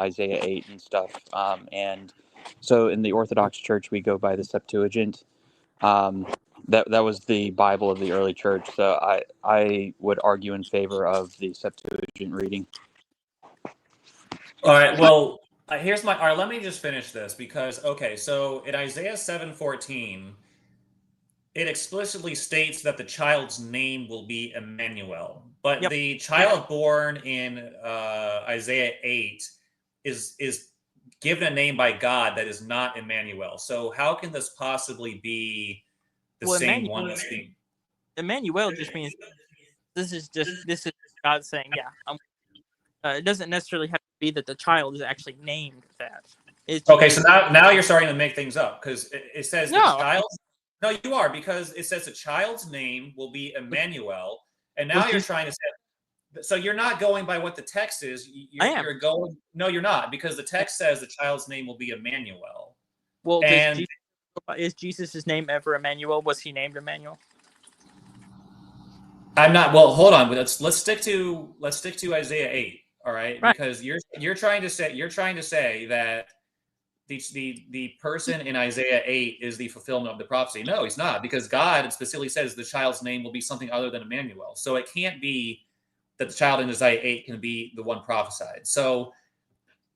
Isaiah 8 and stuff. And so in the Orthodox Church, we go by the Septuagint. That was the Bible of the early church. So I would argue in favor of the Septuagint reading. All right. Well, here's my. All right. Let me just finish this because so in Isaiah 7:14, it explicitly states that the child's name will be Emmanuel, but Yep. the child born in Isaiah 8 is given a name by God that is not Emmanuel. So how can this possibly be the same one that's being? Emmanuel just means this is God saying, yeah. It doesn't necessarily have to be that the child is actually named that. Okay, so now you're starting to make things up because it says No. the child. No, you are, because it says the child's name will be Emmanuel, and now you're trying to say. So you're not going by what the text is. You're going. No, you're not, because the text says the child's name will be Emmanuel. Well, is Jesus' name ever Emmanuel? Was he named Emmanuel? I'm not. Well, hold on. Let's stick to Isaiah 8. All right, because you're trying to say that the person in Isaiah 8 is the fulfillment of the prophecy. No, he's not, because God specifically says the child's name will be something other than Emmanuel. So it can't be that the child in Isaiah 8 can be the one prophesied. So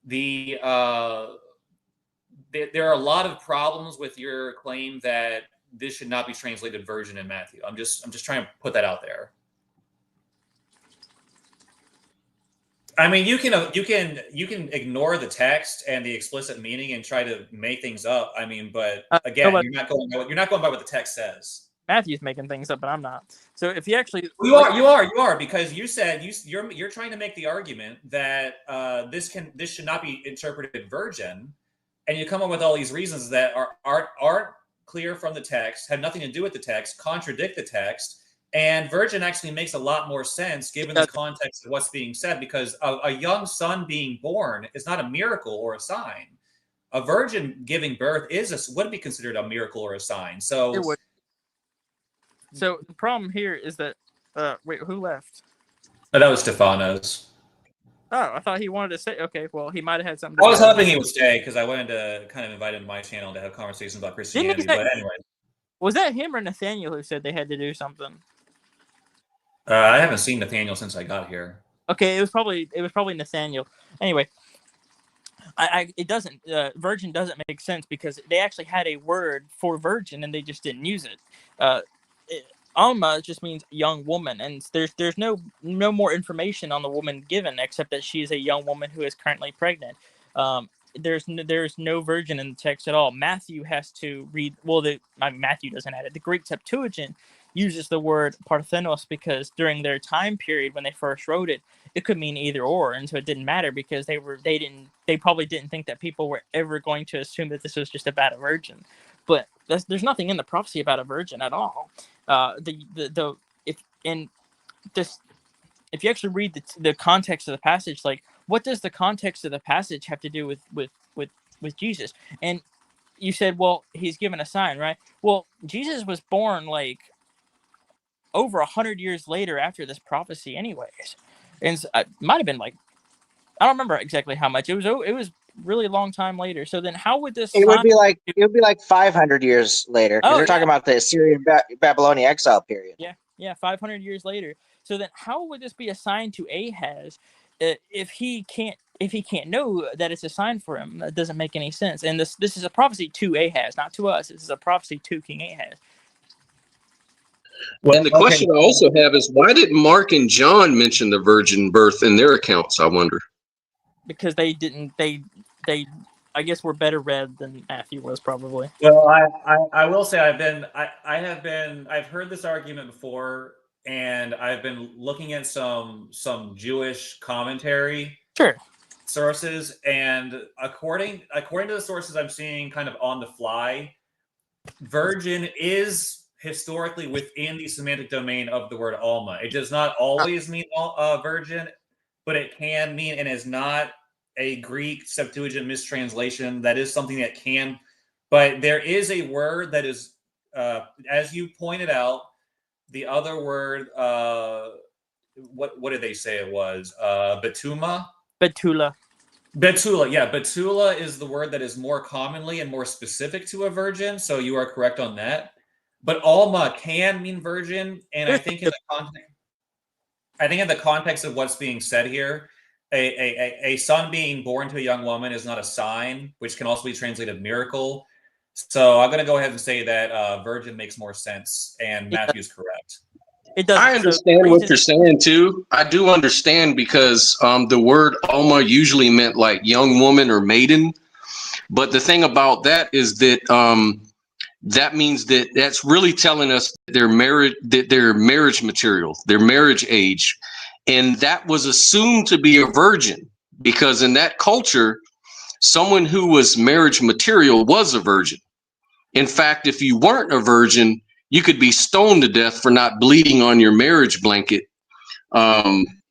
there are a lot of problems with your claim that this should not be translated virgin in Matthew. I'm just trying to put that out there. I mean, you can ignore the text and the explicit meaning and try to make things up. I mean, but again, you're not going by what the text says. Matthew's making things up, but I'm not. So if you actually you are because you said you're trying to make the argument that this should not be interpreted virgin, and you come up with all these reasons that aren't clear from the text, have nothing to do with the text, contradict the text. And virgin actually makes a lot more sense given the context of what's being said, because a young son being born is not a miracle or a sign. A virgin giving birth would be considered a miracle or a sign. So it would. So the problem here is that wait, who left? Oh, that was Stefanos. Oh, I thought he wanted to say. Okay, well, he might have had something. I was hoping he would stay because I wanted to kind of invite him to my channel to have conversations about Christianity. But anyway, was that him or Nathaniel who said they had to do something? I haven't seen Nathaniel since I got here. Okay, it was probably Nathaniel. Anyway, it doesn't virgin doesn't make sense because they actually had a word for virgin and they just didn't use it. Alma just means young woman, and there's no more information on the woman given except that she is a young woman who is currently pregnant. There's no virgin in the text at all. Matthew has to read. Well, Matthew doesn't add it. The Greek Septuagint uses the word parthenos because during their time period when they first wrote it, it could mean either or, and so it didn't matter because they probably didn't think that people were ever going to assume that this was just about a virgin. But there's nothing in the prophecy about a virgin at all. If you actually read the context of the passage, like what does the context of the passage have to do with Jesus? And you said, well, he's given a sign, right? Well, Jesus was born like over 100 years later after this prophecy, anyways, and it might have been like I don't remember exactly how much it was. Really long time later. So then how would this it would be like 500 years later, because we're talking about the Assyrian Babylonian exile period. Yeah 500 years later. So then how would this be a sign to Ahaz if he can't know that it's a sign for him? That doesn't make any sense. And this is a prophecy to Ahaz, not to us. This is a prophecy to King Ahaz. Well, and the question I also have is, why did Mark and John mention the virgin birth in their accounts, I wonder? Because they didn't. They I guess were better read than Matthew was, probably. Well, I will say I've heard this argument before, and I've been looking at some Jewish commentary sources, and according to the sources I'm seeing kind of on the fly, virgin is historically within the semantic domain of the word alma. It does not always mean virgin, but it can mean, and is not a Greek Septuagint mistranslation. That is something that can, but there is a word that is, as you pointed out, the other word, what did they say it was? Betula. Betula, yeah, betula is the word that is more commonly and more specific to a virgin, so you are correct on that. But alma can mean virgin, and I think in the context of what's being said here, a son being born to a young woman is not a sign, which can also be translated miracle. So I'm going to go ahead and say that virgin makes more sense, and Matthew's correct. It does. I understand what you're saying too. I do understand because the word alma usually meant like young woman or maiden. But the thing about that is that that means that that's really telling us that their marriage material, their marriage age, and that was assumed to be a virgin because in that culture, someone who was marriage material was a virgin. In fact, if you weren't a virgin, you could be stoned to death for not bleeding on your marriage blanket.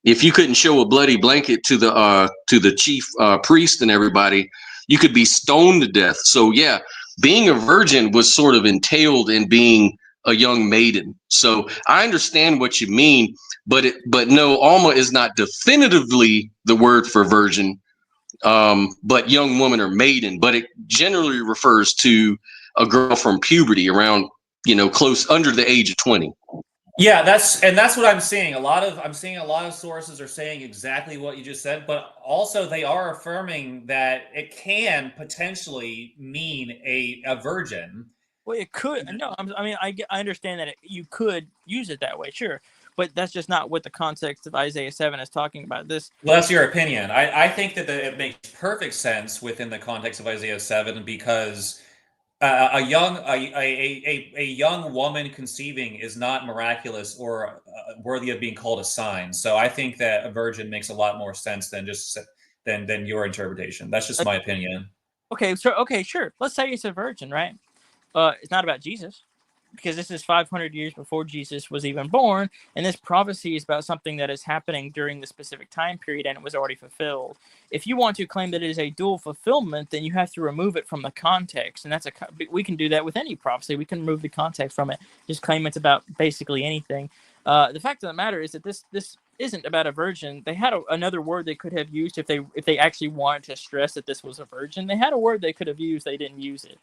If you couldn't show a bloody blanket to the chief priest and everybody, you could be stoned to death. So yeah, being a virgin was sort of entailed in being a young maiden. So I understand what you mean, but no, alma is not definitively the word for virgin, but young woman or maiden. But it generally refers to a girl from puberty around, close under the age of 20. Yeah, that's what I'm seeing. I'm seeing a lot of sources are saying exactly what you just said, but also they are affirming that it can potentially mean a virgin. Well, it could. No, I understand that you could use it that way, sure, but that's just not what the context of Isaiah 7 is talking about. Well, that's your opinion. I think that it makes perfect sense within the context of Isaiah 7 because a young woman conceiving is not miraculous or worthy of being called a sign. So I think that a virgin makes a lot more sense than than your interpretation. That's just my opinion. Okay, sure. Let's say it's a virgin, right? It's not about Jesus, because this is 500 years before Jesus was even born, and this prophecy is about something that is happening during the specific time period, and it was already fulfilled. If you want to claim that it is a dual fulfillment, then you have to remove it from the context, and we can do that with any prophecy. We can remove the context from it, just claim it's about basically anything. The fact of the matter is that this isn't about a virgin. They had another word they could have used if they actually wanted to stress that this was a virgin. They had a word they could have used. They didn't use it.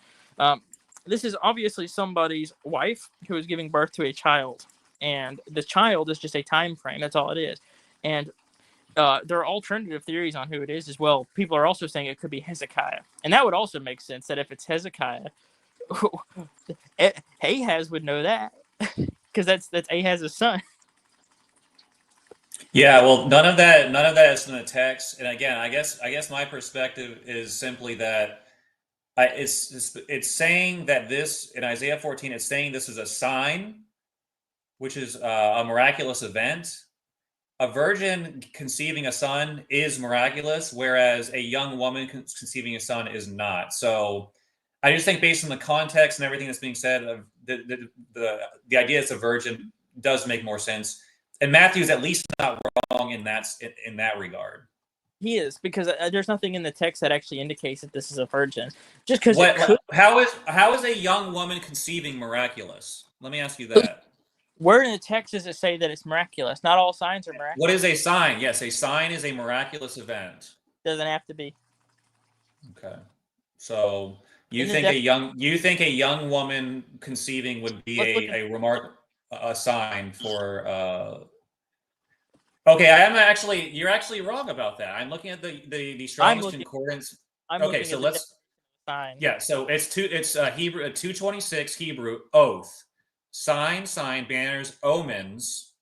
This is obviously somebody's wife who is giving birth to a child, and the child is just a time frame. That's all it is. And there are alternative theories on who it is as well. People are also saying it could be Hezekiah, and that would also make sense that if it's Hezekiah, Ahaz would know that because that's Ahaz's son. Yeah, well, none of that is in the text. And again, I guess my perspective is simply that it's saying that this in Isaiah 14, it's saying this is a sign, which is a miraculous event. A virgin conceiving a son is miraculous, whereas a young woman conceiving a son is not. So I just think based on the context and everything that's being said, the idea it's a virgin does make more sense. And Matthew's at least not wrong in that regard. He is, because there's nothing in the text that actually indicates that this is a virgin. Just because how is a young woman conceiving miraculous? Let me ask you that. Where in the text does it say that it's miraculous? Not all signs are miraculous. What is a sign? Yes, a sign is a miraculous event. Doesn't have to be. Okay. So you think a young woman conceiving would be a sign for Okay, you're actually wrong about that. I'm looking at the Strong's Concordance. Okay, so let's sign. Yeah, so it's Hebrew 226 Hebrew oath. Sign, banners, omens.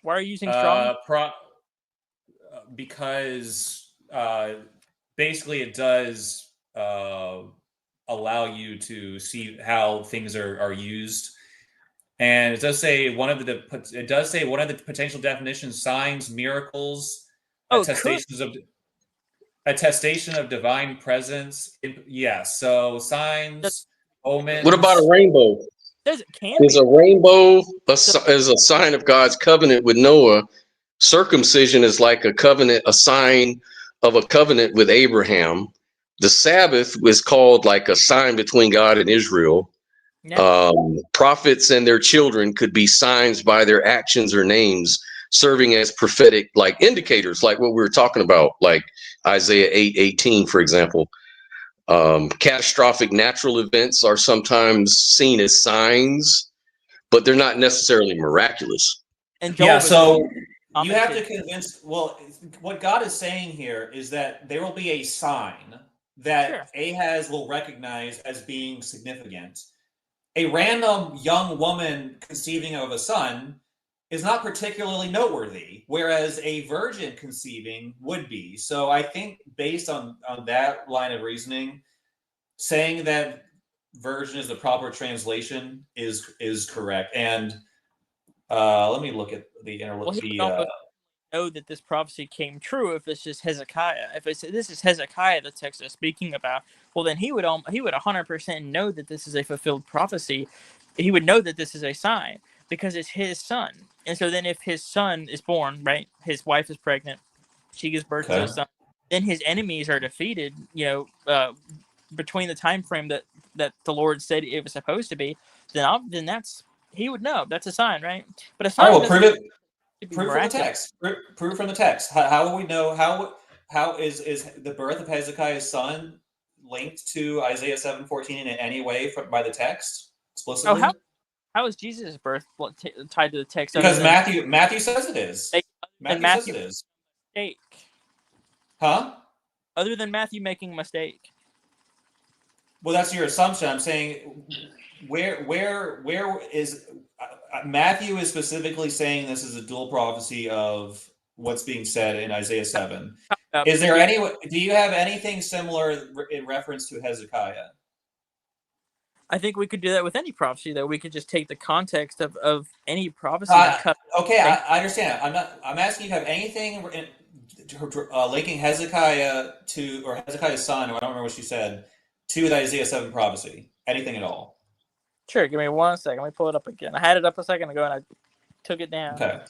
Why are you using Strong? Because basically it does allow you to see how things are used. And it does say one of the potential definitions: signs, miracles, attestation of divine presence. So signs, omens. What about a rainbow? Is a rainbow is a sign of God's covenant with Noah? Circumcision is like a covenant, a sign of a covenant with Abraham. The Sabbath was called like a sign between God and Israel. Prophets and their children could be signs by their actions or names, serving as prophetic like indicators, like what we were talking about, like Isaiah 8:18, for example. Catastrophic natural events are sometimes seen as signs, but they're not necessarily miraculous. And yeah, so commented. You have to convince. Well, what God is saying here is that there will be a sign that Ahaz will recognize as being significant. A random young woman conceiving of a son is not particularly noteworthy, whereas a virgin conceiving would be. So I think based on that line of reasoning, saying that virgin is the proper translation is correct. And let me look at the know that this prophecy came true if it's just Hezekiah. If it's this is Hezekiah the text is speaking about, well then he would 100% know that this is a fulfilled prophecy. He would know that this is a sign because it's his son. And so then if his son is born, right, his wife is pregnant, she gives birth to a son, then his enemies are defeated, between the time frame that the Lord said it was supposed to be, then that's he would know. That's a sign, right? But a sign prove it. Proof from the text. Proof from the text. How will we know? How is the birth of Hezekiah's son linked to Isaiah 7:14 in any way by the text explicitly? Oh, how is Jesus' birth tied to the text? Because Matthew says it is. Matthew says it is. Mistake. Huh? Other than Matthew making a mistake. Well, that's your assumption. I'm saying where is Matthew is specifically saying this is a dual prophecy of what's being said in Isaiah 7. Is there do you have anything similar in reference to Hezekiah? I think we could do that with any prophecy, though. We could just take the context of any prophecy. Okay, I understand. I'm asking you, have anything linking Hezekiah to, or Hezekiah's son, or I don't remember what you said, to the Isaiah 7 prophecy? Anything at all? Sure, give me 1 second. Let me pull it up again. I had it up a second ago and I took it down. Okay.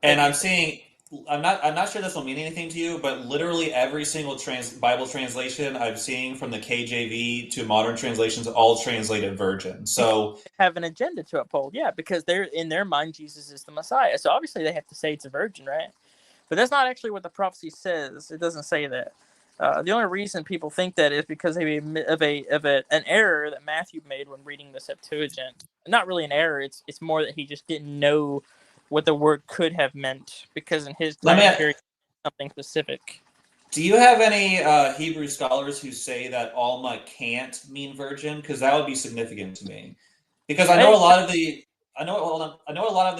And I'm seeing, I'm not sure this will mean anything to you, but literally every single Bible translation I'm seeing, from the KJV to modern translations, all translated virgin. So they have an agenda to uphold, yeah, because they're in their mind Jesus is the Messiah. So obviously they have to say it's a virgin, right? But that's not actually what the prophecy says. It doesn't say that. The only reason people think that is because of an error that Matthew made when reading the Septuagint. Not really an error. It's more that he just didn't know what the word could have meant, because in his time period, something specific. Do you have any Hebrew scholars who say that Alma can't mean virgin? Because that would be significant to me. Because I know a lot of the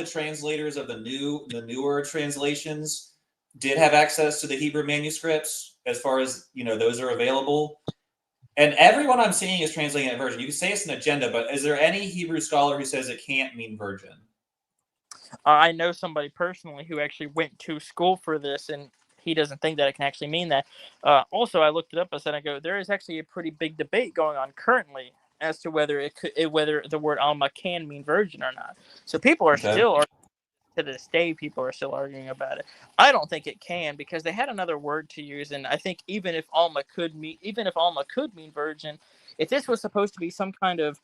translators of the newer translations did have access to the Hebrew manuscripts, as far as those are available. And everyone I'm seeing is translating it virgin. You can say it's an agenda, but is there any Hebrew scholar who says it can't mean virgin? I know somebody personally who actually went to school for this, and he doesn't think that it can actually mean that. Also, I looked it up a second ago. There is actually a pretty big debate going on currently as to whether whether the word Alma can mean virgin or not. So people are still, to this day, people are still arguing about it. I don't think it can, because they had another word to use, and I think even if Alma could mean virgin, if this was supposed to be some kind of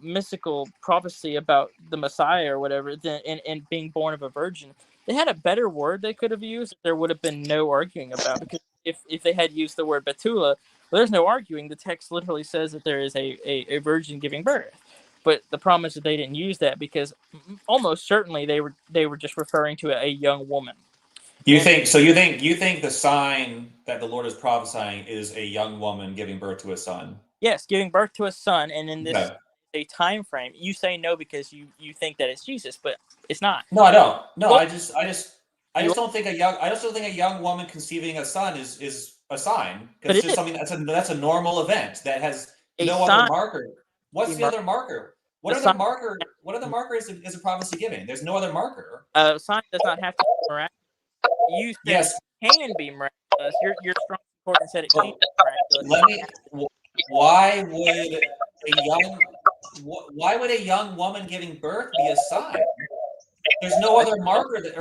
mystical prophecy about the Messiah or whatever, then and being born of a virgin, they had a better word they could have used. There would have been no arguing about, because if they had used the word Betula, well, there's no arguing. The text literally says that there is a virgin giving birth. But the problem is that they didn't use that, because almost certainly they were just referring to a young woman. You think the sign that the Lord is prophesying is a young woman giving birth to a son? Yes, giving birth to a son, and in this a time frame. You say no because you think that it's Jesus, but it's not. No, I don't. No, well, I just don't think a young woman conceiving a son is a sign, because it's just something that's a normal event that has no other marker. What's the other marker? What other markers is a prophecy giving? There's no other marker. A sign does not have to be miraculous. You said it can be miraculous. Your strong support said it can be miraculous. Why would a young woman giving birth be a sign? There's no other marker the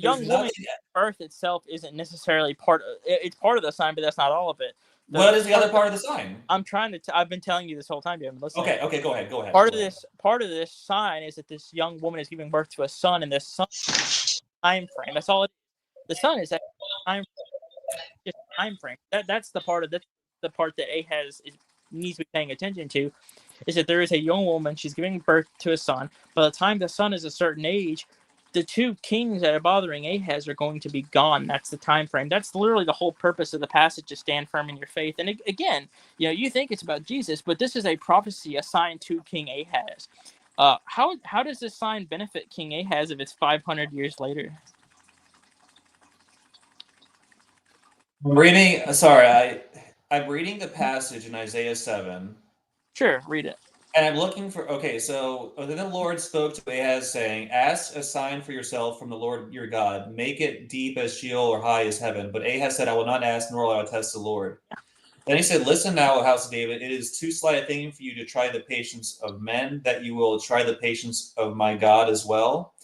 young woman's birth itself isn't necessarily it's part of the sign, but that's not all of it. What is the other part of the sign? I'm trying to. I've been telling you this whole time. You haven't listened. Okay. Go ahead. Part of this sign is that this young woman is giving birth to a son, and this son time frame. That's all. The son is that time frame. That's the part that Ahaz needs to be paying attention to. Is that there is a young woman, she's giving birth to a son. By the time the son is a certain age, the two kings that are bothering Ahaz are going to be gone. That's the time frame. That's literally the whole purpose of the passage, to stand firm in your faith. And again, you think it's about Jesus, but this is a prophecy assigned to King Ahaz. How does this sign benefit King Ahaz if it's 500 years later? I'm reading the passage in Isaiah 7. Sure, read it. And I'm looking for, so then the Lord spoke to Ahaz, saying, ask a sign for yourself from the Lord your God. Make it deep as Sheol or high as heaven. But Ahaz said, I will not ask, nor will I test the Lord. Yeah. Then he said, listen now, house of David, it is too slight a thing for you to try the patience of men, that you will try the patience of my God as well.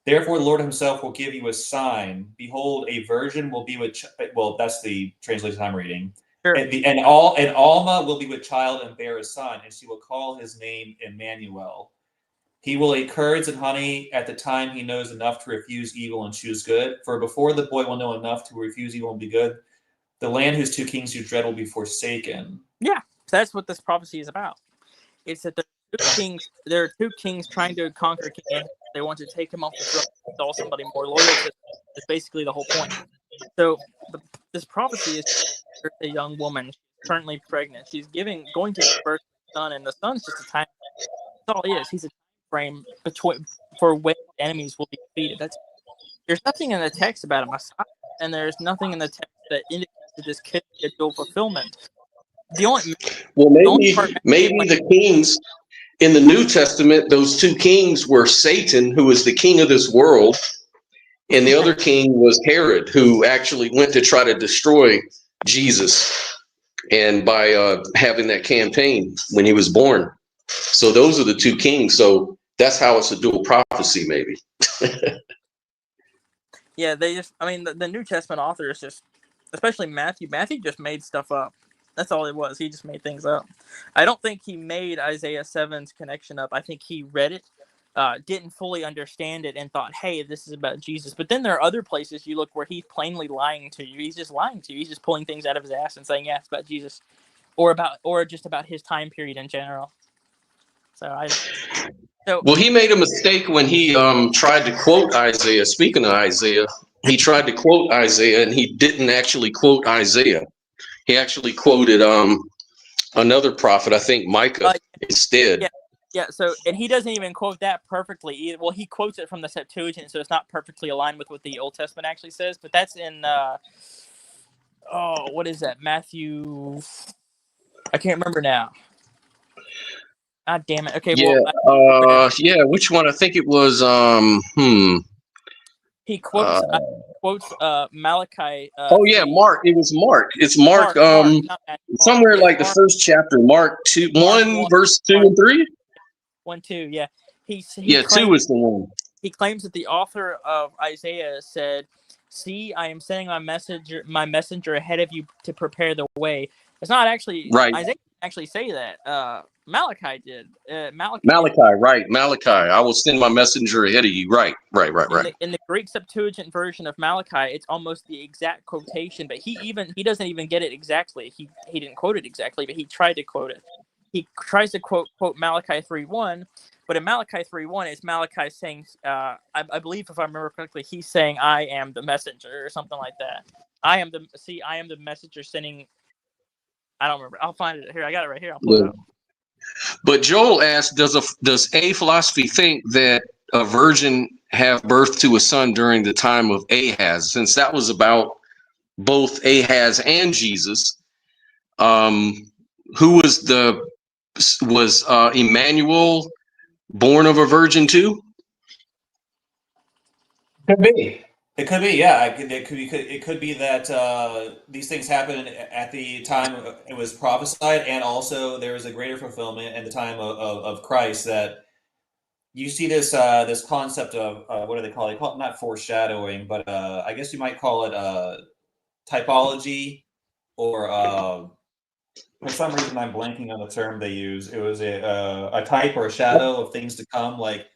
Therefore, the Lord himself will give you a sign. Behold, a virgin will be with, that's the translation I'm reading. Sure. And Alma will be with child and bear a son, and she will call his name Emmanuel. He will eat curds and honey at the time he knows enough to refuse evil and choose good. For before the boy will know enough to refuse evil and be good, the land whose two kings you dread will be forsaken. Yeah, that's what this prophecy is about. It's that there are two kings trying to conquer King Ahaz. They want to take him off the throne and install somebody more loyal to them. That's basically the whole point. So this prophecy is a young woman currently pregnant. She's going to give birth to a son, and the son's just a time. That's all he is. He's a time frame for when enemies will be defeated. There's nothing in the text about a Messiah, and there's nothing in the text that indicates that this could be a dual fulfillment. Maybe the kings in the New Testament, those two kings were Satan, who is the king of this world, and the other king was Herod, who actually went to try to destroy Jesus, and by having that campaign when he was born. So those are the two kings. So that's how it's a dual prophecy, maybe. Yeah, the New Testament authors just, especially Matthew just made stuff up. That's all it was. He just made things up. I don't think he made Isaiah 7's connection up. I think he read it, didn't fully understand it, and thought, hey, this is about Jesus. But then there are other places you look where he's plainly lying to you. He's just lying to you. He's just pulling things out of his ass and saying, yeah, it's about Jesus. Or just about his time period in general. Well, he made a mistake when he tried to quote Isaiah. Speaking of Isaiah, he tried to quote Isaiah, and he didn't actually quote Isaiah. He actually quoted another prophet, I think Micah, instead. Yeah. So, and he doesn't even quote that perfectly either. Well, he quotes it from the Septuagint, so it's not perfectly aligned with what the Old Testament actually says. But that's in what is that? Matthew. I can't remember now. God damn it. Okay. Yeah. Which one? I think it was. He quotes Malachi. Mark. It was Mark. It's Mark. Somewhere like the first chapter, Mark 1, verse 2 and 3. 1, 2. Yeah. He 2 is the one. He claims that the author of Isaiah said, "See, I am sending my messenger ahead of you to prepare the way." It's not actually right. Isaiah didn't actually say that. Malachi did. Malachi, right? Malachi. I will send my messenger ahead of you. Right. In the Greek Septuagint version of Malachi, it's almost the exact quotation, but he doesn't even get it exactly. He didn't quote it exactly, but he tried to quote it. He tries to quote Malachi 3:1, but in Malachi 3:1, it's Malachi saying, I believe if I remember correctly, he's saying, "I am the messenger" or something like that. I am the messenger sending. I don't remember. I'll find it here. I got it right here. I'll pull it up. But Joel asked, does a philosophy think that a virgin have birth to a son during the time of Ahaz? Since that was about both Ahaz and Jesus, who was Emmanuel born of a virgin too? Could be. It could be, yeah. It could be that these things happened at the time it was prophesied, and also there is a greater fulfillment at the time of Christ. That you see this this concept of what do they call it? They call it not foreshadowing, but I guess you might call it typology. for some reason I'm blanking on the term they use. It was a type or a shadow of things to come, like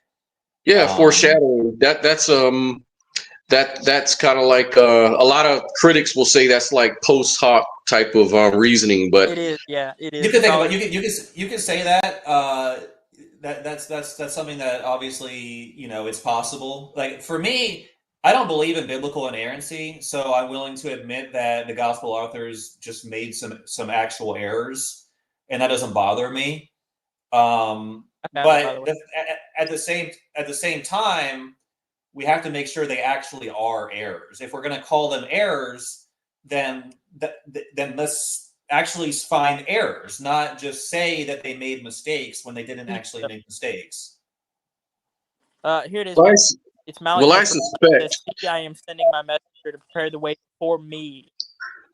foreshadowing. That's kind of like a lot of critics will say that's like post hoc type of reasoning, but It is, yeah, it is. you can think about you can say that that's something that obviously it's possible. Like for me, I don't believe in biblical inerrancy, so I'm willing to admit that the gospel authors just made some actual errors, and that doesn't bother me. But at the same time, we have to make sure they actually are errors. If we're going to call them errors, then let's actually find errors, not just say that they made mistakes when they didn't actually make mistakes. Here it is. It's Malachi. Well, I suspect. I am sending my messenger to prepare the way for me.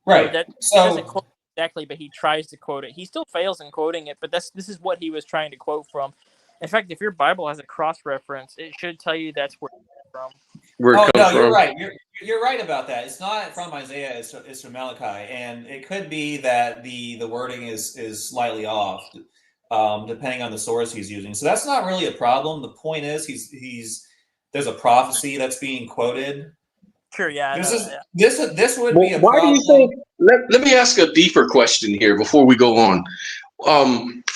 Right. So he doesn't quote it exactly, but he tries to quote it. He still fails in quoting it, but this is what he was trying to quote from. In fact, if your Bible has a cross reference, it should tell you that's where it's from. You're right. You're right about that. It's not from Isaiah. It's from Malachi, and it could be that the wording is slightly off, depending on the source he's using. So that's not really a problem. The point is there's a prophecy that's being quoted. Sure. Yeah. This would be a why problem. Do you think? Let me ask a deeper question here before we go on.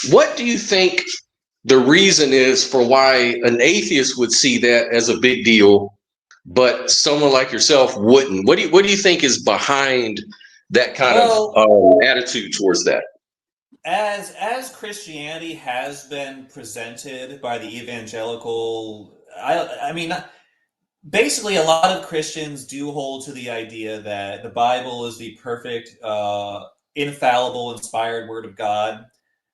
What do you think the reason is for why an atheist would see that as a big deal, but someone like yourself wouldn't? What do you think is behind that kind of attitude towards that? As Christianity has been presented by the evangelical, I mean, basically a lot of Christians do hold to the idea that the Bible is the perfect, infallible, inspired word of God.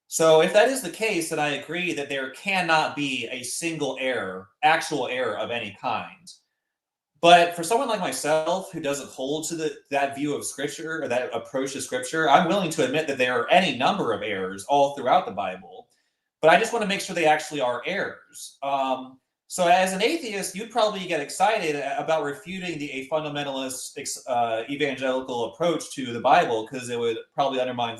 So if that is the case, then I agree that there cannot be a single actual error of any kind. But for someone like myself who doesn't hold to that view of Scripture or that approach to Scripture, I'm willing to admit that there are any number of errors all throughout the Bible. But I just want to make sure they actually are errors. So as an atheist, you'd probably get excited about refuting a fundamentalist evangelical approach to the Bible, because it would probably undermine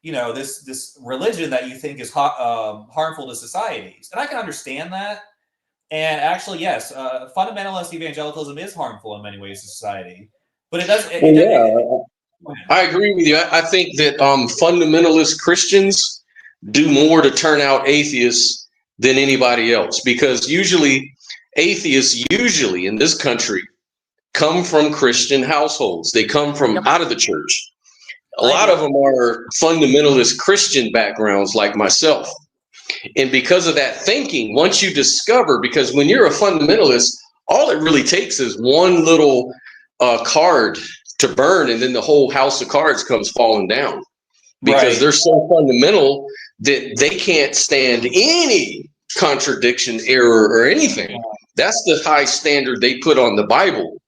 this religion that you think is harmful to societies. And I can understand that. And actually, yes, fundamentalist evangelicalism is harmful in many ways to society, but it doesn't. I agree with you. I think that fundamentalist Christians do more to turn out atheists than anybody else, because atheists in this country come from Christian households. They come from out of the church. A lot of them are fundamentalist Christian backgrounds like myself. And because of that thinking, once you discover, because when you're a fundamentalist, all it really takes is one little card to burn, and then the whole house of cards comes falling down, because they're so fundamental that they can't stand any contradiction, error, or anything. That's the high standard they put on the Bible.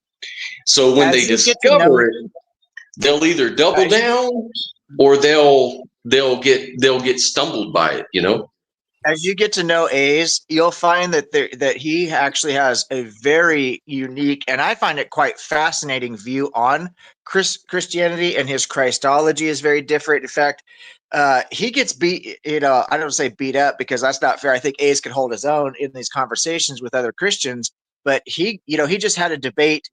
So when they discover it, they'll either double down or they'll get stumbled by it, As you get to know A's, you'll find that he actually has a very unique, and I find it quite fascinating, view on Christianity, and his Christology is very different. In fact, he gets beat, I don't say beat up because that's not fair. I think A's can hold his own in these conversations with other Christians, but he just had a debate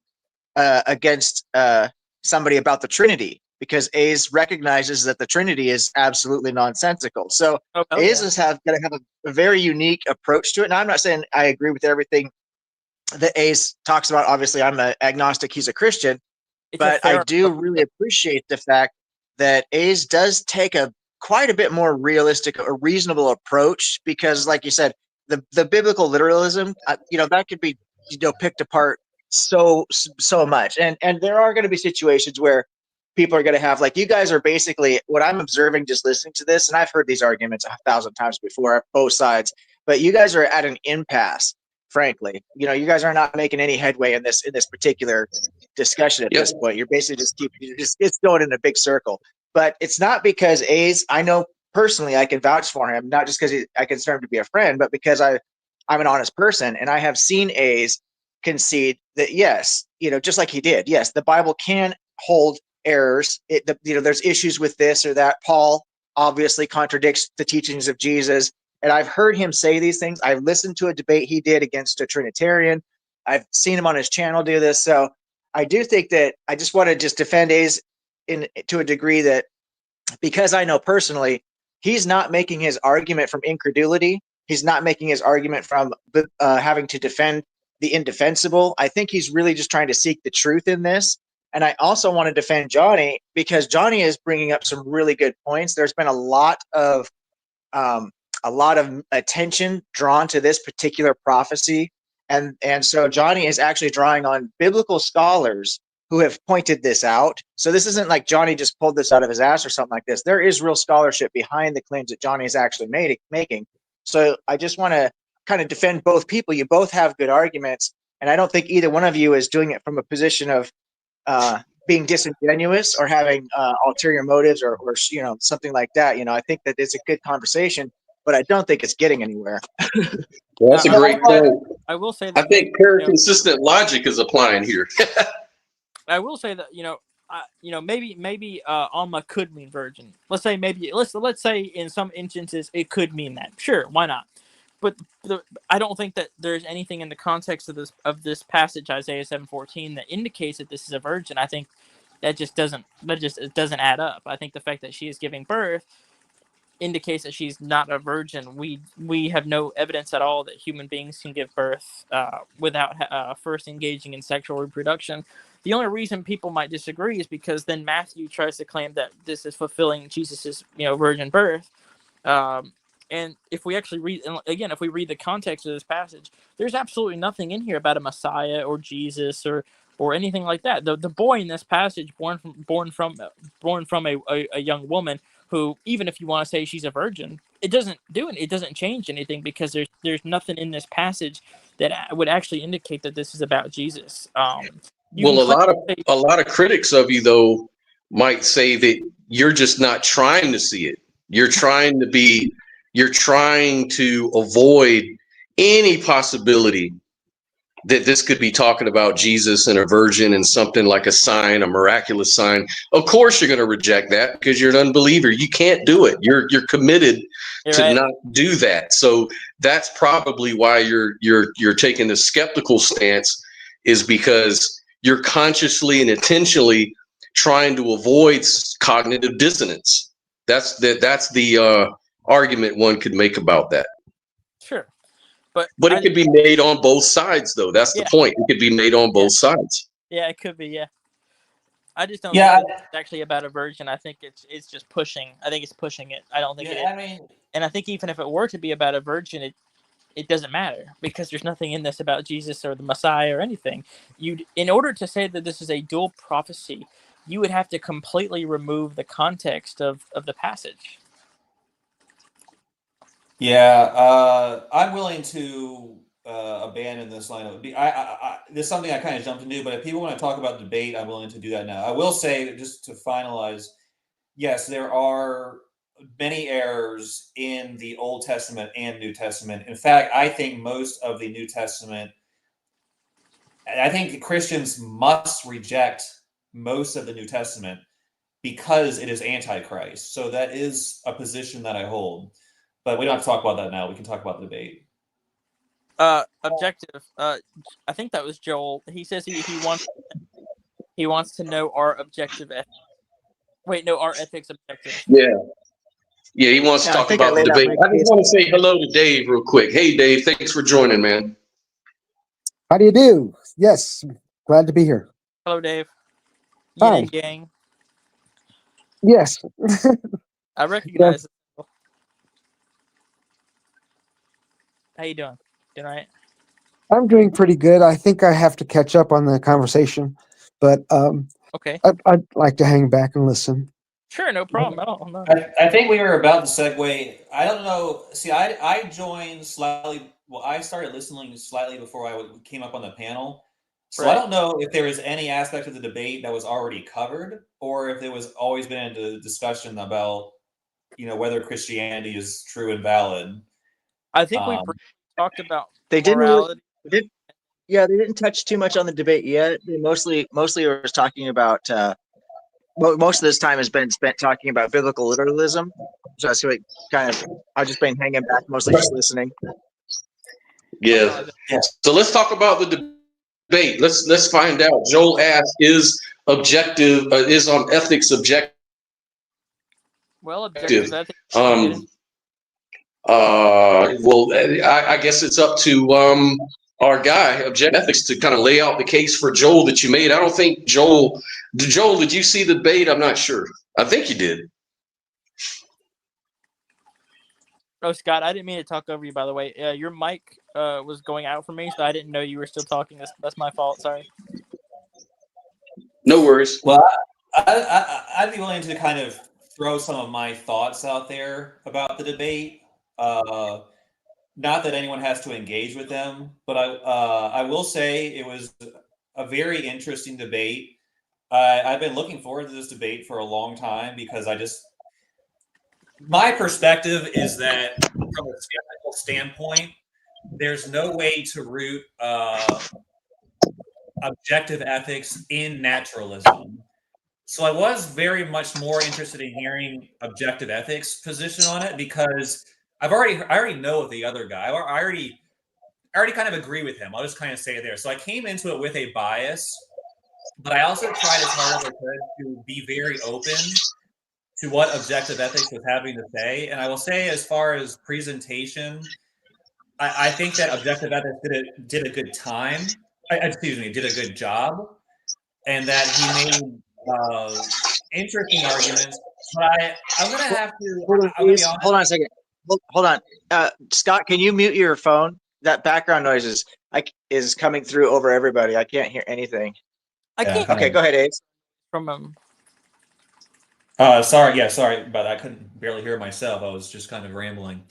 against somebody about the Trinity, because A's recognizes that the Trinity is absolutely nonsensical. So A's is going to have a very unique approach to it. And I'm not saying I agree with everything that A's talks about. Obviously, I'm an agnostic. He's a Christian. But I do really appreciate the fact that A's does take quite a bit more realistic or reasonable approach, because, like you said, the biblical literalism, that could be picked apart so much, and there are going to be situations where people are going to have, like, you guys are basically, what I'm observing just listening to this, and I've heard these arguments 1,000 times before, both sides, but you guys are at an impasse. Frankly, you guys are not making any headway in this particular discussion at this point. You're basically it's going in a big circle. But it's not because A's, I know personally I can vouch for him, not just because I consider him to be a friend, but because I'm an honest person, and I have seen A's concede that yes, just like he did, yes, the Bible can hold errors. There's issues with this or that. Paul obviously contradicts the teachings of Jesus. And I've heard him say these things. I've listened to a debate he did against a Trinitarian. I've seen him on his channel do this. So I do think that I just want to just defend A's to a degree, that because I know personally, he's not making his argument from incredulity. He's not making his argument from having to defend the indefensible. I think he's really just trying to seek the truth in this. And I also want to defend Johnny, because Johnny is bringing up some really good points. There's been a lot of attention drawn to this particular prophecy, and so Johnny is actually drawing on biblical scholars who have pointed this out. So this isn't like Johnny just pulled this out of his ass or something like this. There is real scholarship behind the claims that Johnny is actually making. So I just want to kind of defend both people. You both have good arguments, and I don't think either one of you is doing it from a position of being disingenuous or having ulterior motives or something like that. I think that it's a good conversation, but I don't think it's getting anywhere. Well, that's a great point. I will say that I think consistent logic is applying here. I will say that maybe Alma could mean virgin. Let's say in some instances it could mean that. Sure, why not? But I don't think that there's anything in the context of this passage, Isaiah 7:14, that indicates that this is a virgin. I think it doesn't add up. I think the fact that she is giving birth indicates that she's not a virgin. We have no evidence at all that human beings can give birth without first engaging in sexual reproduction. The only reason people might disagree is because then Matthew tries to claim that this is fulfilling Jesus's virgin birth. And if we actually read, and again, if we read the context of this passage, there's absolutely nothing in here about a Messiah or Jesus or anything like that. The boy in this passage, born from a young woman, who, even if you want to say she's a virgin, it doesn't change anything, because there's nothing in this passage that would actually indicate that this is about Jesus. Well, a lot of critics of you, though, might say that you're just not trying to see it. You're trying to avoid any possibility that this could be talking about Jesus and a virgin and something like a sign, a miraculous sign. Of course, you're going to reject that because you're an unbeliever. You can't do it. You're committed to not do that. So that's probably why you're taking the skeptical stance, is because you're consciously and intentionally trying to avoid cognitive dissonance. That's the argument one could make about that. Sure. But it could be made on both sides, though. That's the point. It could be made on both sides. Yeah, it could be. Yeah, I just don't think it's actually about a virgin. I think it's just pushing. I think it's pushing it. I don't think and I think even if it were to be about a virgin, it doesn't matter, because there's nothing in this about Jesus or the Messiah or anything. In order to say that this is a dual prophecy, you would have to completely remove the context of the passage. Yeah, I'm willing to abandon this line of. This is something I kind of jumped into, but if people want to talk about debate, I'm willing to do that now. I will say that, just to finalize, yes, there are many errors in the Old Testament and New Testament. In fact, I think most of the New Testament, I think Christians must reject most of the New Testament because it is antichrist. So that is a position that I hold. But we don't have to talk about that now. We can talk about the debate. Objective. I think that was Joel. He says he wants to know our objective ethics. Wait, no, our ethics objective. Yeah, he wants to talk about the debate. I just want to say hello to Dave real quick. Hey, Dave, thanks for joining, man. How do you do? Yes, glad to be here. Hello, Dave. Hi. Yin and Gang. Yes. I recognize it. How you doing? Doing all right? I'm doing pretty good. I think I have to catch up on the conversation, but okay. I'd like to hang back and listen. Sure, no problem at all. No. I think we were about to segue. I don't know. See, I joined slightly. Well, I started listening slightly before I came up on the panel. So I don't know if there was any aspect of the debate that was already covered, or if there was always been a discussion about, whether Christianity is true and valid. I think we talked about they morality. They didn't touch too much on the debate yet. They mostly was talking about most of this time has been spent talking about biblical literalism. So that's what I've just been hanging back, mostly just listening. Yeah. So let's talk about the debate. Let's find out. Joel asked, is on ethics objective? Well, objective ethics. Well, I guess it's up to our guy, Objective Ethics, to kind of lay out the case for Joel that you made. I don't think Joel, did you see the debate? I'm not sure. I think you did. Oh, Scott, I didn't mean to talk over you, by the way. Your mic was going out for me, so I didn't know you were still talking. That's my fault. Sorry. No worries. Well, I'd be willing to kind of throw some of my thoughts out there about the debate. Not that anyone has to engage with them, but I will say it was a very interesting debate. I've been looking forward to this debate for a long time because my perspective is that from a skeptical standpoint, there's no way to root objective ethics in naturalism. So I was very much more interested in hearing objective ethics position on it because I already know the other guy. I already kind of agree with him. I'll just kind of say it there. So I came into it with a bias, but I also tried as hard as I could to be very open to what objective ethics was having to say. And I will say, as far as presentation, I think that objective ethics did a good time. Did a good job, and that he made interesting arguments. But I'm gonna have to. Hold on a second. Hold on, Scott. Can you mute your phone? That background noise is coming through over everybody. I can't hear anything. I can't. Okay, go ahead, Abe. From Sorry about that. I couldn't barely hear myself. I was just kind of rambling.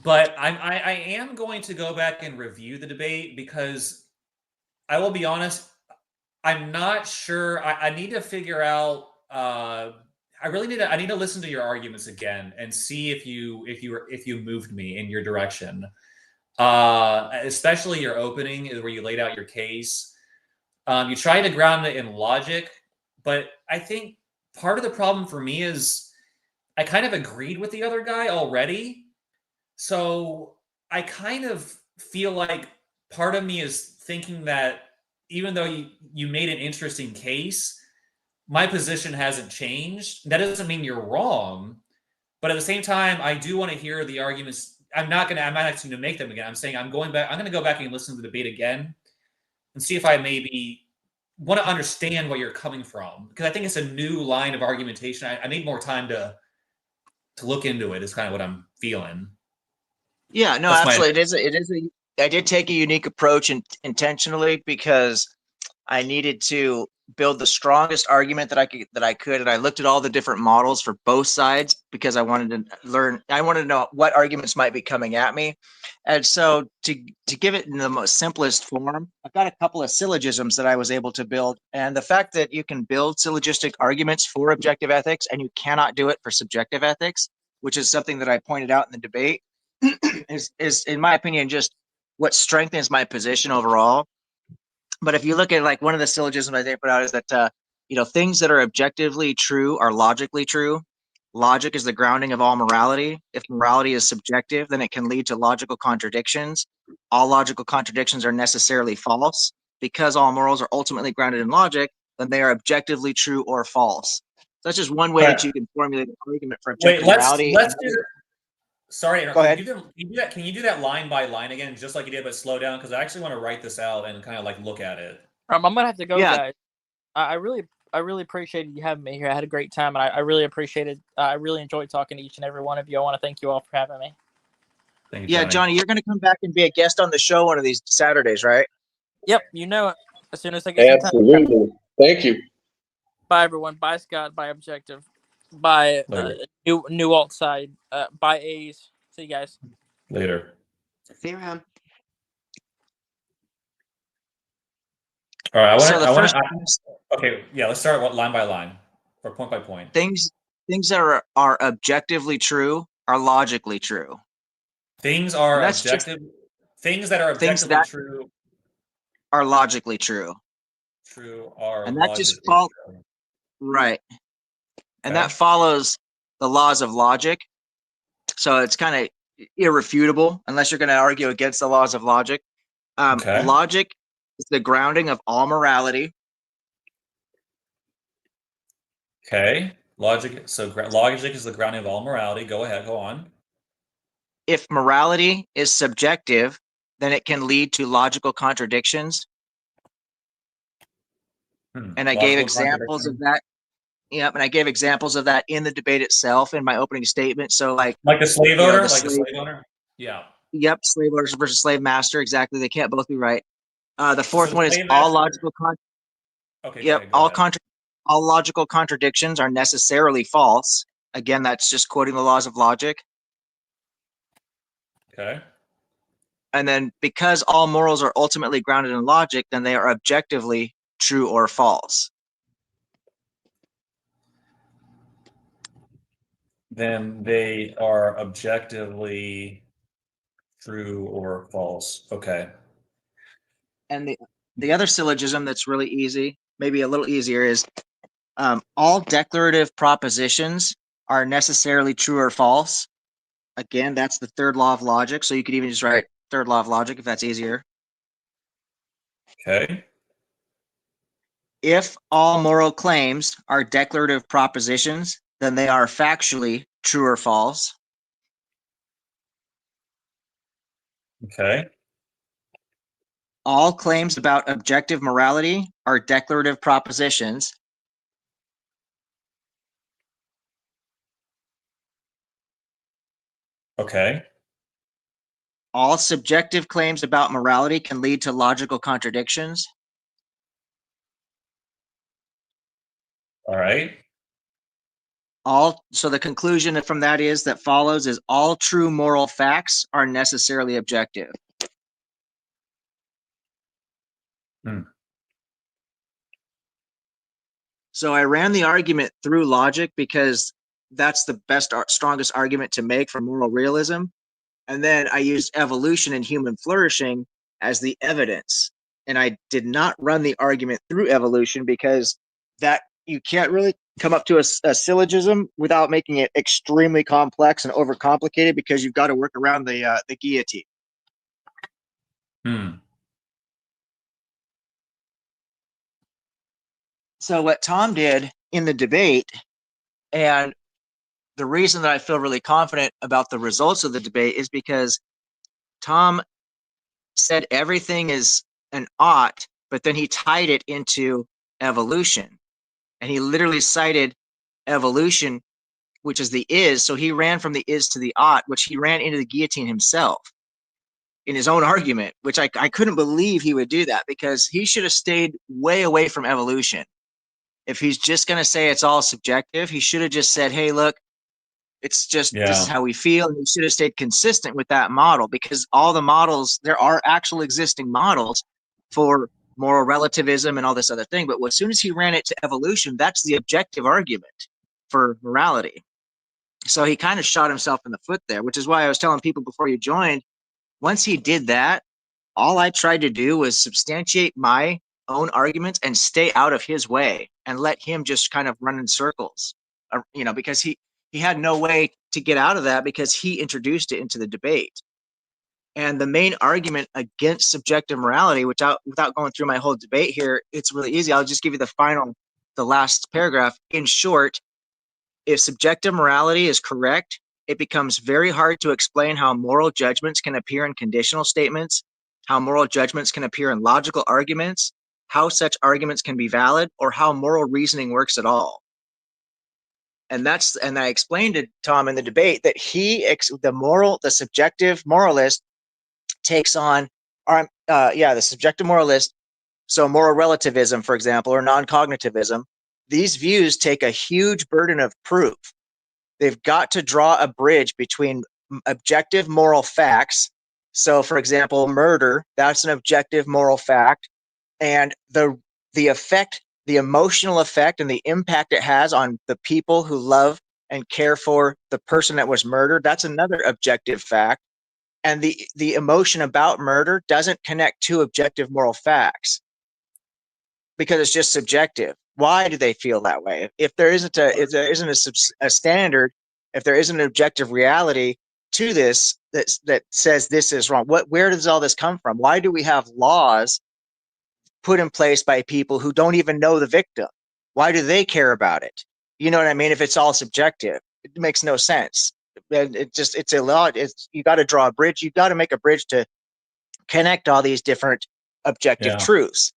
But I am going to go back and review the debate because I will be honest, I'm not sure. I need to figure out. I need to listen to your arguments again and see if you moved me in your direction. Especially your opening is where you laid out your case. You tried to ground it in logic, but I think part of the problem for me is I kind of agreed with the other guy already. So I kind of feel like part of me is thinking that even though you made an interesting case, my position hasn't changed. That doesn't mean you're wrong, but at the same time, I do want to hear the arguments. I'm not actually going to make them again. I'm saying I'm going to go back and listen to the debate again and see if I maybe want to understand where you're coming from, because I think it's a new line of argumentation. I need more time to look into it. Is kind of what I'm feeling. Yeah, no, absolutely. I did take a unique approach intentionally because I needed to build the strongest argument that I could, and I looked at all the different models for both sides because I wanted to know what arguments might be coming at me. And so to give it in the most simplest form, I've got a couple of syllogisms that I was able to build. And the fact that you can build syllogistic arguments for objective ethics and you cannot do it for subjective ethics, which is something that I pointed out in the debate, is in my opinion just what strengthens my position overall. But if you look at like one of the syllogisms I put out is that things that are objectively true are logically true. Logic is the grounding of all morality. If morality is subjective, then it can lead to logical contradictions. All logical contradictions are necessarily false. Because all morals are ultimately grounded in logic, then they are objectively true or false. So that's just one way that you can formulate an argument for objective morality. Let's do that. Sorry, go ahead. Can you do that line by line again, just like you did, but slow down? Because I actually want to write this out and kind of like look at it. I'm gonna have to go, guys. I really appreciated you having me here. I had a great time, and I really appreciated. I really enjoyed talking to each and every one of you. I want to thank you all for having me. Thank you, Johnny, you're going to come back and be a guest on the show one of these Saturdays, right? Yep, you know it. As soon as I get some time. Absolutely. Thank you. Bye, everyone. Bye, Scott. Bye, Objective. Bye, new alt side. Bye, A's. See you guys later. See you around. All right. Let's start line by line or point by point. Things that are objectively true are logically true. Things that are objectively true are logically true. true or And that just logically true. right. And Okay. that follows the laws of logic. So it's kind of irrefutable unless you're going to argue against the laws of logic. Okay. Logic is the grounding of all morality. Okay. Logic. So logic is the grounding of all morality. Go ahead. Go on. If morality is subjective, then it can lead to logical contradictions. And I gave Logical examples of contradiction. that. Yep, and I gave examples of that in the debate itself in my opening statement. So, Like the slave you know, owner, the like the slave, slave owner. Yeah. yep, slave owners versus slave master. Exactly, they can't both be right. The So fourth the one is slave all master. logical. Okay. Go Yep, ahead. Go ahead. all logical contradictions are necessarily false. Again, that's just quoting the laws of logic. Okay. And then because all morals are ultimately grounded in logic, then they are objectively true or false. Then they are objectively true or false. Okay. And the other syllogism that's really easy, maybe a little easier, is all declarative propositions are necessarily true or false. Again, that's the third law of logic. So you could even just write third law of logic if that's easier. Okay. If all moral claims are declarative propositions, then they are factually true or false. Okay. All claims about objective morality are declarative propositions. Okay. All subjective claims about morality can lead to logical contradictions. All right. So the conclusion from that is that follows is all true moral facts are necessarily objective. So I ran the argument through logic because that's the best, strongest argument to make for moral realism. And then I used evolution and human flourishing as the evidence. And I did not run the argument through evolution because that you can't really come up to a syllogism without making it extremely complex and overcomplicated because you've got to work around the guillotine. So what Tom did in the debate, and the reason that I feel really confident about the results of the debate is because Tom said everything is an ought, but then he tied it into evolution. And he literally cited evolution, which is the is. So he ran from the is to the ought, which he ran into the guillotine himself in his own argument, which I couldn't believe he would do that because he should have stayed way away from evolution. If he's just going to say it's all subjective, he should have just said, hey, look, it's just this is how we feel. And he should have stayed consistent with that model because all the models, there are actual existing models for moral relativism and all this other thing. But as soon as he ran it to evolution, that's the objective argument for morality. So he kind of shot himself in the foot there, which is why I was telling people before you joined, once he did that, all I tried to do was substantiate my own arguments and stay out of his way and let him just kind of run in circles, because he had no way to get out of that because he introduced it into the debate. And the main argument against subjective morality, without going through my whole debate here, it's really easy. I'll just give you the last paragraph. In short, if subjective morality is correct, it becomes very hard to explain how moral judgments can appear in conditional statements, how moral judgments can appear in logical arguments, how such arguments can be valid, or how moral reasoning works at all. And I explained to Tom in the debate that the subjective moralist takes on, the subjective moralist, so moral relativism, for example, or non-cognitivism, these views take a huge burden of proof. They've got to draw a bridge between objective moral facts. So, for example, murder, that's an objective moral fact. And the effect, the emotional effect and the impact it has on the people who love and care for the person that was murdered, that's another objective fact. And the emotion about murder doesn't connect to objective moral facts. because it's just subjective. Why do they feel that way? If there isn't a standard, if there isn't an objective reality to this that says this is wrong, where does all this come from? Why do we have laws put in place by people who don't even know the victim? Why do they care about it? You know what I mean? If it's all subjective, it makes no sense. It's a law. You got to draw a bridge. You got to make a bridge to connect all these different objective truths.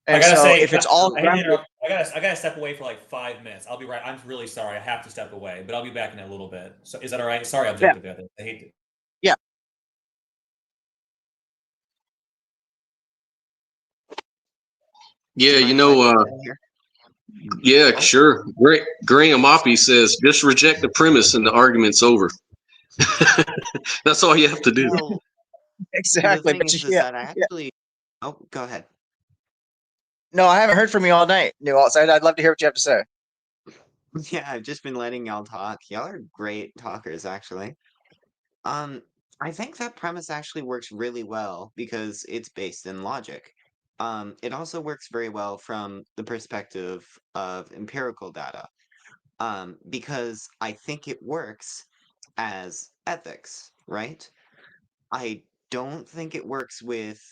And I gotta say, if it's all I gotta step away for like 5 minutes. I'll be right. I'm really sorry. I have to step away, but I'll be back in a little bit. So is that all right? Sorry, Objective Ethics. I hate to. Yeah. Yeah, yeah, sure. Great. Graham Oppie says, just reject the premise and the argument's over. That's all you have to do. Well, exactly. the thing is that I actually. Oh, go ahead. No, I haven't heard from you all night, Nuance. I'd love to hear what you have to say. Yeah, I've just been letting y'all talk. Y'all are great talkers, actually. I think that premise actually works really well because it's based in logic. It also works very well from the perspective of empirical data. Because I think it works as ethics, right? I don't think it works with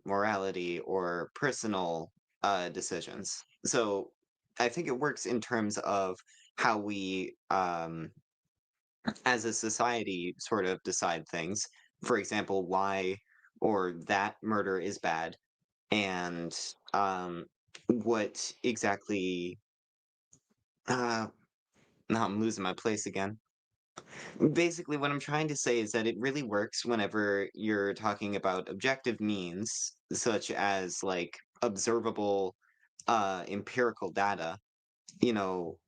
morality or personal decisions. So I think it works in terms of how we, as a society, sort of decide things. For example, why or that murder is bad, and what exactly. Now I'm losing my place again. Basically, what I'm trying to say is that it really works whenever you're talking about objective means, such as like observable empirical data, you know,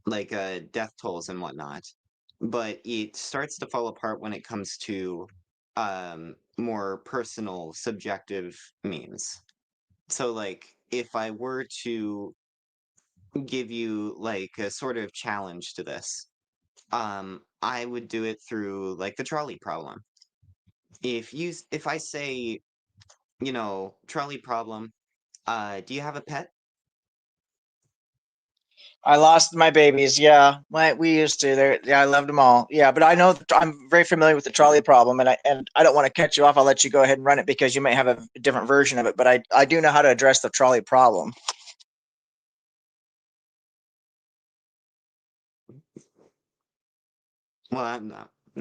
like death tolls and whatnot. But it starts to fall apart when it comes to more personal, subjective means. So, like, if I were to give you like a sort of challenge to this, I would do it through like the trolley problem. If I say, trolley problem, do you have a pet? I lost my babies. Yeah, we used to. Yeah, I loved them all. Yeah, but I know I'm very familiar with the trolley problem, and I don't want to cut you off. I'll let you go ahead and run it because you may have a different version of it. But I do know how to address the trolley problem. Well,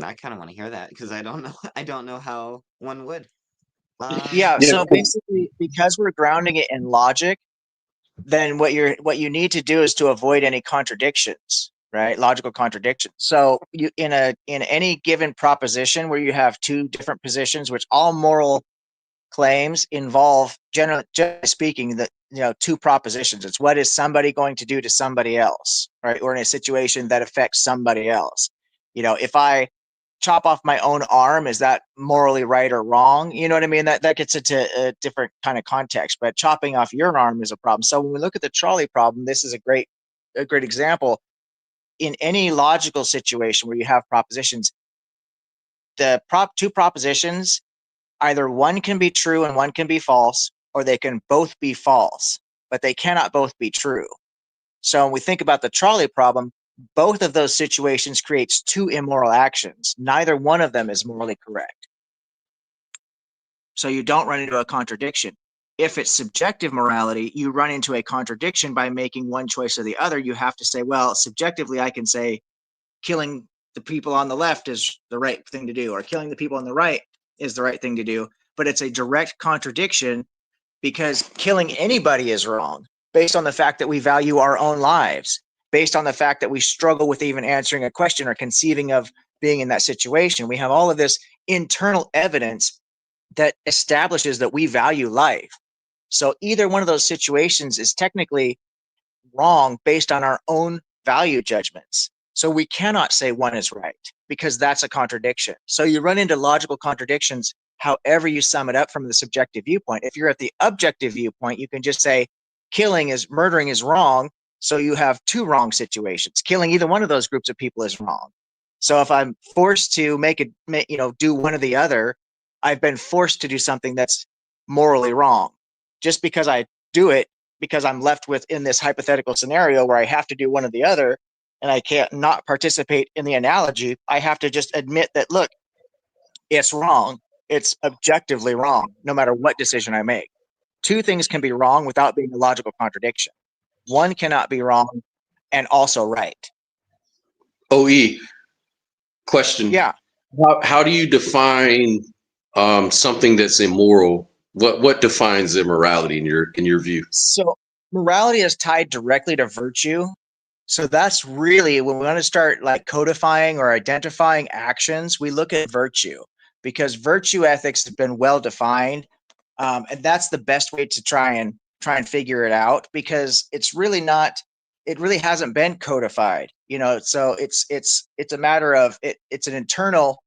I kind of want to hear that because I don't know. I don't know how one would. Yeah. So basically, because we're grounding it in logic, then what you need to do is to avoid any contradictions, right? Logical contradictions. So you in any given proposition where you have two different positions, which all moral claims involve, generally speaking, two propositions. It's what is somebody going to do to somebody else, right? Or in a situation that affects somebody else. If I chop off my own arm, is that morally right or wrong? You know what I mean? That gets into a different kind of context, but chopping off your arm is a problem. So when we look at the trolley problem, this is a great example. In any logical situation where you have propositions, the two propositions, either one can be true and one can be false, or they can both be false, but they cannot both be true. So when we think about the trolley problem, both of those situations creates two immoral actions. Neither one of them is morally correct. So you don't run into a contradiction. If it's subjective morality, you run into a contradiction by making one choice or the other. You have to say, well, subjectively, I can say killing the people on the left is the right thing to do, or killing the people on the right is the right thing to do. But it's a direct contradiction because killing anybody is wrong based on the fact that we value our own lives, based on the fact that we struggle with even answering a question or conceiving of being in that situation. We have all of this internal evidence that establishes that we value life. So either one of those situations is technically wrong based on our own value judgments. So we cannot say one is right because that's a contradiction. So you run into logical contradictions however you sum it up from the subjective viewpoint. If you're at the objective viewpoint, you can just say murdering is wrong. So you have two wrong situations. Killing either one of those groups of people is wrong. So if I'm forced to do one or the other, I've been forced to do something that's morally wrong. Just because I do it, because I'm left with in this hypothetical scenario where I have to do one or the other, and I can't not participate in the analogy, I have to just admit that, look, it's wrong. It's objectively wrong, no matter what decision I make. Two things can be wrong without being a logical contradiction. One cannot be wrong and also right. OE, question. Yeah. How do you define something that's immoral? What defines immorality in your view? So morality is tied directly to virtue. So that's really when we want to start like codifying or identifying actions, we look at virtue, because virtue ethics has been well defined. And that's the best way to try and figure it out, because it's really not, it really hasn't been codified, so it's a matter of it's an internal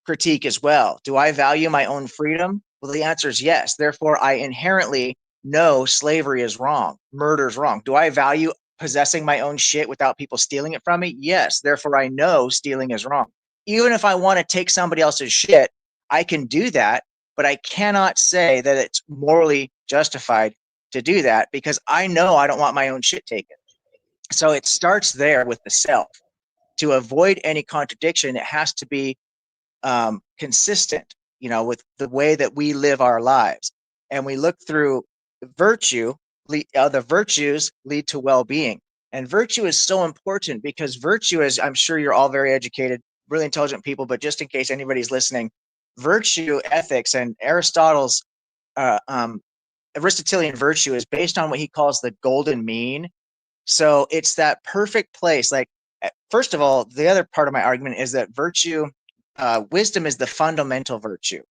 critique as well. Do I value my own freedom? Well, the answer is yes. Therefore, I inherently know slavery is wrong, murder is wrong. Do I value possessing my own shit without people stealing it from me? Yes. Therefore, I know stealing is wrong. Even if I want to take somebody else's shit, I can do that, but I cannot say that it's morally justified to do that, because I know I don't want my own shit taken. So it starts there with the self. To avoid any contradiction, it has to be consistent, with the way that we live our lives. And we look through virtue, the virtues lead to well-being. And virtue is so important because virtue is, I'm sure you're all very educated, really intelligent people, but just in case anybody's listening, virtue ethics and Aristotle's Aristotelian virtue is based on what he calls the golden mean. So it's that perfect place. Like, first of all, the other part of my argument is that virtue, wisdom is the fundamental virtue.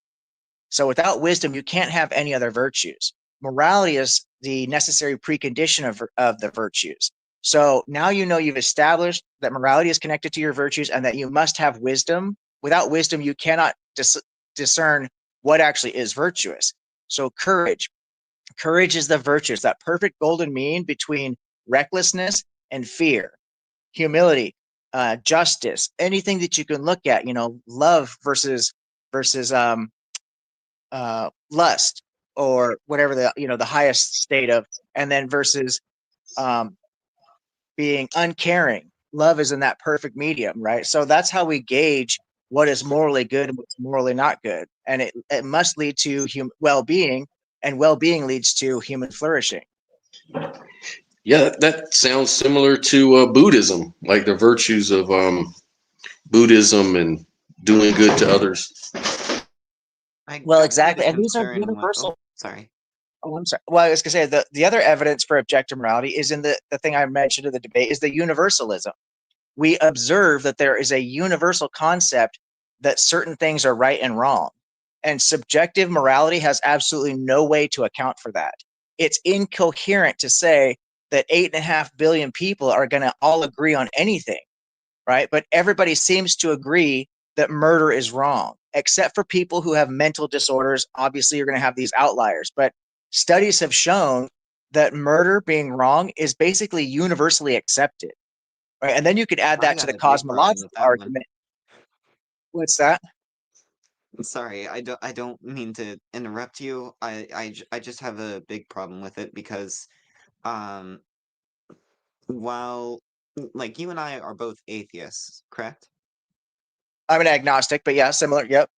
So without wisdom, you can't have any other virtues. Morality is the necessary precondition of the virtues. So now you've established that morality is connected to your virtues and that you must have wisdom. Without wisdom, you cannot discern what actually is virtuous. So courage. Courage is the virtue. It's that perfect golden mean between recklessness and fear. Humility, justice, anything that you can look at, love versus lust, or whatever the highest state of, and then versus being uncaring. Love is in that perfect medium, right? So that's how we gauge what is morally good and what's morally not good, and it must lead to well-being, and well-being leads to human flourishing. Yeah, that sounds similar to Buddhism, like the virtues of Buddhism and doing good to others. Well, exactly, and these are universal. Sorry. Oh, I'm sorry. Well, I was going to say the other evidence for objective morality is in the thing I mentioned in the debate is the universalism. We observe that there is a universal concept that certain things are right and wrong, and subjective morality has absolutely no way to account for that. It's incoherent to say that 8.5 billion people are going to all agree on anything, right? But everybody seems to agree that murder is wrong, except for people who have mental disorders. Obviously, you're going to have these outliers, but studies have shown that murder being wrong is basically universally accepted, right? And then you could add that to the cosmological argument. What's that? Sorry, I don't mean to interrupt you. I just have a big problem with it because, um, while like you and I are both atheists, correct? I'm an agnostic, but yeah, similar. Yep.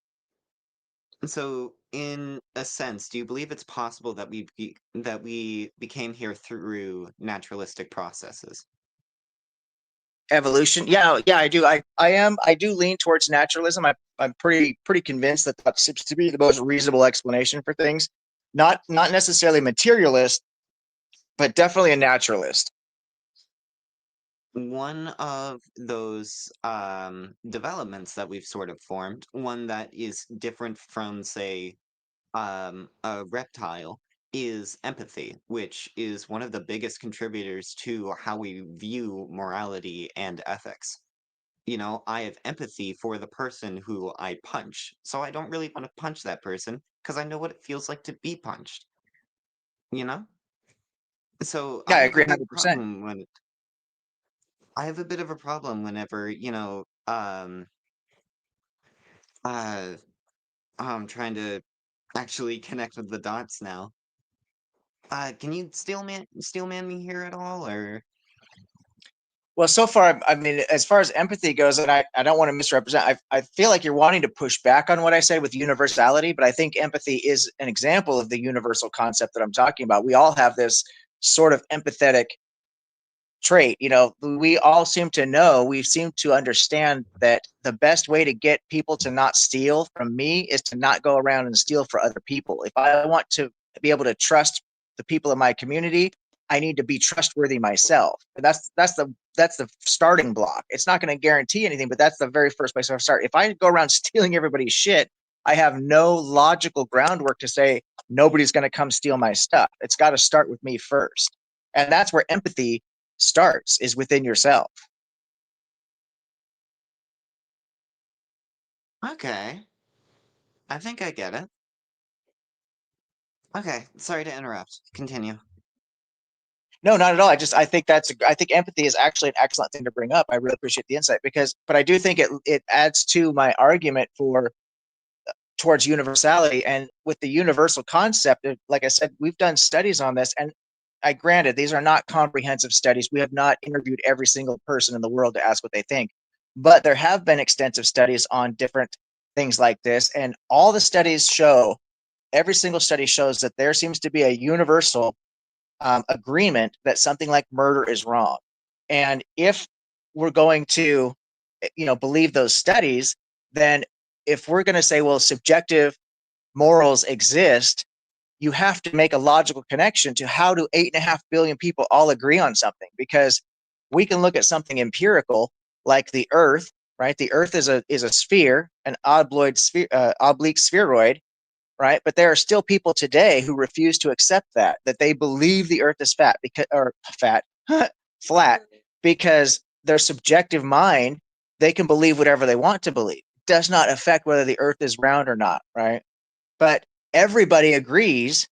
So, in a sense, do you believe it's possible that we became here through naturalistic processes? Evolution. Yeah, yeah, I do. I do lean towards naturalism. I'm pretty convinced that that seems to be the most reasonable explanation for things. Not necessarily materialist, but definitely a naturalist. One of those developments that we've sort of formed, one that is different from, say, a reptile, is empathy, which is one of the biggest contributors to how we view morality and ethics. I have empathy for the person who I punch, so I don't really want to punch that person because I know what it feels like to be punched. You know? So Yeah, I I have a agree big 100%. problem when I have a bit of a problem whenever, uh I'm trying to actually connect with the dots now. Can you steelman me here at all, or? Well, so far, I mean, as far as empathy goes, and I don't want to misrepresent, I feel like you're wanting to push back on what I said with universality, but I think empathy is an example of the universal concept that I'm talking about. We all have this sort of empathetic trait. You know, we all seem to know, we seem to understand that the best way to get people to not steal from me is to not go around and steal for other people. If I want to be able to trust the people in my community, I need to be trustworthy myself. And that's the starting block. It's not going to guarantee anything, but that's the very first place I start. If I go around stealing everybody's shit, I have no logical groundwork to say nobody's going to come steal my stuff. It's got to start with me first. And that's where empathy starts, is within yourself. Okay. I think I get it. Okay, sorry to interrupt. Continue. No, not at all. I think I think empathy is actually an excellent thing to bring up. I really appreciate the insight but I do think it adds to my argument towards universality. And with the universal concept, like I said, we've done studies on this, and granted, these are not comprehensive studies. We have not interviewed every single person in the world to ask what they think, but there have been extensive studies on different things like this, and all the studies show, every single study shows that there seems to be a universal agreement that something like murder is wrong. And if we're going to, believe those studies, then if we're going to say, well, subjective morals exist, you have to make a logical connection to how do 8.5 billion people all agree on something? Because we can look at something empirical like the Earth, right? The Earth is a sphere, an oblique spheroid, right? But there are still people today who refuse to accept that they believe the Earth is flat, because their subjective mind, they can believe whatever they want to believe. It does not affect whether the Earth is round or not, right? But everybody agrees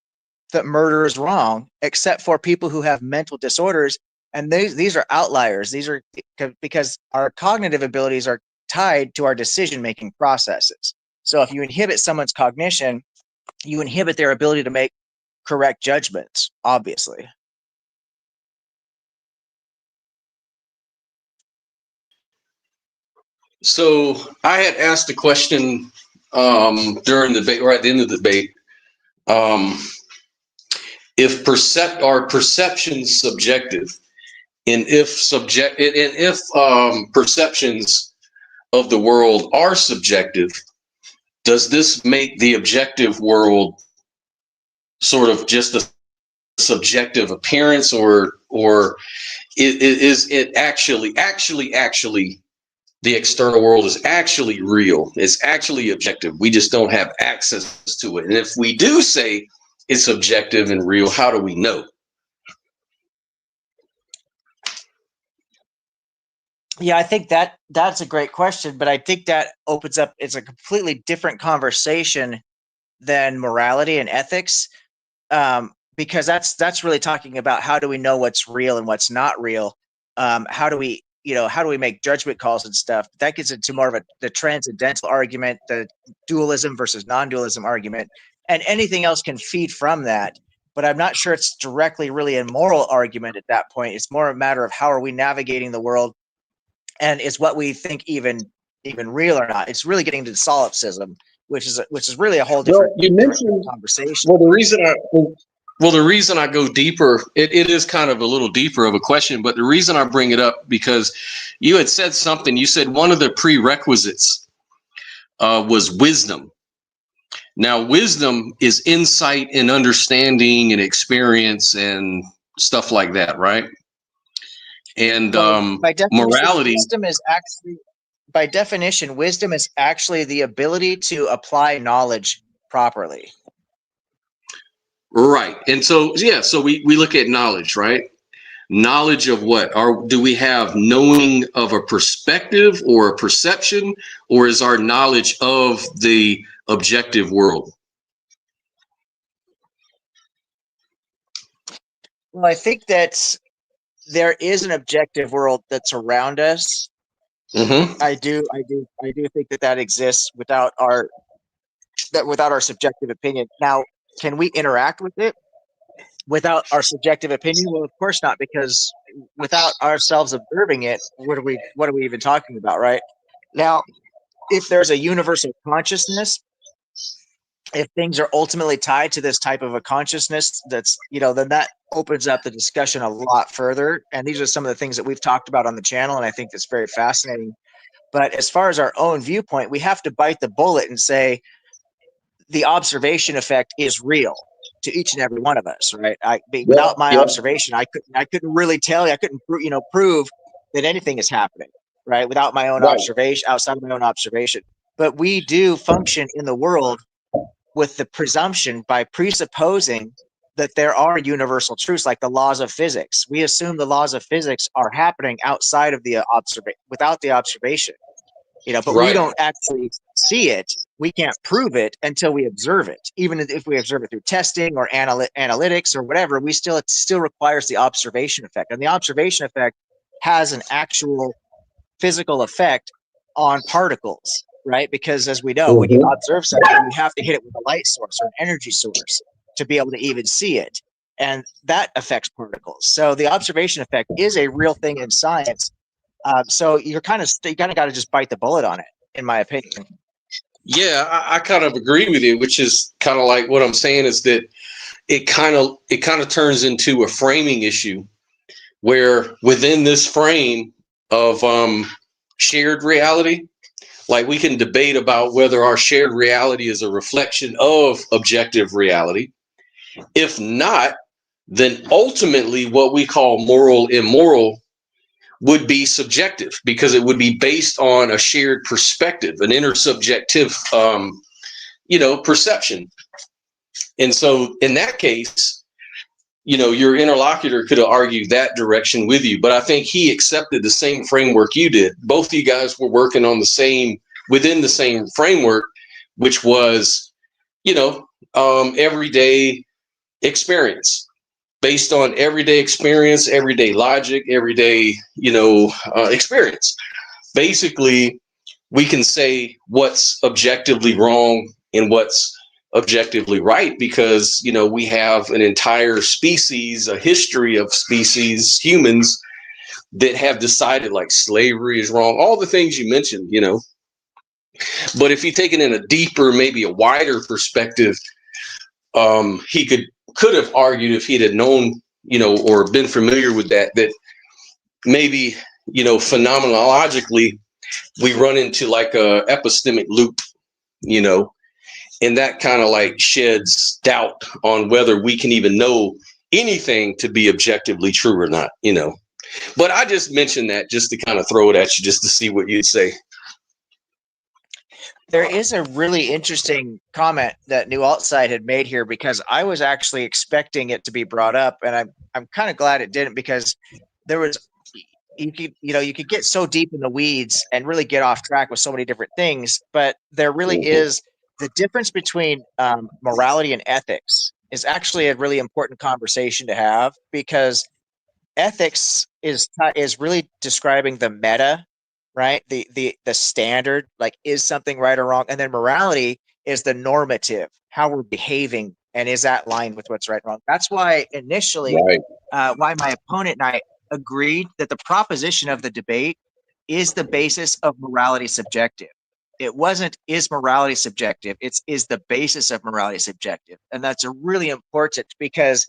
that murder is wrong, except for people who have mental disorders. And these are outliers. These are because our cognitive abilities are tied to our decision-making processes. So if you inhibit someone's cognition, you inhibit their ability to make correct judgments, obviously. So I had asked a question during the debate, or at the end of the debate, if perceptions subjective, and if perceptions of the world are subjective, does this make the objective world sort of just a subjective appearance, or is it actually the external world is actually real? It's actually objective. We just don't have access to it. And if we do say it's objective and real, how do we know? Yeah, I think that's a great question, but I think that opens up, it's a completely different conversation than morality and ethics, because that's really talking about how do we know what's real and what's not real. How do we make judgment calls and stuff? That gets into more of the transcendental argument, the dualism versus non-dualism argument, and anything else can feed from that. But I'm not sure it's directly really a moral argument at that point. It's more a matter of how are we navigating the world, and is what we think even real or not. It's really getting to solipsism, which is really a whole different, Well, you mentioned conversation. well the reason I go deeper, it is kind of a little deeper of a question, but the reason I bring it up, because you had said something. You said one of the prerequisites was wisdom. Now, wisdom is insight and understanding and experience and stuff like that, right? And by definition, morality. Wisdom is actually the ability to apply knowledge properly. Right. And so, yeah, so we look at knowledge, right? Knowledge of what? Do we have knowing of a perspective or a perception, or is our knowledge of the objective world? Well, I think that there is an objective world that's around us. Mm-hmm. I do think that exists without our that without our subjective opinion. Now, can we interact with it without our subjective opinion? Well, of course not, because without ourselves observing it, what are we even talking about, right? Now, if there's a universal consciousness, if things are ultimately tied to this type of a consciousness, that's, then that opens up the discussion a lot further. And these are some of the things that we've talked about on the channel, and I think that's very fascinating. But as far as our own viewpoint, we have to bite the bullet and say the observation effect is real to each and every one of us, right? Without my observation, I couldn't really tell you, I couldn't prove that anything is happening, right? Without my own observation, outside of my own observation. But we do function in the world with the presumption, by presupposing that there are universal truths like the laws of physics. We assume the laws of physics are happening outside of the without the observation, but we don't actually see it. We can't prove it until we observe it. Even if we observe it through testing or analytics or whatever, it still requires the observation effect. And the observation effect has an actual physical effect on particles, right? Because as we know, when you observe something, you have to hit it with a light source or an energy source to be able to even see it. And that affects particles. So the observation effect is a real thing in science. So you kind of got to just bite the bullet on it, in my opinion. Yeah, I kind of agree with you, which is kind of like what I'm saying is that it kind of turns into a framing issue, where within this frame of shared reality, like we can debate about whether our shared reality is a reflection of objective reality. If not, then ultimately what we call moral immoral would be subjective, because it would be based on a shared perspective, an intersubjective perception. And so in that case, your interlocutor could have argued that direction with you, but I think he accepted the same framework you did. Both of you guys were working on within the same framework, which was, everyday experience, based on everyday experience, everyday logic, everyday, experience. Basically, we can say what's objectively wrong and what's objectively right, because we have an entire species, a history of species, humans, that have decided like slavery is wrong, all the things you mentioned. But if you take it in a deeper, maybe a wider perspective, he could have argued, if he'd have known, or been familiar with that maybe, phenomenologically we run into like a epistemic loop, and that kind of like sheds doubt on whether we can even know anything to be objectively true or not, But I just mentioned that just to kind of throw it at you, just to see what you'd say. There is a really interesting comment that New Alt Side had made here, because I was actually expecting it to be brought up, and I'm kind of glad it didn't, because there was, you could get so deep in the weeds and really get off track with so many different things, but there really is the difference between morality and ethics is actually a really important conversation to have, because ethics is really describing the meta, right? The standard, like, is something right or wrong? And then morality is the normative, how we're behaving, and is that aligned with what's right and wrong? That's why initially, why my opponent and I agreed that the proposition of the debate is the basis of morality subjective. It wasn't, is morality subjective? It's, is the basis of morality subjective? And that's a really important, because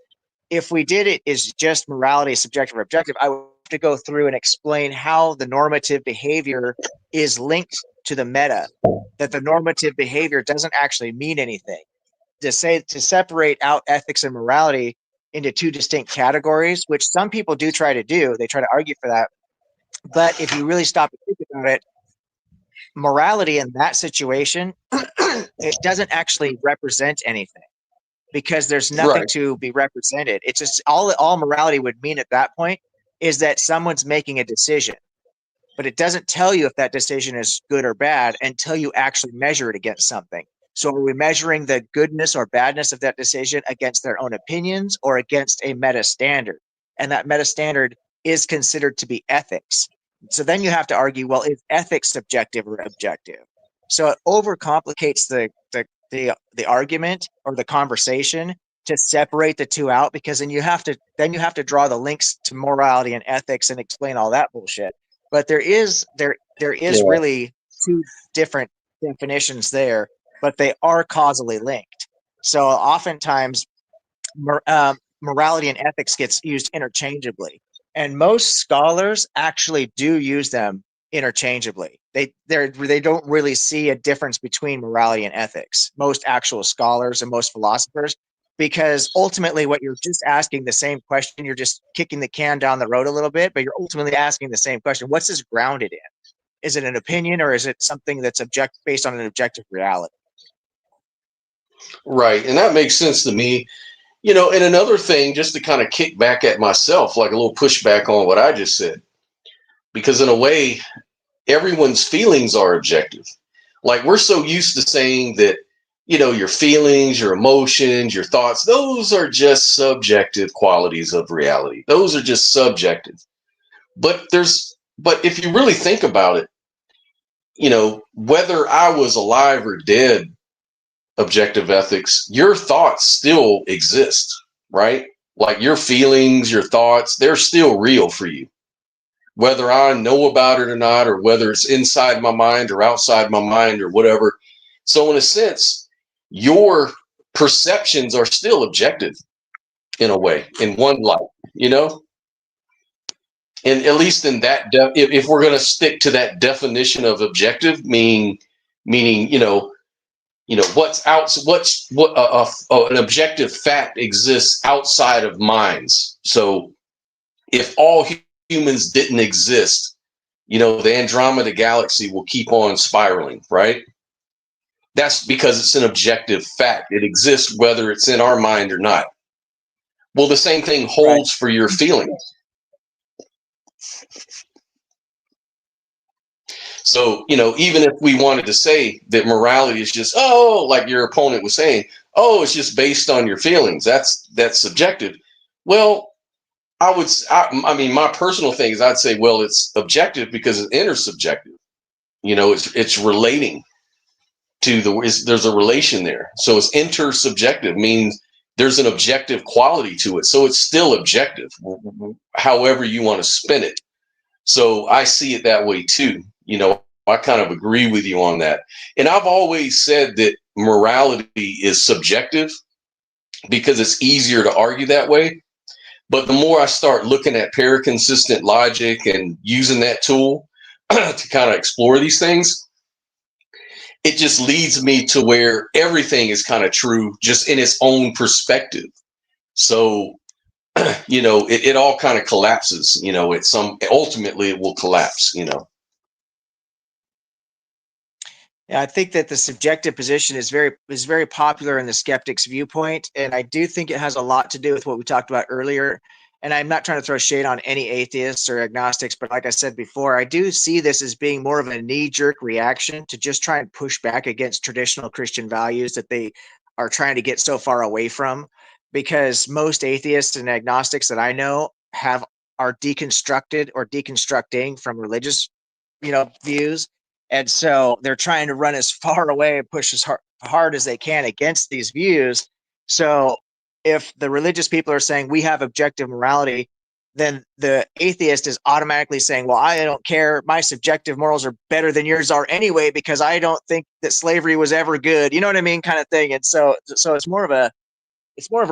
if we did it is just morality subjective or objective, I would have to go through and explain how the normative behavior is linked to the meta, that the normative behavior doesn't actually mean anything. To separate out ethics and morality into two distinct categories, which some people do try to do, they try to argue for that. But if you really stop and think about it, morality in that situation, it doesn't actually represent anything, because there's nothing to be represented. It's just all morality would mean at that point is that someone's making a decision, but it doesn't tell you if that decision is good or bad until you actually measure it against something. So are we measuring the goodness or badness of that decision against their own opinions or against a meta standard? And that meta standard is considered to be ethics. So then you have to argue, well, is ethics subjective or objective? So it overcomplicates the the argument or the conversation to separate the two out, because then you have to draw the links to morality and ethics and explain all that bullshit. But there is Yeah. really two different definitions there, but they are causally linked. So oftentimes morality and ethics gets used interchangeably, and most scholars actually do use them interchangeably. They don't really see a difference between morality and ethics, most actual scholars and most philosophers, because ultimately what you're just asking the same question, you're just kicking the can down the road a little bit, but you're ultimately asking the same question. What's this grounded in? Is it an opinion, or is it something that's based on an objective reality? Right. And that makes sense to me. And another thing, just to kind of kick back at myself, like a little pushback on what I just said, because in a way, everyone's feelings are objective. Like we're so used to saying that, your feelings, your emotions, your thoughts, those are just subjective qualities of reality. Those are just subjective. But if you really think about it, whether I was alive or dead, objective ethics, your thoughts still exist, right? Like your feelings, your thoughts, they're still real for you. Whether I know about it or not, or whether it's inside my mind or outside my mind or whatever. So, in a sense, your perceptions are still objective in a way, in one light, And at least in that, if we're going to stick to that definition of objective, meaning, what's out, an objective fact exists outside of minds. So, if all humans didn't exist, the Andromeda galaxy will keep on spiraling, right? That's because it's an objective fact. It exists whether it's in our mind or not. Well, the same thing holds for your feelings. So, even if we wanted to say that morality is just, like your opponent was saying, it's just based on your feelings, that's subjective. Well, I mean, my personal thing is I'd say, well, it's objective because it's intersubjective. It's relating to there's a relation there. So it's intersubjective, means there's an objective quality to it. So it's still objective, however you want to spin it. So I see it that way too. I kind of agree with you on that. And I've always said that morality is subjective because it's easier to argue that way. But the more I start looking at paraconsistent logic and using that tool to kind of explore these things, it just leads me to where everything is kind of true just in its own perspective. So, it all kind of collapses, ultimately it will collapse. Yeah, I think that the subjective position is very popular in the skeptic's viewpoint, and I do think it has a lot to do with what we talked about earlier. And I'm not trying to throw shade on any atheists or agnostics, but like I said before, I do see this as being more of a knee-jerk reaction to just try and push back against traditional Christian values that they are trying to get so far away from. Because most atheists and agnostics that I know are deconstructed or deconstructing from religious, views, and so they're trying to run as far away and push as hard as they can against these views. So if the religious people are saying we have objective morality, then the atheist is automatically saying, well, I don't care. My subjective morals are better than yours are anyway, because I don't think that slavery was ever good. You know what I mean? Kind of thing. And so it's more of a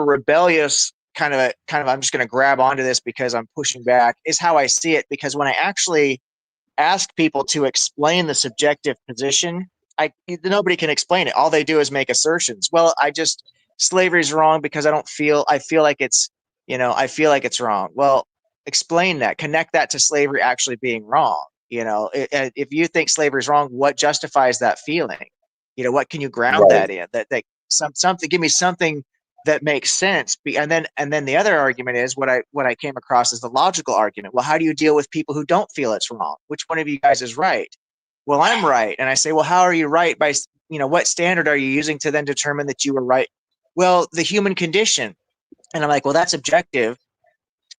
rebellious kind of I'm just going to grab onto this because I'm pushing back, is how I see it. Because when I actually ask people to explain the subjective position, nobody can explain it. All they do is make assertions. Well, slavery is wrong because I feel like it's, I feel like it's wrong. Well, explain that, connect that to slavery actually being wrong. If you think slavery is wrong, what justifies that feeling? What can you ground Right. that in? That something, give me something that makes sense. And then the other argument is what I came across as the logical argument. Well, how do you deal with people who don't feel it's wrong? Which one of you guys is right? Well, I'm right. And I say, well, how are you right? By, what standard are you using to then determine that you were right? Well, the human condition. And I'm like, well, that's objective.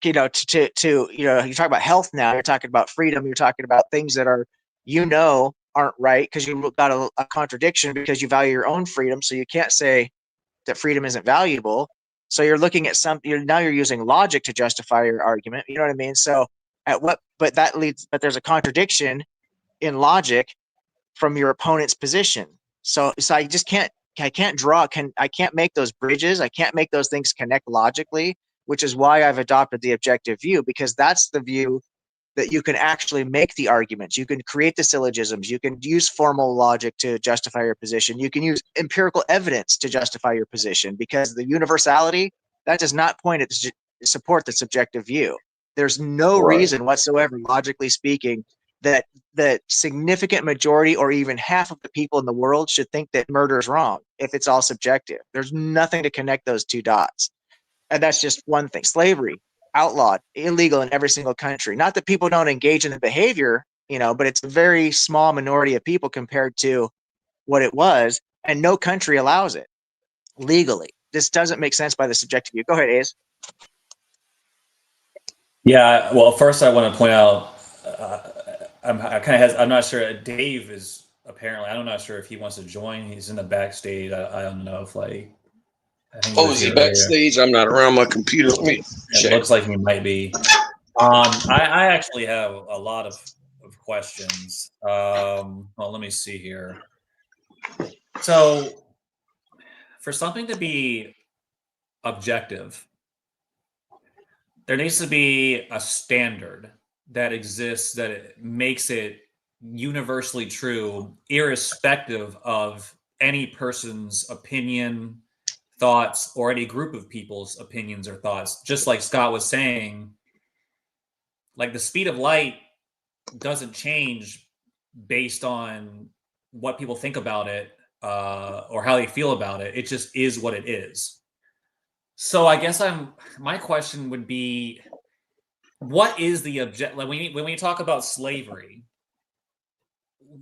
To you talk about health now, you're talking about freedom, you're talking about things that are, aren't right because you've got a contradiction because you value your own freedom. So you can't say that freedom isn't valuable. So you're looking at now you're using logic to justify your argument. You know what I mean? So but there's a contradiction in logic from your opponent's position. So I can't make those bridges. I can't make those things connect logically, which is why I've adopted the objective view, because that's the view that you can actually make the arguments. You can create the syllogisms. You can use formal logic to justify your position. You can use empirical evidence to justify your position, because the universality, that does not support the subjective view. There's no reason whatsoever, logically speaking, that the significant majority or even half of the people in the world should think that murder is wrong if it's all subjective. There's nothing to connect those two dots. And that's just one thing. Slavery, outlawed, illegal in every single country. Not that people don't engage in the behavior, but it's a very small minority of people compared to what it was, and no country allows it legally. This doesn't make sense by the subjective view. Go ahead, Ace. Yeah, well, first I want to point out, I'm not sure. Dave is apparently, I'm not sure if he wants to join. He's in the backstage. I don't know if I think Oh, is he backstage? I'm not around my computer. Let me check. It looks like he might be. I actually have a lot of questions. Well, let me see here. So, for something to be objective, there needs to be a standard that exists that it makes it universally true, irrespective of any person's opinion, thoughts, or any group of people's opinions or thoughts. Just like Scott was saying, like the speed of light doesn't change based on what people think about it or how they feel about it. It just is what it is. So I guess my question would be, what is the object? Like when we talk about slavery,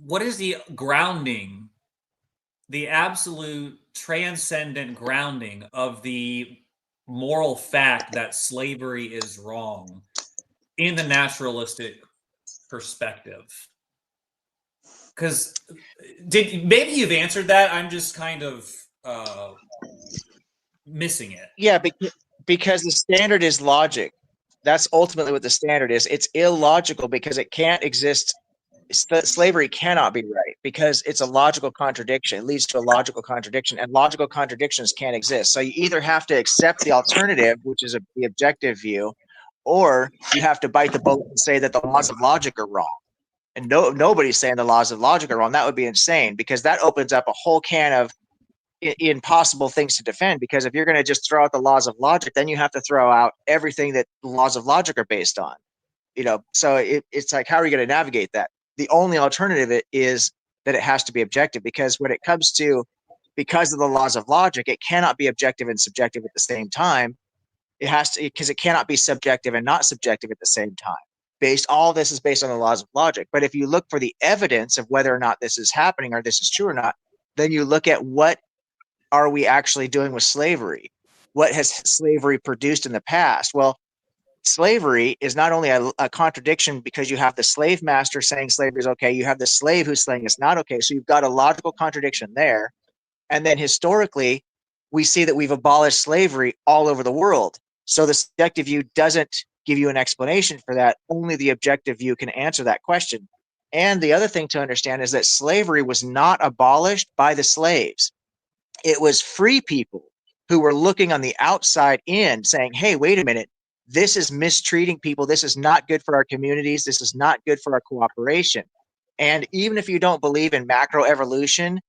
what is the grounding, the absolute transcendent grounding of the moral fact that slavery is wrong in the naturalistic perspective? Because maybe you've answered that. I'm just kind of missing it. Yeah, because the standard is logic. That's ultimately what the standard is. It's illogical because it can't exist. Slavery cannot be right because it's a logical contradiction. It leads to a logical contradiction, and logical contradictions can't exist. So you either have to accept the alternative, which is the objective view, or you have to bite the bullet and say that the laws of logic are wrong. And nobody's saying the laws of logic are wrong. That would be insane, because that opens up a whole can of impossible things to defend. Because if you're going to just throw out the laws of logic, then you have to throw out everything that the laws of logic are based on. So it's like, how are you going to navigate that? The only alternative is that it has to be objective, because when it comes to, because of the laws of logic, it cannot be objective and subjective at the same time. It has to, because it cannot be subjective and not subjective at the same time. All this is based on the laws of logic. But if you look for the evidence of whether or not this is happening or this is true or not, then you look at what are we actually doing with slavery? What has slavery produced in the past? Well, slavery is not only a contradiction because you have the slave master saying slavery is okay, you have the slave who's saying it's not okay. So you've got a logical contradiction there. And then historically, we see that we've abolished slavery all over the world. So the subjective view doesn't give you an explanation for that. Only the objective view can answer that question. And the other thing to understand is that slavery was not abolished by the slaves. It was free people who were looking on the outside in saying, hey, wait a minute, this is mistreating people. This is not good for our communities. This is not good for our cooperation. And even if you don't believe in macroevolution,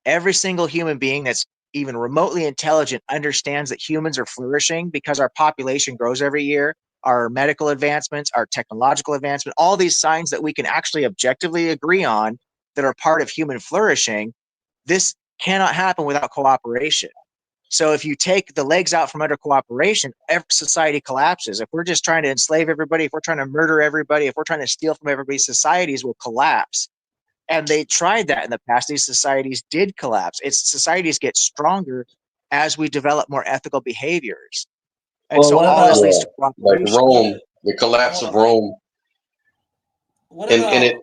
every single human being that's even remotely intelligent understands that humans are flourishing because our population grows every year, our medical advancements, our technological advancement, all these signs that we can actually objectively agree on that are part of human flourishing. This cannot happen without cooperation. So if you take the legs out from under cooperation, every society collapses. If we're just trying to enslave everybody, if we're trying to murder everybody, if we're trying to steal from everybody, societies will collapse. And they tried that in the past. These societies did collapse. Societies get stronger as we develop more ethical behaviors. And so all this leads to cooperation. Like Rome, the collapse of Rome. What about,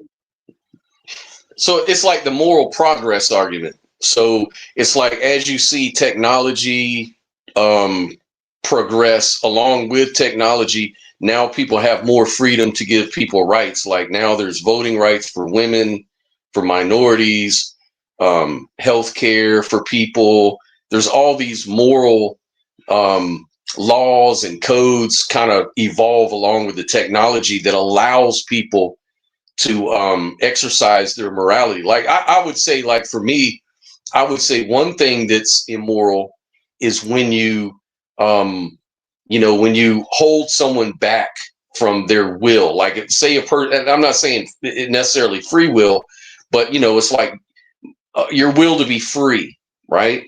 So it's like the moral progress argument. So it's like as you see technology progress along with technology, now people have more freedom to give people rights. Like now there's voting rights for women, for minorities, health care for people. There's all these moral laws and codes kind of evolve along with the technology that allows people to exercise their morality. Like I would say, like for me, I would say one thing that's immoral is when when you hold someone back from their will. Like say a person, I'm not saying it necessarily free will, but it's like your will to be free, right?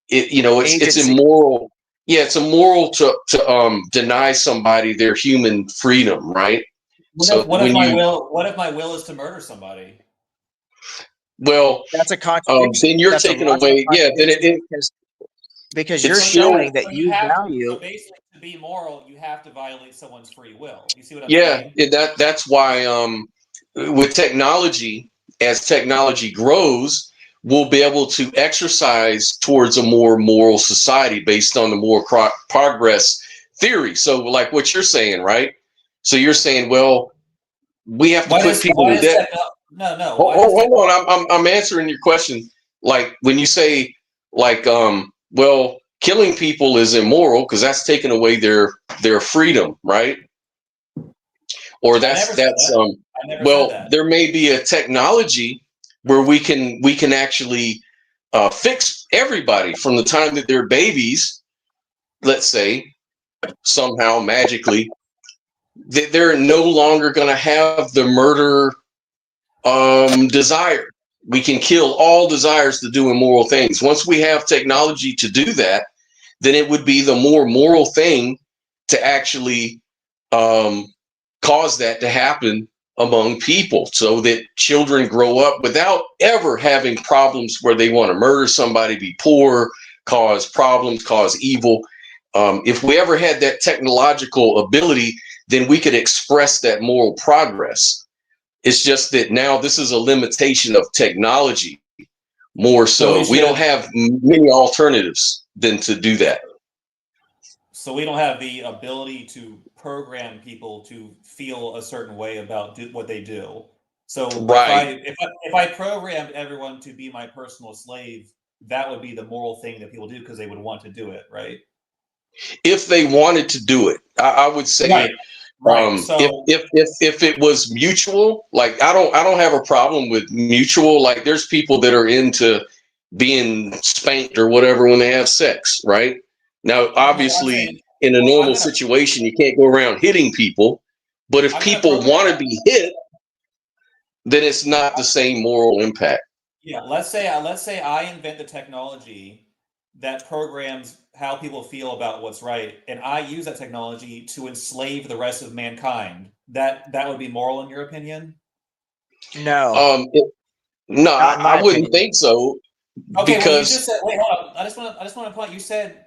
It's Agency. immoral. Yeah, it's immoral to deny somebody their human freedom, right? What if my will is to murder somebody? Well, That's a contradiction. then you're That's a taking logical away. Yeah, then contradiction because you're it's still. showing that you value. So basically, to be moral, you have to violate someone's free will. You see what I'm Yeah, saying? that's why with technology, as technology grows, we'll be able to exercise towards a more moral society based on the more progress theory. So, like what you're saying, right? So you're saying, well, we have to put people to death. No. Hold on, I'm answering your question. Like when you say, like, well, killing people is immoral because that's taking away their freedom, right? Or that's well, there may be a technology where we can actually fix everybody from the time that they're babies, let's say, somehow magically, that they're no longer going to have the murder desire. We can kill all desires to do immoral things. Once we have technology to do that, then it would be the more moral thing to actually cause that to happen among people so that children grow up without ever having problems where they want to murder somebody, be poor, cause problems, cause evil. If we ever had that technological ability, then we could express that moral progress. It's just that now this is a limitation of technology more so. We don't have many alternatives than to do that. So we don't have the ability to program people to feel a certain way about what they do. So right. if I programmed everyone to be my personal slave, that would be the moral thing that people do because they would want to do it, right? If they wanted to do it, I would say, right. So if it was mutual, like I don't have a problem with mutual. Like there's people that are into being spanked or whatever when they have sex, right? Now, obviously, in a normal situation, you can't go around hitting people. But if people want to be hit, then it's not the same moral impact. Yeah, let's say I invent the technology that programs how people feel about what's right, and I use that technology to enslave the rest of mankind. That would be moral in your opinion? No. No, I wouldn't think so. Okay, because well, you just said. Wait, hold on. I just want to point. You said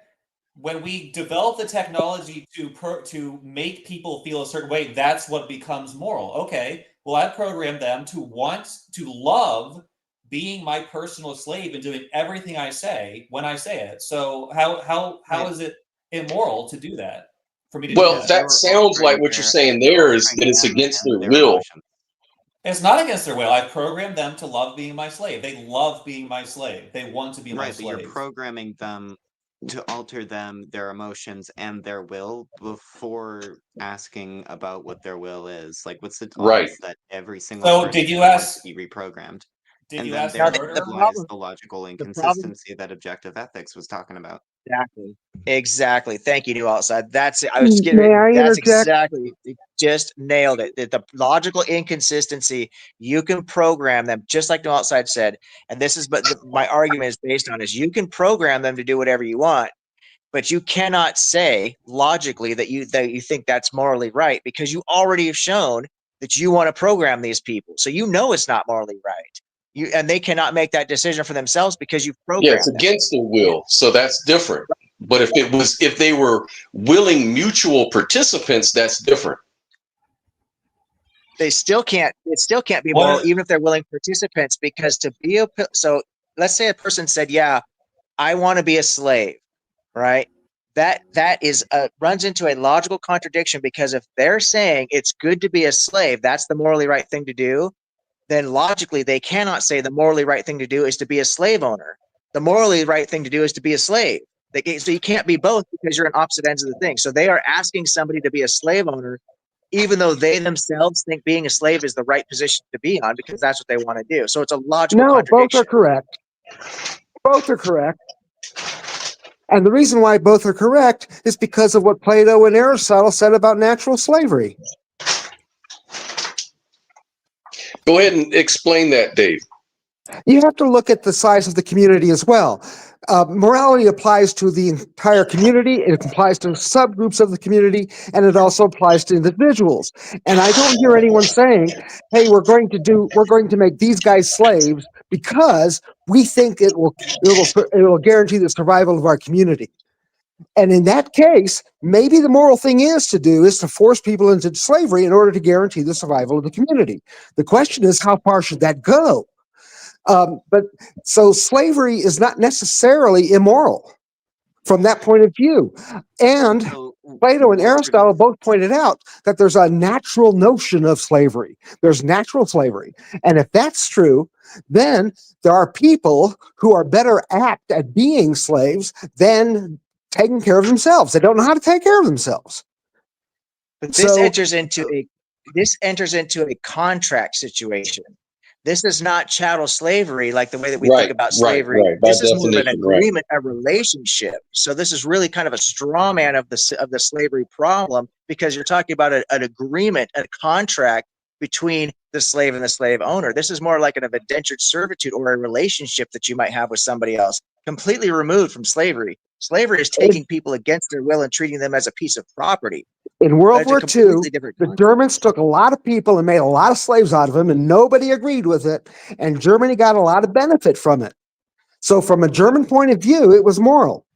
when we develop the technology to make people feel a certain way, that's what becomes moral. Okay, well, I programmed them to want to love being my personal slave and doing everything I say when I say it. So how is it immoral to do that? For me to do that? That sounds like what you're saying there is that it's against their will. It's not against their will. I've programmed them to love being my slave. They love being my slave. They want to be my slave. Right, but you're programming them to alter their emotions and their will before asking about what their will is. Like, what's the odds that every single person wants to be reprogrammed? Did you then ask there lies the logical inconsistency that objective ethics was talking about. Exactly. Thank you, New Outside. That's it. That's exactly. You just nailed it. The logical inconsistency. You can program them just like New Outside said, and this is. But my argument is based on is you can program them to do whatever you want, but you cannot say logically that you think that's morally right because you already have shown that you want to program these people, so you know it's not morally right. And they cannot make that decision for themselves because you've programmed it's against their will, so that's different. But if they were willing mutual participants, that's different. They still can't. It still can't be moral, even if they're willing participants. Because so let's say a person said, "Yeah, I want to be a slave," right? That is runs into a logical contradiction, because if they're saying it's good to be a slave, that's the morally right thing to do, then logically they cannot say the morally right thing to do is to be a slave owner. The morally right thing to do is to be a slave. So you can't be both, because you're on opposite ends of the thing. So they are asking somebody to be a slave owner, even though they themselves think being a slave is the right position to be on, because that's what they want to do. So it's a logical No, both are contradiction. correct. Both are correct. And the reason why both are correct is because of what Plato and Aristotle said about natural slavery. Go ahead and explain that, Dave. You have to look at the size of the community as well. Morality applies to the entire community, it applies to subgroups of the community, and it also applies to individuals. And I don't hear anyone saying, hey, we're going to make these guys slaves because we think it will guarantee the survival of our community. And in that case, maybe the moral thing is to force people into slavery in order to guarantee the survival of the community. The question is, how far should that go? But so slavery is not necessarily immoral from that point of view. And Plato and Aristotle both pointed out that there's a natural notion of slavery. There's natural slavery. And if that's true, then there are people who are better apt at being slaves than taking care of themselves. They don't know how to take care of themselves. But this enters into a contract situation. This is not chattel slavery like the way that we think about slavery. Right. This is more of an agreement, a relationship. So this is really kind of a straw man of the slavery problem, because you're talking about an agreement, a contract between the slave and the slave owner. This is more like an indentured servitude, or a relationship that you might have with somebody else, completely removed from slavery. Slavery is taking people against their will and treating them as a piece of property. In World War II, the Germans took a lot of people and made a lot of slaves out of them, and nobody agreed with it, and Germany got a lot of benefit from it. So from a German point of view, it was moral.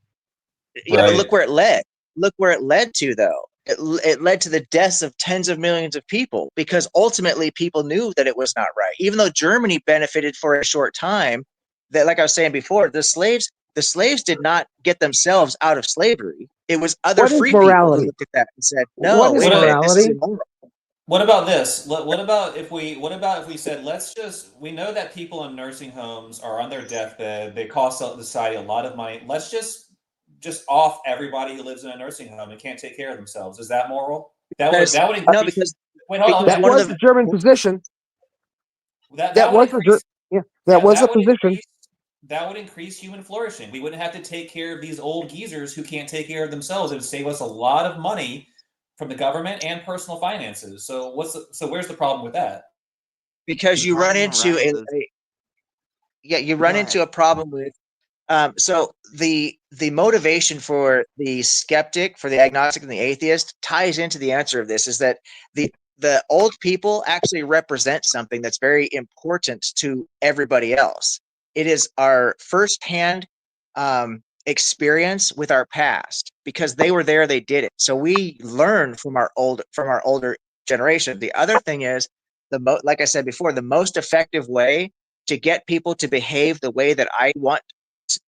Yeah, but look where it led. Look where it led to, though. It led to the deaths of tens of millions of people, because ultimately people knew that it was not right. Even though Germany benefited for a short time, that, like I was saying before, the slaves did not get themselves out of slavery. It was other free people who looked at that and said, "No, wait a minute, this is immoral." What about this? What about if we said, we know that people in nursing homes are on their deathbed, they cost society a lot of money. Let's just off everybody who lives in a nursing home and can't take care of themselves. Is that moral? That would increase, no, because wait, hold on. That was the German position. That was a position. That would increase human flourishing. We wouldn't have to take care of these old geezers who can't take care of themselves. It would save us a lot of money from the government and personal finances. So where's the problem with that? Because you run into into a problem with so the motivation for the skeptic, for the agnostic and the atheist ties into the answer of this, is that the old people actually represent something that's very important to everybody else. It is our firsthand experience with our past, because they were there, they did it. So we learn from our older generation. The other thing is, like I said before, the most effective way to get people to behave the way that I want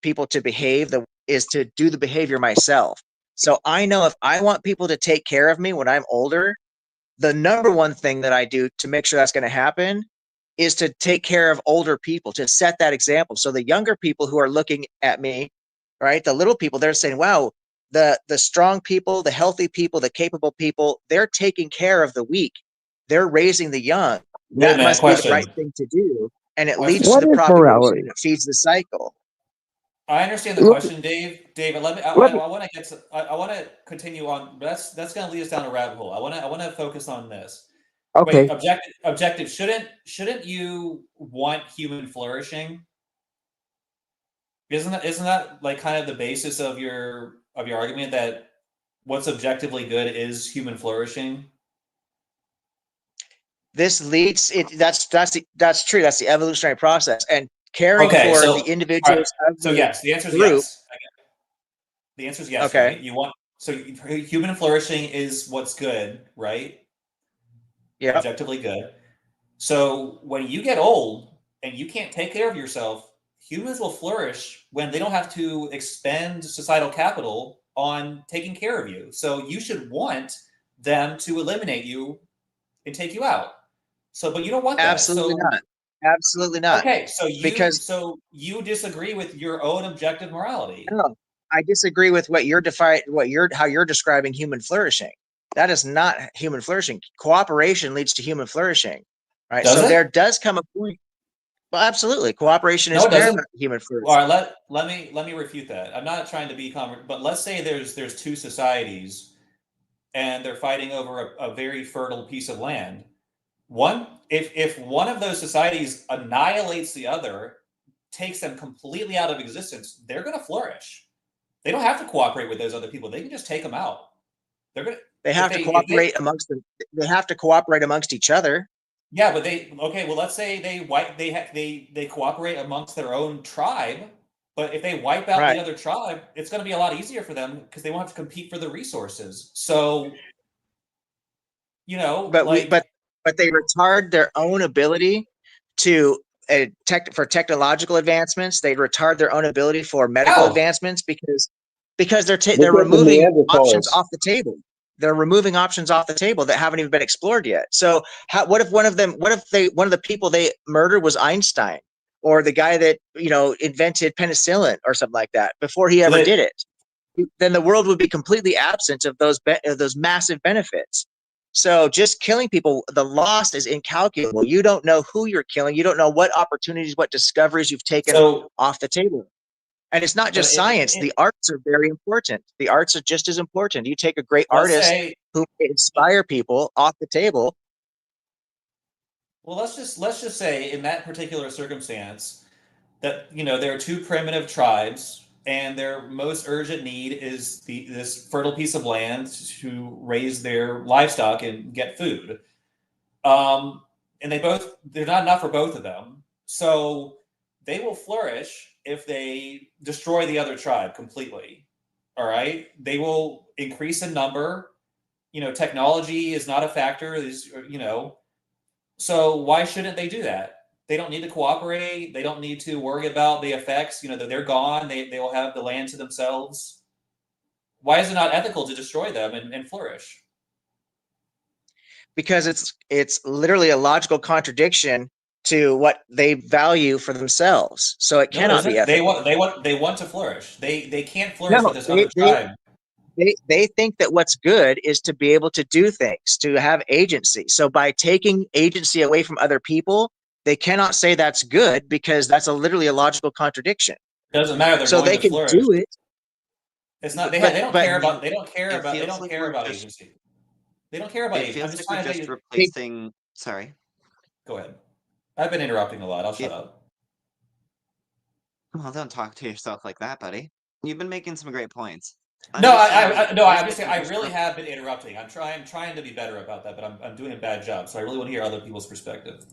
people to behave is to do the behavior myself. So I know if I want people to take care of me when I'm older, the number one thing that I do to make sure that's going to happen is to take care of older people, to set that example. So the younger people who are looking at me, right, the little people, they're saying, wow, the strong people, the healthy people, the capable people, they're taking care of the weak. They're raising the young. That must be the right thing to do. And it leads to the propagation, and it feeds the cycle. I understand the question, Dave. David, I want to continue on. That's going to lead us down a rabbit hole. I want to focus on this. Okay. Wait, objective. Shouldn't you want human flourishing? Isn't that like kind of the basis of your argument, that what's objectively good is human flourishing? This leads it. That's true. That's the evolutionary process, and caring for the individuals of the yes, the answer is group. yes. The answer is yes. Okay. Right? Human flourishing is what's good, right? Yeah. objectively good. So when you get old and you can't take care of yourself, humans will flourish when they don't have to expend societal capital on taking care of you. So you should want them to eliminate you and take you out. So, but you don't want that. Absolutely So, not. Absolutely not. okay, Because so you disagree with your own objective morality. no, I disagree with how you're describing human flourishing. That is not human flourishing. Cooperation leads to human flourishing, right? Does So there it? does come a point. Well, absolutely, cooperation No, is it doesn't. paramount to human All flourishing. right, let me refute that. I'm not trying to be but let's say there's two societies and they're fighting over a very fertile piece of land. If one of those societies annihilates the other, takes them completely out of existence, they're going to flourish. They don't have to cooperate with those other people. They can just take them out. They're going to They have to cooperate amongst them. They have to cooperate amongst each other. Yeah, but well, let's say they cooperate amongst their own tribe, but if they wipe out Right. the other tribe, it's going to be a lot easier for them because they won't have to compete for the resources. So, But they retard their own ability to for technological advancements. They retard their own ability for medical advancements because they're removing options off the table. They're removing options off the table that haven't even been explored yet. So what if one of the people they murdered was Einstein, or the guy that invented penicillin or something like that before he ever did it? Then the world would be completely absent of those massive benefits. So just killing people, the loss is incalculable. You don't know who you're killing. You don't know what opportunities, what discoveries you've taken off the table. And it's not just science. The arts are very important. The arts are just as important. You take a great artist who inspire people off the table. Well, let's just say in that particular circumstance that there are two primitive tribes and their most urgent need is this fertile piece of land to raise their livestock and get food. And they're not enough for both of them. So they will flourish if they destroy the other tribe completely. All right. They will increase in number. Technology is not a factor. So why shouldn't they do that? They don't need to cooperate. They don't need to worry about the effects. They're gone. They will have the land to themselves. Why is it not ethical to destroy them and flourish? Because it's literally a logical contradiction to what they value for themselves. So it cannot be ethical. They want to flourish. They can't flourish with this other they, tribe. They think that what's good is to be able to do things, to have agency. So by taking agency away from other people, they cannot say that's good because that's literally a logical contradiction. It doesn't matter. They're so going they to can flourish. do it. It's not. They don't care about. They don't care about. They don't care about agency. They don't care about agency. It feels like we're just replacing. Sorry. Go ahead. I've been interrupting a lot. I'll shut up. Well, don't talk to yourself like that, buddy. You've been making some great points. I'm just saying. I really have been interrupting. I'm trying to be better about that, but I'm doing a bad job. So I really want to hear other people's perspective.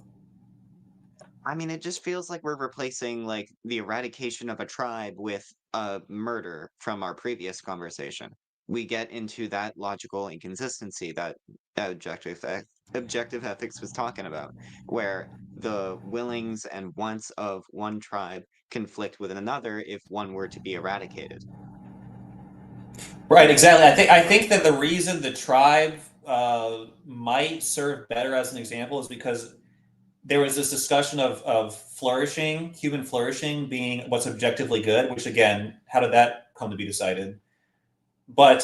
I mean, it just feels like we're replacing like the eradication of a tribe with a murder from our previous conversation. We get into that logical inconsistency that objective ethics was talking about, where the willings and wants of one tribe conflict with another if one were to be eradicated. Right, exactly. I think that the reason the tribe might serve better as an example is because there was this discussion of flourishing, human flourishing being what's objectively good, which again, how did that come to be decided? But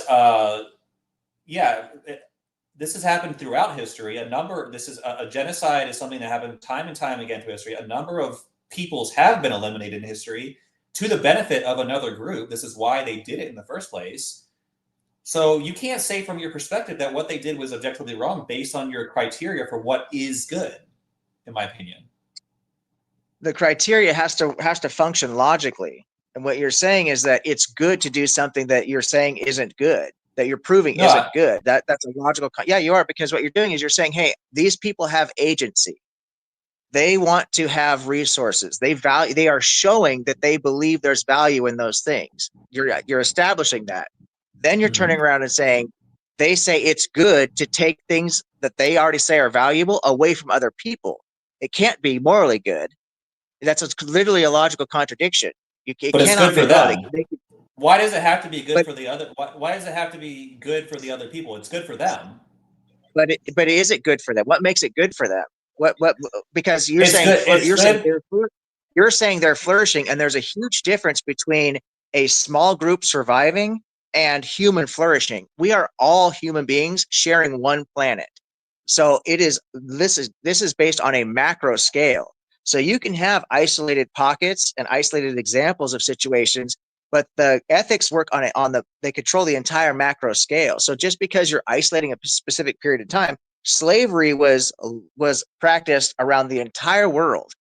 this has happened throughout history. A genocide is something that happened time and time again through history. A number of peoples have been eliminated in history to the benefit of another group. This is why they did it in the first place. So you can't say from your perspective that what they did was objectively wrong based on your criteria for what is good, in my opinion. The criteria has to function logically. And what you're saying is that it's good to do something that you're saying isn't good, that you're proving isn't good. That's a logical. Yeah, you are, because what you're doing is you're saying, hey, these people have agency. They want to have resources. They are showing that they believe there's value in those things. You're establishing that. Then you're turning around and saying, they say it's good to take things that they already say are valuable away from other people. It can't be morally good. That's literally a logical contradiction. It But it's cannot good be for both. them. Why does it have to be good But- for the other? Why does it have to be good for the other people? It's good for them. But is it good for them? What makes it good for them? What? Because you're It's saying good. It's good. you're saying they're flourishing, and there's a huge difference between a small group surviving and human flourishing. We are all human beings sharing one planet. So this is based on a macro scale. So you can have isolated pockets and isolated examples of situations, but the ethics work they control the entire macro scale. So just because you're isolating a specific period of time, slavery was practiced around the entire world,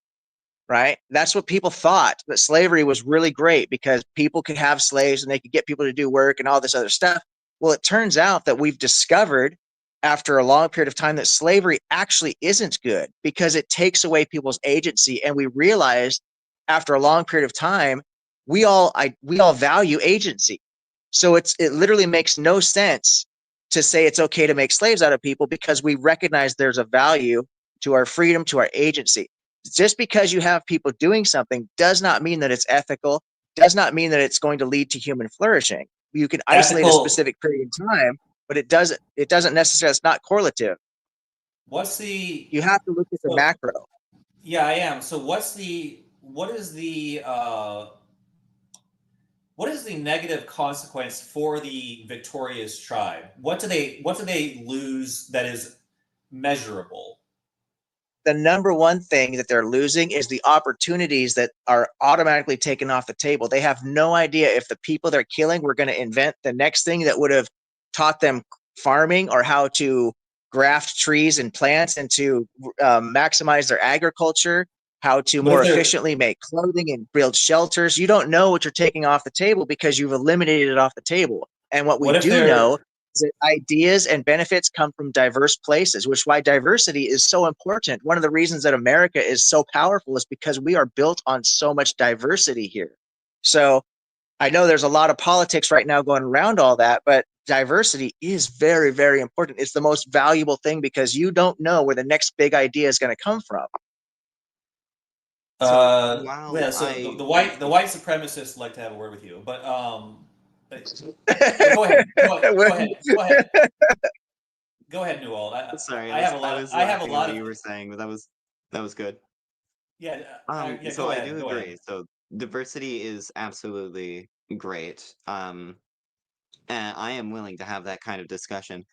right? That's what people thought, that slavery was really great because people could have slaves and they could get people to do work and all this other stuff. Well, it turns out that we've discovered after a long period of time that slavery actually isn't good because it takes away people's agency. And we realized after a long period of time, we all value agency. So it literally makes no sense to say it's okay to make slaves out of people because we recognize there's a value to our freedom, to our agency. Just because you have people doing something does not mean that it's ethical, does not mean that it's going to lead to human flourishing. You can isolate a specific period of time, but it doesn't necessarily, it's not correlative. What's the? You have to look at the macro. Yeah, I am. So what is the negative consequence for the victorious tribe? What do they lose that is measurable? The number one thing that they're losing is the opportunities that are automatically taken off the table. They have no idea if the people they're killing were going to invent the next thing that would have taught them farming or how to graft trees and plants and to maximize their agriculture, how to more efficiently make clothing and build shelters. You don't know what you're taking off the table because you've eliminated it off the table. And what we do know is that ideas and benefits come from diverse places, which is why diversity is so important. One of the reasons that America is so powerful is because we are built on so much diversity here. So I know there's a lot of politics right now going around all that, but diversity is very, very important. It's the most valuable thing because you don't know where the next big idea is going to come from. So the white supremacists like to have a word with you, but go ahead. Go ahead, Newell. Sorry, I have a lot of you were saying, but that was good. Yeah. So I do agree. So diversity is absolutely great. And I am willing to have that kind of discussion.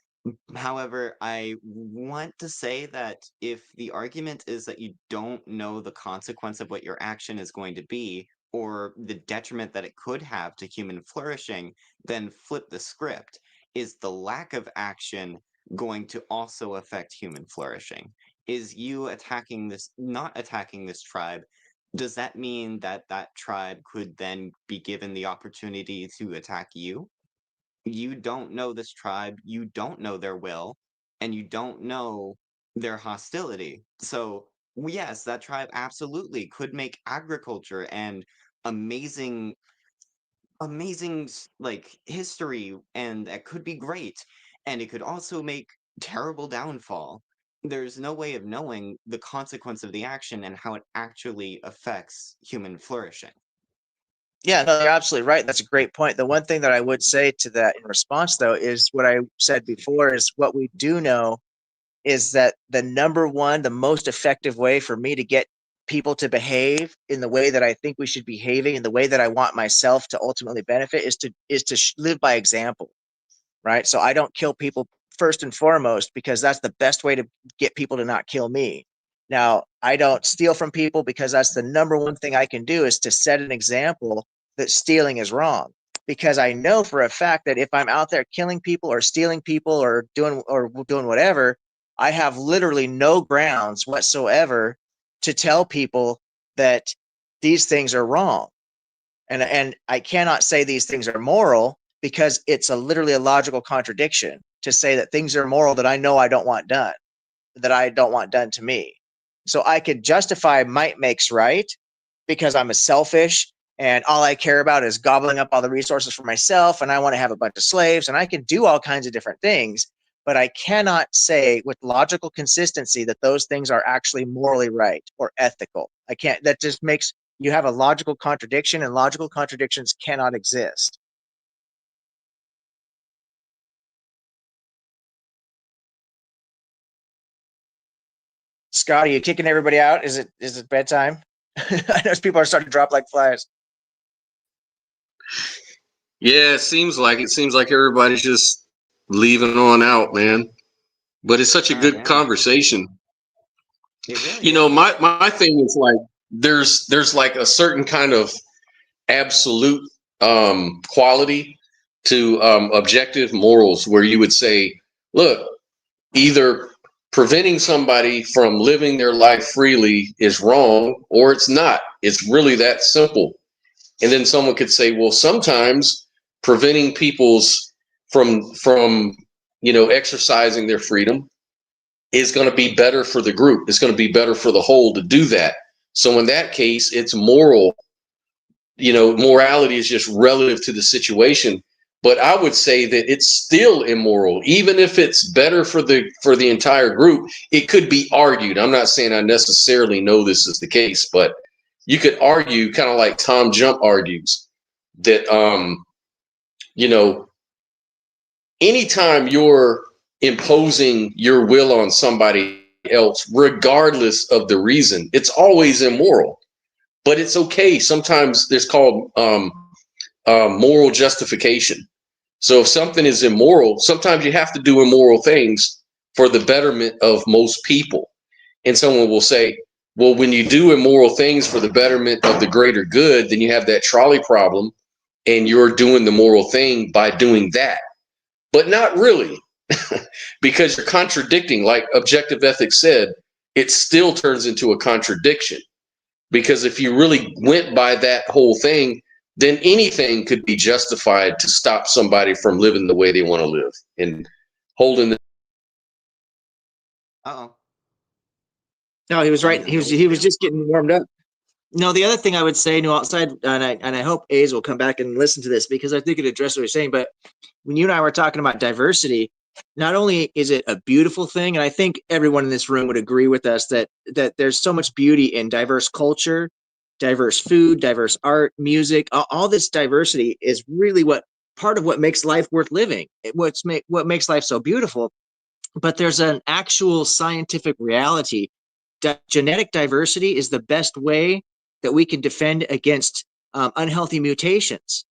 However, I want to say that if the argument is that you don't know the consequence of what your action is going to be, or the detriment that it could have to human flourishing, then flip the script. Is the lack of action going to also affect human flourishing? Is you not attacking this tribe, does that mean that that tribe could then be given the opportunity to attack you? You don't know this tribe, you don't know their will, and you don't know their hostility. So, yes, that tribe absolutely could make agriculture and amazing like history, and that could be great. And it could also make terrible downfall. There's no way of knowing the consequence of the action and how it actually affects human flourishing. Yeah, no, you're absolutely right. That's a great point. The one thing that I would say to that in response, though, is what I said before is what we do know is that the most effective way for me to get people to behave in the way that I think we should be behaving, in the way that I want myself to ultimately benefit, is to live by example, right? So I don't kill people first and foremost because that's the best way to get people to not kill me. Now, I don't steal from people because that's the number one thing I can do is to set an example that stealing is wrong. Because I know for a fact that if I'm out there killing people or stealing people or doing whatever, I have literally no grounds whatsoever to tell people that these things are wrong. And I cannot say these things are moral because it's literally a logical contradiction to say that things are moral that I know I don't want done, that I don't want done to me. So I could justify might makes right because I'm a selfish and all I care about is gobbling up all the resources for myself, and I want to have a bunch of slaves, and I can do all kinds of different things, but I cannot say with logical consistency that those things are actually morally right or ethical. I can't. That just makes you have a logical contradiction, and logical contradictions cannot exist. Scott, are you kicking everybody out? Is it bedtime? I know people are starting to drop like flies. Yeah, it seems like everybody's just leaving on out, man. But it's such a good Yeah. conversation. It really You know, is. my thing is like there's like a certain kind of absolute quality to objective morals where you would say, look, either preventing somebody from living their life freely is wrong or it's not. It's really that simple. And then someone could say, well, sometimes preventing people's from exercising their freedom is going to be better for the group. It's going to be better for the whole to do that. So in that case, it's moral. Morality is just relative to the situation. But I would say that it's still immoral, even if it's better for the entire group. It could be argued. I'm not saying I necessarily know this is the case, but you could argue, kind of like Tom Jump argues, that anytime you're imposing your will on somebody else, regardless of the reason, it's always immoral. But it's okay. Sometimes there's called moral justification. So if something is immoral, sometimes you have to do immoral things for the betterment of most people. And someone will say, well, when you do immoral things for the betterment of the greater good, then you have that trolley problem and you're doing the moral thing by doing that. But not really, because you're contradicting, like Objective Ethics said, it still turns into a contradiction. Because if you really went by that whole thing, then anything could be justified to stop somebody from living the way they want to live and holding the. Uh-oh. No, he was right. He was just getting warmed up. No, the other thing I would say, outside, and I hope A's will come back and listen to this because I think it addresses what you're saying. But when you and I were talking about diversity, not only is it a beautiful thing, and I think everyone in this room would agree with us that there's so much beauty in diverse culture, diverse food, diverse art, music. All this diversity is really part of what makes life worth living. What makes life so beautiful. But there's an actual scientific reality. Genetic diversity is the best way that we can defend against unhealthy mutations,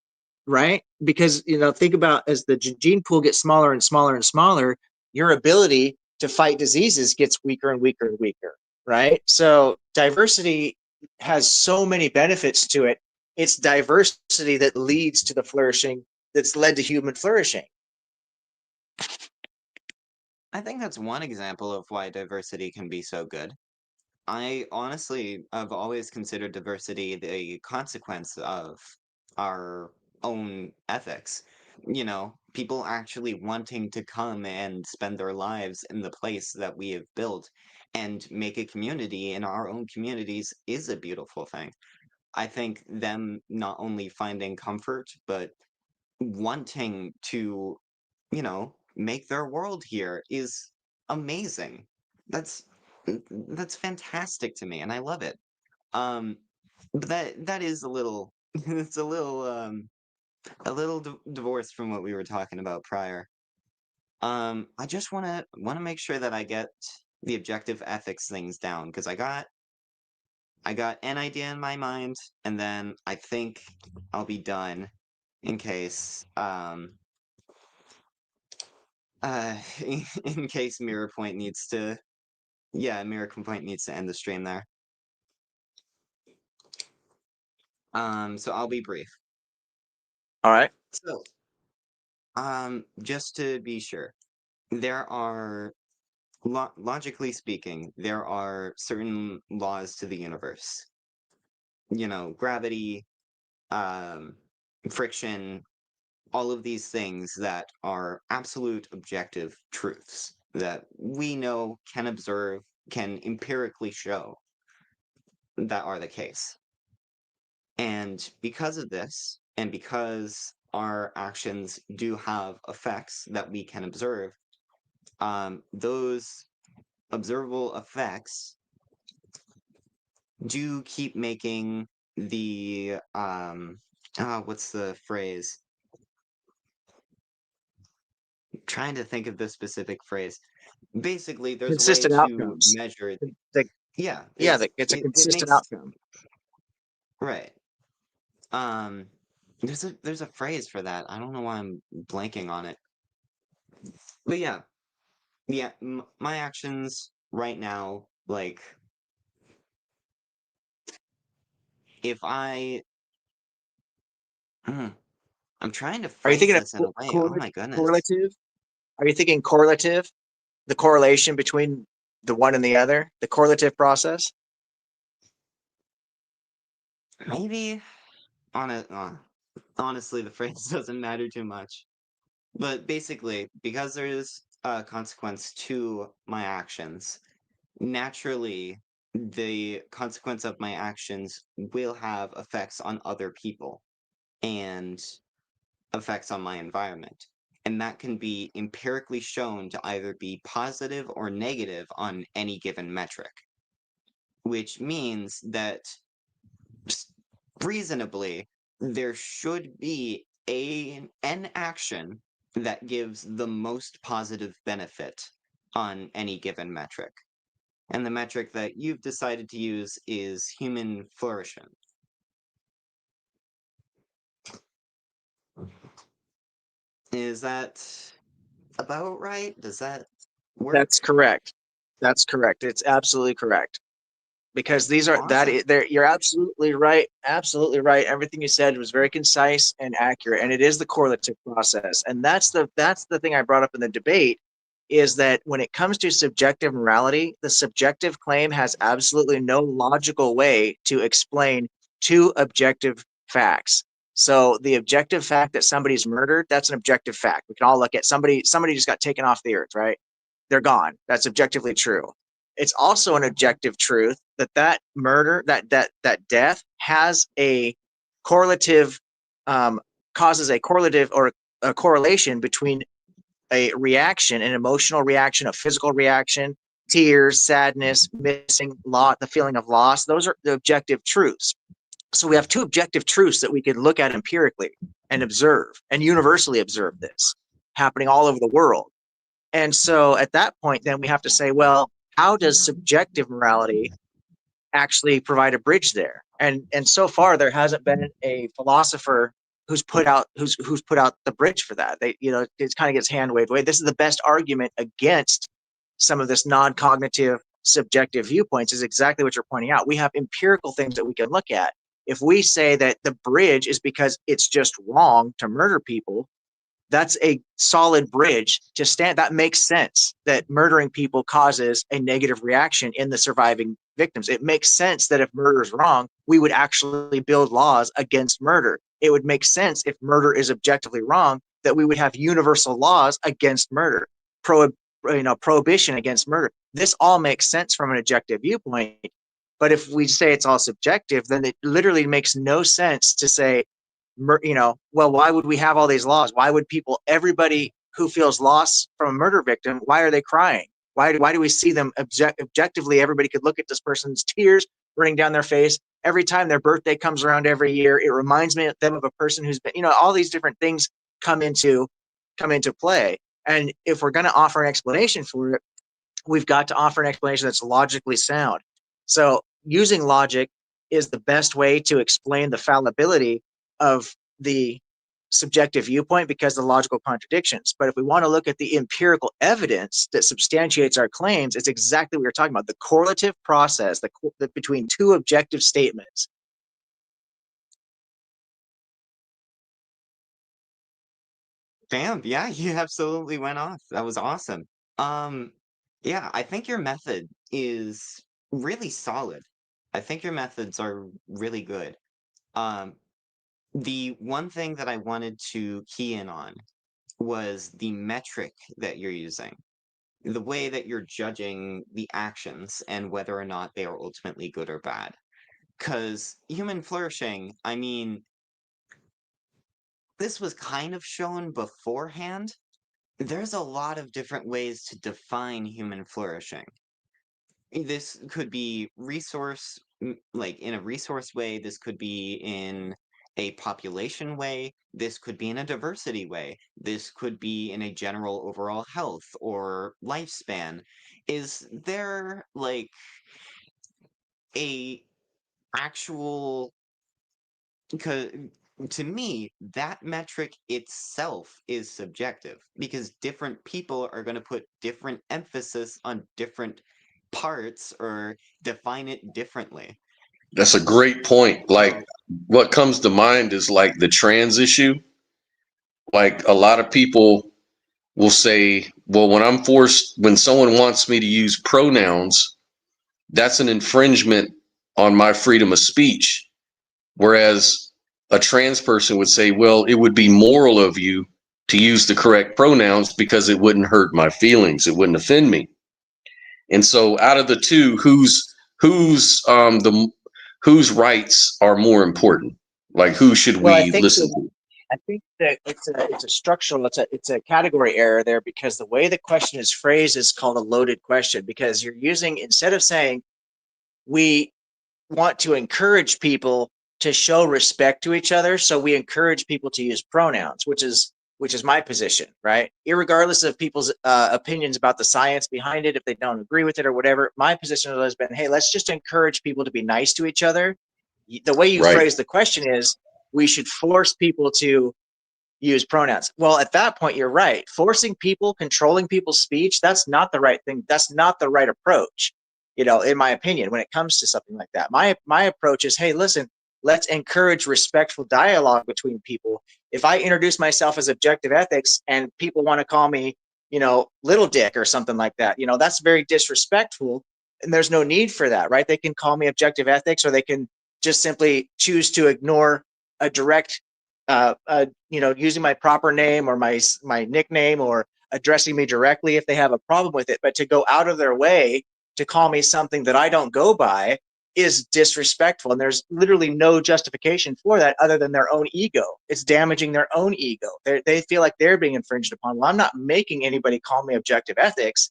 right? Because think about, as the gene pool gets smaller and smaller and smaller, your ability to fight diseases gets weaker and weaker and weaker, right? So diversity has so many benefits to it. It's diversity that leads to the flourishing, that's led to human flourishing. I think that's one example of why diversity can be so good. I honestly have always considered diversity the consequence of our own ethics. People actually wanting to come and spend their lives in the place that we have built and make a community in our own communities is a beautiful thing. I think them not only finding comfort, but wanting to, make their world here is amazing. That's that's fantastic to me, and I love it. Um, but that is a little it's a little divorced from what we were talking about prior. I just wanna make sure that I get the objective ethics things down because I got an idea in my mind, and then I think I'll be done in case uh in case Mirror Point needs to Mirror Point needs to end the stream there. So I'll be brief. All right. So, just to be sure, there are logically speaking, there are certain laws to the universe. Gravity, um, friction, all of these things that are absolute objective truths that we know, can observe, can empirically show that are the case. And because of this, and because our actions do have effects that we can observe, those observable effects do keep making the what's the phrase? Trying to think of the specific phrase. Basically, there's a way Consistent to outcomes. measure. Yeah, it's a it consistent makes outcome. right. Um, there's a phrase for that. I don't know why I'm blanking on it. But yeah, my actions right now, like if I, hmm, I'm trying to Are you phrase thinking of this in a way. Oh my goodness. correlative? Are you thinking correlative? The correlation between the one and the other, the correlative process? Maybe on a honestly, the phrase doesn't matter too much. But basically, because there's a consequence to my actions, naturally, the consequence of my actions will have effects on other people and effects on my environment. And that can be empirically shown to either be positive or negative on any given metric, which means that reasonably there should be an action that gives the most positive benefit on any given metric. And the metric that you've decided to use is human flourishing. Is that about right? Does that work? That's correct. That's correct. It's absolutely correct. Because these are Awesome. you're absolutely right. Absolutely right. Everything you said was very concise and accurate, and it is the correlative process. And that's the thing I brought up in the debate, is that when it comes to subjective morality, the subjective claim has absolutely no logical way to explain two objective facts. So the objective fact that somebody's murdered, that's an objective fact. We can all look at somebody just got taken off the earth, right? They're gone. That's objectively true. It's also an objective truth that murder, that death has a correlative, causes a correlative or a correlation between a reaction, an emotional reaction, a physical reaction, tears, sadness, missing, loss, the feeling of loss. Those are the objective truths. So we have two objective truths that we could look at empirically and observe and universally observe this happening all over the world. And so at that point, then we have to say, well, how does subjective morality actually provide a bridge there? And so far, there hasn't been a philosopher who's put out the bridge for that. It kind of gets hand waved away. This is the best argument against some of this non-cognitive subjective viewpoints. Is exactly what you're pointing out. We have empirical things that we can look at. If we say that the bridge is because it's just wrong to murder people, that's a solid bridge to stand. That makes sense that murdering people causes a negative reaction in the surviving victims. It makes sense that if murder is wrong, we would actually build laws against murder. It would make sense if murder is objectively wrong that we would have universal laws against murder, prohibition against murder. This all makes sense from an objective viewpoint. But if we say it's all subjective, then it literally makes no sense to say, well, why would we have all these laws? Why would everybody who feels loss from a murder victim, why are they crying? Why do we see them objectively? Everybody could look at this person's tears running down their face every time their birthday comes around every year. It reminds them of a person who's been, all these different things come into play. And if we're going to offer an explanation for it, we've got to offer an explanation that's logically sound. So using logic is the best way to explain the fallibility of the subjective viewpoint because of the logical contradictions. But if we want to look at the empirical evidence that substantiates our claims, it's exactly what you're talking about, the correlative process between two objective statements. Damn, yeah, you absolutely went off. That was awesome. Yeah, I think your method is really solid. I think your methods are really good. Um, the one thing that I wanted to key in on was the metric that you're using, the way that you're judging the actions and whether or not they are ultimately good or bad. Because human flourishing, I mean, this was kind of shown beforehand. There's a lot of different ways to define human flourishing. This could be like in a resource way, this could be in a population way, this could be in a diversity way, this could be in a general overall health or lifespan. Is there like a actual, because to me, that metric itself is subjective because different people are going to put different emphasis on different parts or define it differently. That's a great point. Like, what comes to mind is like the trans issue. Like, a lot of people will say, well, when someone wants me to use pronouns, that's an infringement on my freedom of speech. Whereas a trans person would say, well, it would be moral of you to use the correct pronouns because it wouldn't hurt my feelings. It wouldn't offend me. And so out of the two, whose rights are more important? Like, who should Well, we listen to? I think that it's a structural, it's a category error there, because the way the question is phrased is called a loaded question, because you're using, instead of saying we want to encourage people to show respect to each other, so we encourage people to use pronouns, which is my position, right? Irregardless of people's opinions about the science behind it, if they don't agree with it or whatever, my position has been, hey, let's just encourage people to be nice to each other. The way you Right. phrase the question is, we should force people to use pronouns. Well, at that point, you're right. Forcing people, controlling people's speech, that's not the right thing. That's not the right approach, in my opinion, when it comes to something like that. My approach is, hey, listen, let's encourage respectful dialogue between people. If I introduce myself as Objective Ethics and people want to call me, little dick or something like that, that's very disrespectful. And there's no need for that, right? They can call me Objective Ethics, or they can just simply choose to ignore a direct using my proper name or my nickname, or addressing me directly if they have a problem with it. But to go out of their way to call me something that I don't go by is disrespectful. And there's literally no justification for that other than their own ego. It's damaging their own ego. They feel like they're being infringed upon. Well, I'm not making anybody call me Objective Ethics.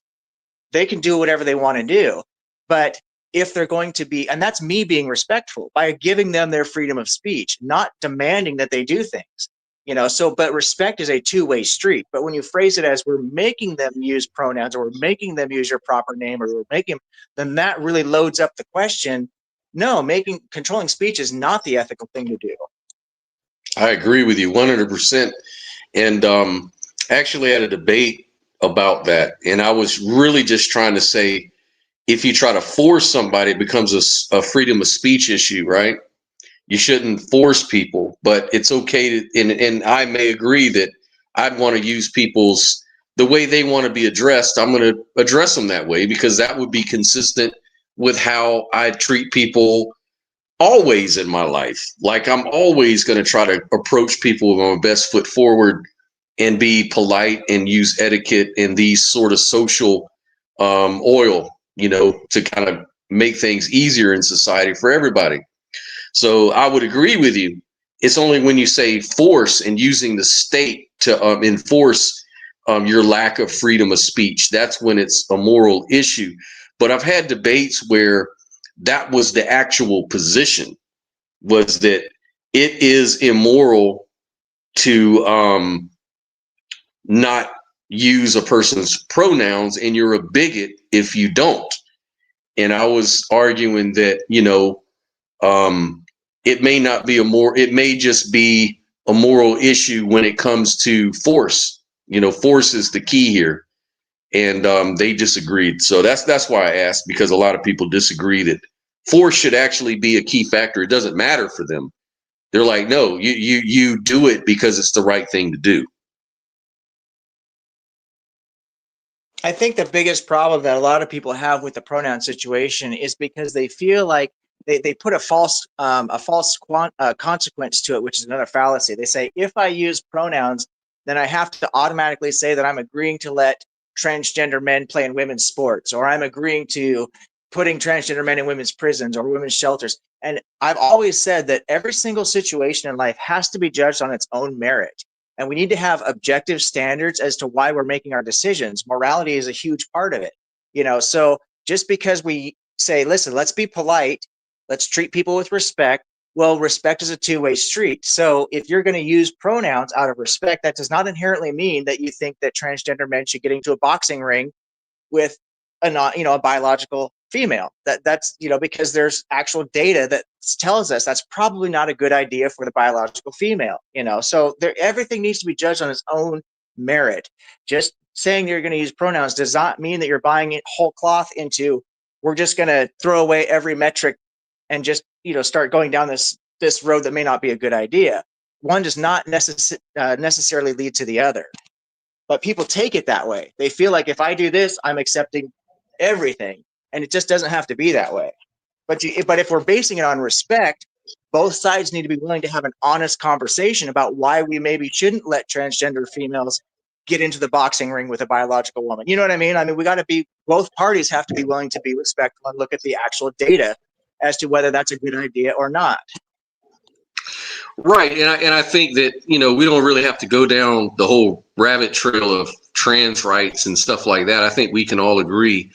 They can do whatever they want to do. But if they're going to be, and that's me being respectful by giving them their freedom of speech, not demanding that they do things, but respect is a two-way street. But when you phrase it as we're making them use pronouns, or we're making them use your proper name, or we're making, then that really loads up the question. No, controlling speech is not the ethical thing to do. I agree with you 100%. And actually had a debate about that. And I was really just trying to say, if you try to force somebody, it becomes a freedom of speech issue, right? You shouldn't force people, but it's okay to, and I may agree that I'd want to use the way they want to be addressed. I'm going to address them that way because that would be consistent with how I treat people always in my life. Like, I'm always going to try to approach people with my best foot forward and be polite and use etiquette and these sort of social oil, to kind of make things easier in society for everybody. So I would agree with you. It's only when you say force and using the state to enforce your lack of freedom of speech, that's when it's a moral issue. But I've had debates where that was the actual position, was that it is immoral to not use a person's pronouns, and you're a bigot if you don't. And I was arguing that, it may not be it may just be a moral issue when it comes to force. Force is the key here. And they disagreed. So that's why I asked, because a lot of people disagree that force should actually be a key factor. It doesn't matter for them. They're like, no, you do it because it's the right thing to do. I think the biggest problem that a lot of people have with the pronoun situation is because they feel like they put a false consequence to it, which is another fallacy. They say, if I use pronouns, then I have to automatically say that I'm agreeing to let transgender men play in women's sports, or I'm agreeing to putting transgender men in women's prisons or women's shelters. And I've always said that every single situation in life has to be judged on its own merit. And we need to have objective standards as to why we're making our decisions. Morality is a huge part of it. So just because we say, listen, let's be polite, let's treat people with respect. Well, respect is a two-way street. So if you're going to use pronouns out of respect, that does not inherently mean that you think that transgender men should get into a boxing ring with a biological female. That's because there's actual data that tells us that's probably not a good idea for the biological female. So everything needs to be judged on its own merit. Just saying you're going to use pronouns does not mean that you're buying it whole cloth into, we're just going to throw away every metric and just start going down this road that may not be a good idea. One does not necessarily lead to the other. But people take it that way. They feel like if I do this, I'm accepting everything, and it just doesn't have to be that way. But if we're basing it on respect, both sides need to be willing to have an honest conversation about why we maybe shouldn't let transgender females get into the boxing ring with a biological woman. You know what I mean? I mean, both parties have to be willing to be respectful and look at the actual data as to whether that's a good idea or not. Right, and I think that we don't really have to go down the whole rabbit trail of trans rights and stuff like that. I think we can all agree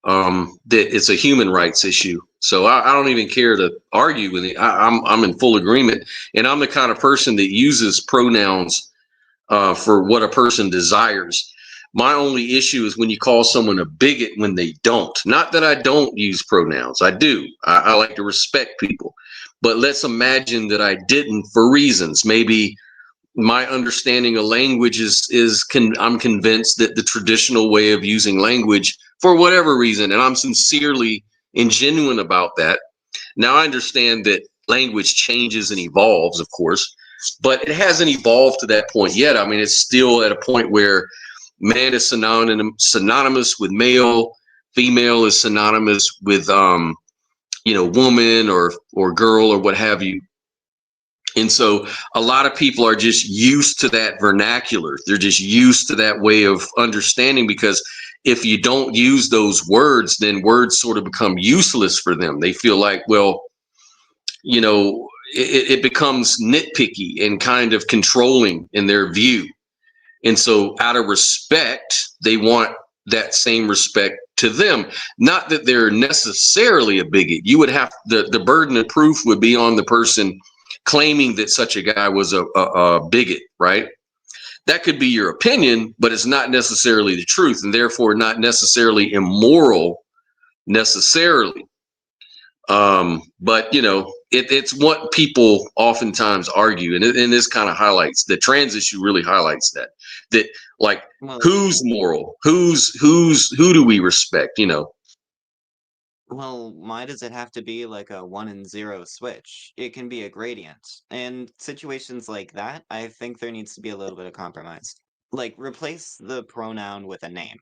that it's a human rights issue. So I don't even care to argue with it. I'm in full agreement, and I'm the kind of person that uses pronouns for what a person desires. My only issue is when you call someone a bigot when they don't. Not that I don't use pronouns. I do. I like to respect people. But let's imagine that I didn't for reasons. Maybe my understanding of language I'm convinced that the traditional way of using language for whatever reason, and I'm sincerely and genuine about that. Now I understand that language changes and evolves, of course, but it hasn't evolved to that point yet. I mean, it's still at a point where man is synonymous with male, female is synonymous with woman or girl or what have you. And so a lot of people are just used to that vernacular. They're just used to that way of understanding, because if you don't use those words, then words sort of become useless for them. They feel like, well, it becomes nitpicky and kind of controlling in their view. And so out of respect, they want that same respect to them. Not that they're necessarily a bigot. You would have the burden of proof would be on the person claiming that such a guy was a bigot, right? That could be your opinion, but it's not necessarily the truth, and therefore not necessarily immoral necessarily. But it's what people oftentimes argue, and this kind of highlights the trans issue. Really highlights that like, who's moral, who do we respect? Well, why does it have to be like a 1 and 0 switch? It can be a gradient. And situations like that, I think there needs to be a little bit of compromise. Like, replace the pronoun with a name.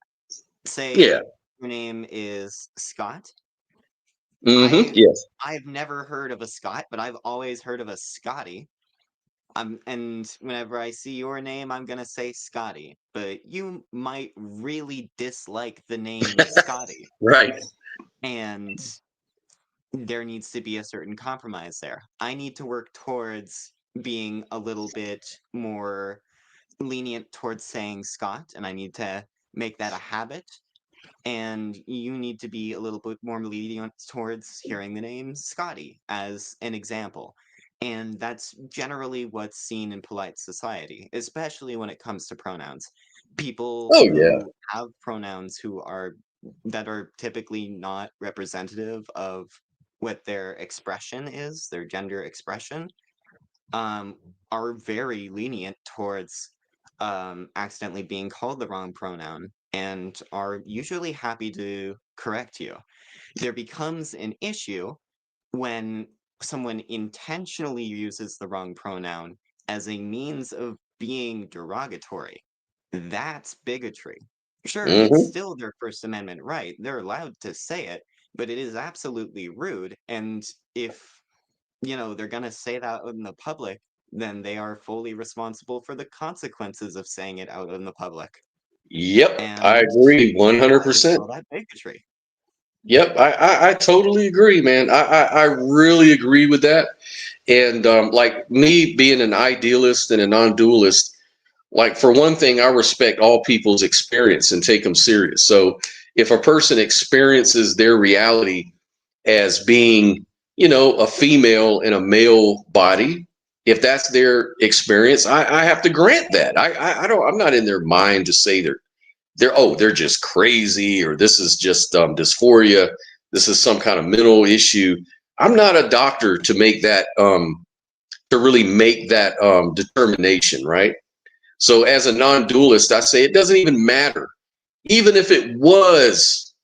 Say Yeah. your name is Scott. Yes. I've never heard of a Scott, but I've always heard of a Scotty. And whenever I see your name, I'm gonna say Scotty. But you might really dislike the name Scotty. Right. And there needs to be a certain compromise there. I need to work towards being a little bit more lenient towards saying Scott, and I need to make that a habit. And you need to be a little bit more lenient towards hearing the name Scotty as an example. And that's generally what's seen in polite society, especially when it comes to pronouns. People who have pronouns that are typically not representative of what their expression is, their gender expression, are very lenient towards accidentally being called the wrong pronoun and are usually happy to correct you. There becomes an issue when someone intentionally uses the wrong pronoun as a means of being derogatory. That's bigotry. Sure, it's still their First Amendment right. They're allowed to say it, but it is absolutely rude. And if, they're going to say that in the public, then they are fully responsible for the consequences of saying it out in the public. Yep, And I agree 100%. all that bigotry. Yep, I totally agree, man. I really agree with that. And like me being an idealist and a non-dualist, like for one thing, I respect all people's experience and take them serious. So if a person experiences their reality as being, a female in a male body, if that's their experience, I have to grant that. I'm not in their mind to say they're just crazy, or this is just dysphoria. This is some kind of mental issue. I'm not a doctor to make that to really make that determination, right? So as a non-dualist, I say it doesn't even matter. Even if it was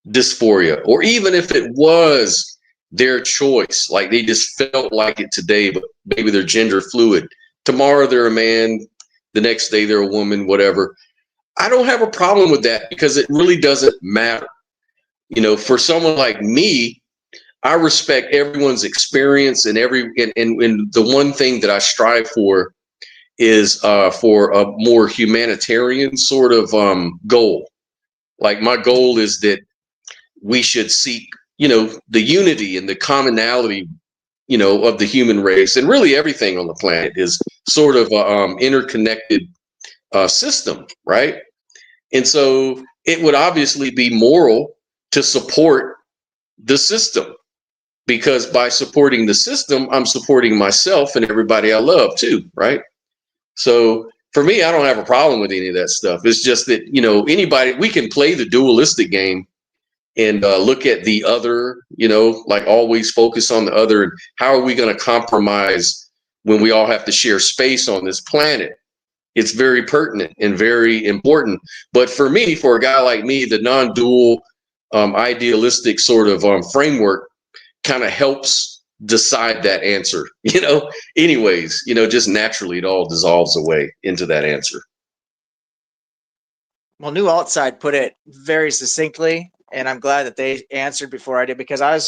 dysphoria, or even if it was their choice, like they just felt like it today, but maybe they're gender fluid. Tomorrow they're a man, the next day they're a woman, whatever. I don't have a problem with that because it really doesn't matter. For someone like me, I respect everyone's experience, and and the one thing that I strive for is for a more humanitarian sort of goal. Like my goal is that we should seek, the unity and the commonality, of the human race, and really everything on the planet is sort of a interconnected system, right? And so it would obviously be moral to support the system, because by supporting the system, I'm supporting myself and everybody I love too, right? So for me, I don't have a problem with any of that stuff. It's just that, anybody, we can play the dualistic game and look at the other, like always focus on the other. And how are we going to compromise when we all have to share space on this planet? It's very pertinent and very important. But for me, for a guy like me, the non-dual idealistic sort of framework kind of helps decide that answer, anyways, just naturally it all dissolves away into that answer. Well, New Altside put it very succinctly, and I'm glad that they answered before I did, because I'm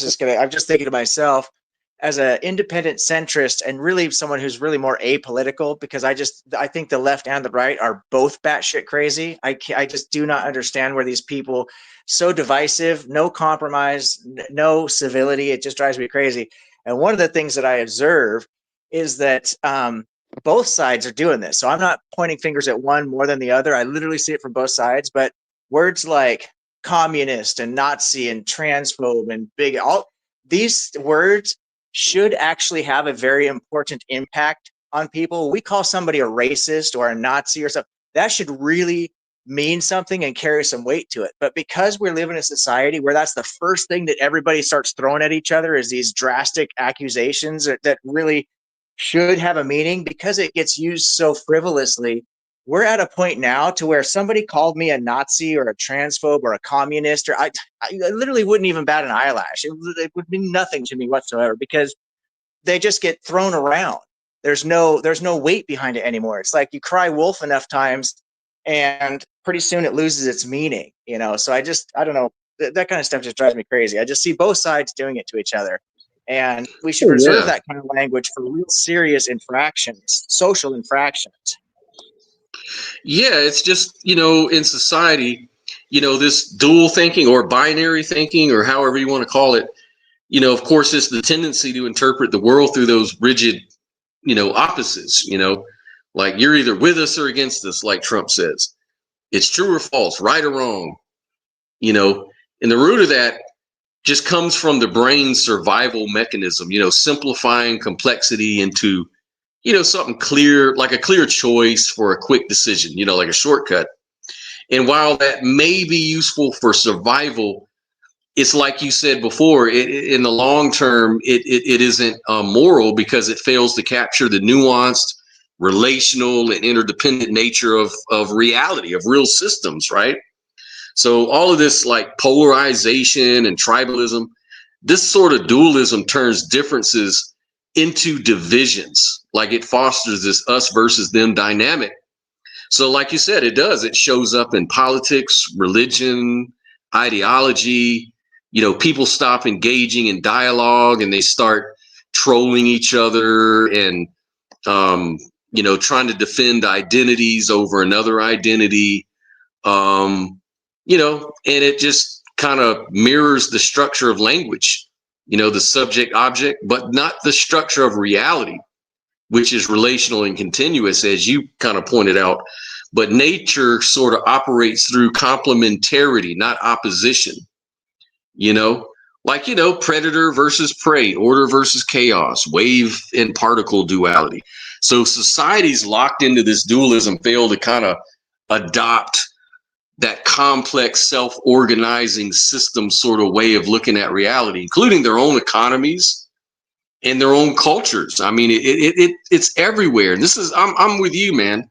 just thinking to myself, as an independent centrist and really someone who's really more apolitical, because I think the left and the right are both batshit crazy. I just do not understand where these people, so divisive, no compromise, no civility. It just drives me crazy. And one of the things that I observe is that both sides are doing this. So I'm not pointing fingers at one more than the other. I literally see it from both sides. But words like communist and Nazi and transphobe and bigot, all these words should actually have a very important impact on people. We call somebody a racist or a Nazi or something, that should really mean something and carry some weight to it. But because we live in a society where that's the first thing that everybody starts throwing at each other is these drastic accusations that really should have a meaning, because it gets used so frivolously, we're at a point now to where somebody called me a Nazi or a transphobe or a communist, or I literally wouldn't even bat an eyelash. It would mean nothing to me whatsoever, because they just get thrown around. There's no weight behind it anymore. It's like you cry wolf enough times and pretty soon it loses its meaning, So I don't know. That kind of stuff just drives me crazy. I just see both sides doing it to each other. And we should reserve that kind of language for real serious infractions, social infractions. Yeah, it's just, in society, this dual thinking or binary thinking, or however you want to call it, of course, it's the tendency to interpret the world through those rigid, opposites, like you're either with us or against us, like Trump says. It's true or false, right or wrong, and the root of that just comes from the brain's survival mechanism, simplifying complexity into, something clear, like a clear choice for a quick decision, like a shortcut. And while that may be useful for survival, it's like you said before, in the long term, it isn't moral, because it fails to capture the nuanced, relational, and interdependent nature of reality, of real systems, right? So all of this like polarization and tribalism, this sort of dualism turns differences into divisions. Like it fosters this us versus them dynamic. So like you said, it shows up in politics, religion, ideology. People stop engaging in dialogue and they start trolling each other and trying to defend identities over another identity. And it just kind of mirrors the structure of language, the subject object, but not the structure of reality, which is relational and continuous, as you kind of pointed out. But nature sort of operates through complementarity, not opposition, like, predator versus prey, order versus chaos, wave and particle duality. So societies locked into this dualism fail to kind of adopt that complex self-organizing system sort of way of looking at reality, including their own economies and their own cultures. I mean, it's everywhere. And I'm with you, man.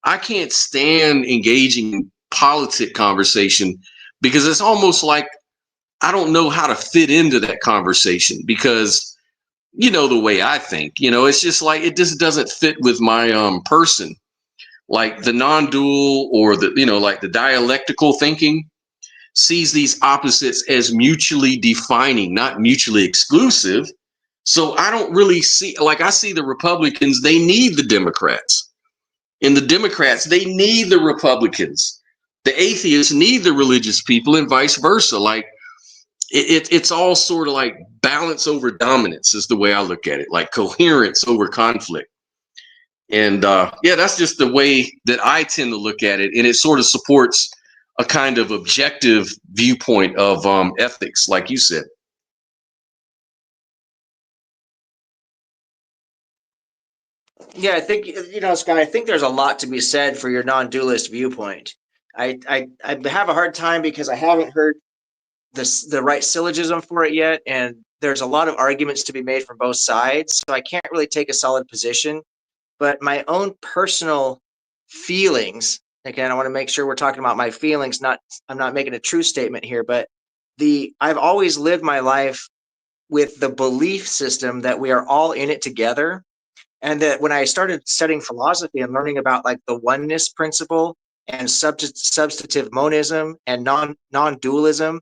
I can't stand engaging in politic conversation because it's almost like I don't know how to fit into that conversation because the way I think, it's just like it just doesn't fit with my person. Like the non-dual or the like the dialectical thinking sees these opposites as mutually defining, not mutually exclusive. So I don't really see, like, I see the Republicans, they need the Democrats, and the Democrats, they need the Republicans. The atheists need the religious people, and vice versa. Like it's all sort of like balance over dominance is the way I look at it, like coherence over conflict. And yeah, that's just the way that I tend to look at it. And it sort of supports a kind of objective viewpoint of ethics, like you said. Yeah, I think, Scott, I think there's a lot to be said for your non-dualist viewpoint. I have a hard time because I haven't heard the right syllogism for it yet, and there's a lot of arguments to be made from both sides, so I can't really take a solid position. But my own personal feelings, again, I want to make sure we're talking about my feelings, I'm not making a true statement here, but I've always lived my life with the belief system that we are all in it together. And that when I started studying philosophy and learning about like the oneness principle and substantive monism and non-dualism,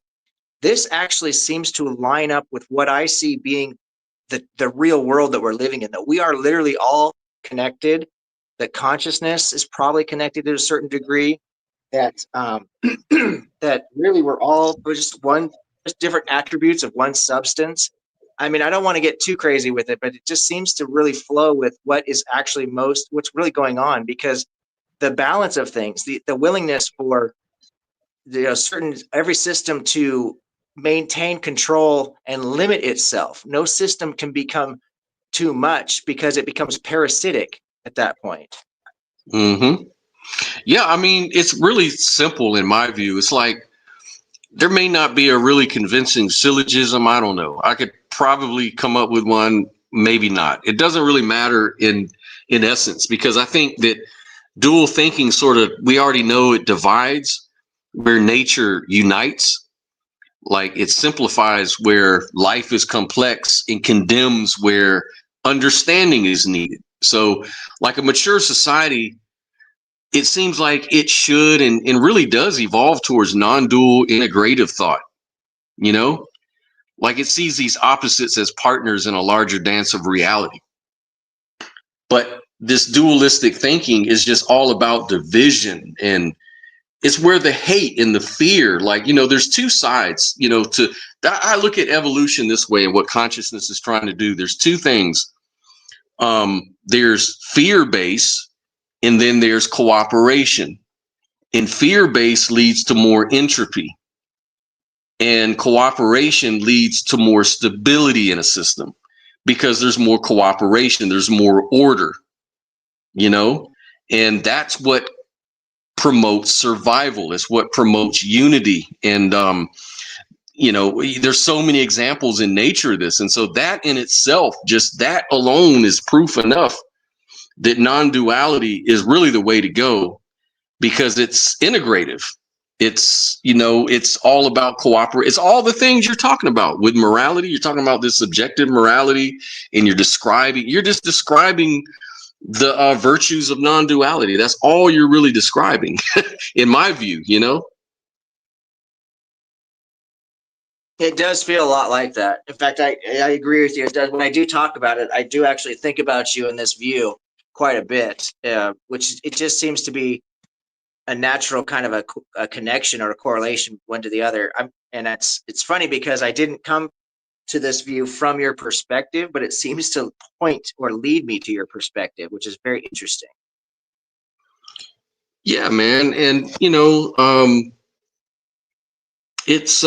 this actually seems to line up with what I see being the real world that we're living in, that we are literally all connected, that consciousness is probably connected to a certain degree, that that really we're just different attributes of one substance. I mean, I don't want to get too crazy with it, but it just seems to really flow with what is actually what's really going on, because the balance of things, the willingness for every system to maintain control and limit itself. No system can become too much because it becomes parasitic at that point. Mm-hmm. Yeah, I mean, it's really simple in my view. It's like there may not be a really convincing syllogism. I don't know. I could probably come up with one, maybe not. It doesn't really matter in essence, because I think that dual thinking sort of, we already know it divides where nature unites. Like it simplifies where life is complex and condemns where understanding is needed. So like a mature society, it seems like it should and really does evolve towards non-dual integrative thought, like it sees these opposites as partners in a larger dance of reality. But this dualistic thinking is just all about division, and it's where the hate and the fear, like, there's two sides, I look at evolution this way and what consciousness is trying to do. There's two things. There's fear base, and then there's cooperation. And fear base leads to more entropy, and cooperation leads to more stability in a system because there's more cooperation, there's more order, and that's what promotes survival. It's what promotes unity. And there's so many examples in nature of this, and so that in itself, just that alone, is proof enough that non-duality is really the way to go, because it's integrative. It's it's all about cooperate. It's all the things you're talking about with morality. You're talking about this subjective morality, and you're just describing the virtues of non-duality. That's all you're really describing, in my view. It does feel a lot like that. In fact, I agree with you. It does. When I do talk about it, I do actually think about you in this view quite a bit, which it just seems to be a natural kind of a connection or a correlation one to the other. And it's funny because I didn't come to this view from your perspective, but it seems to point or lead me to your perspective, which is very interesting. Yeah, man. And, it's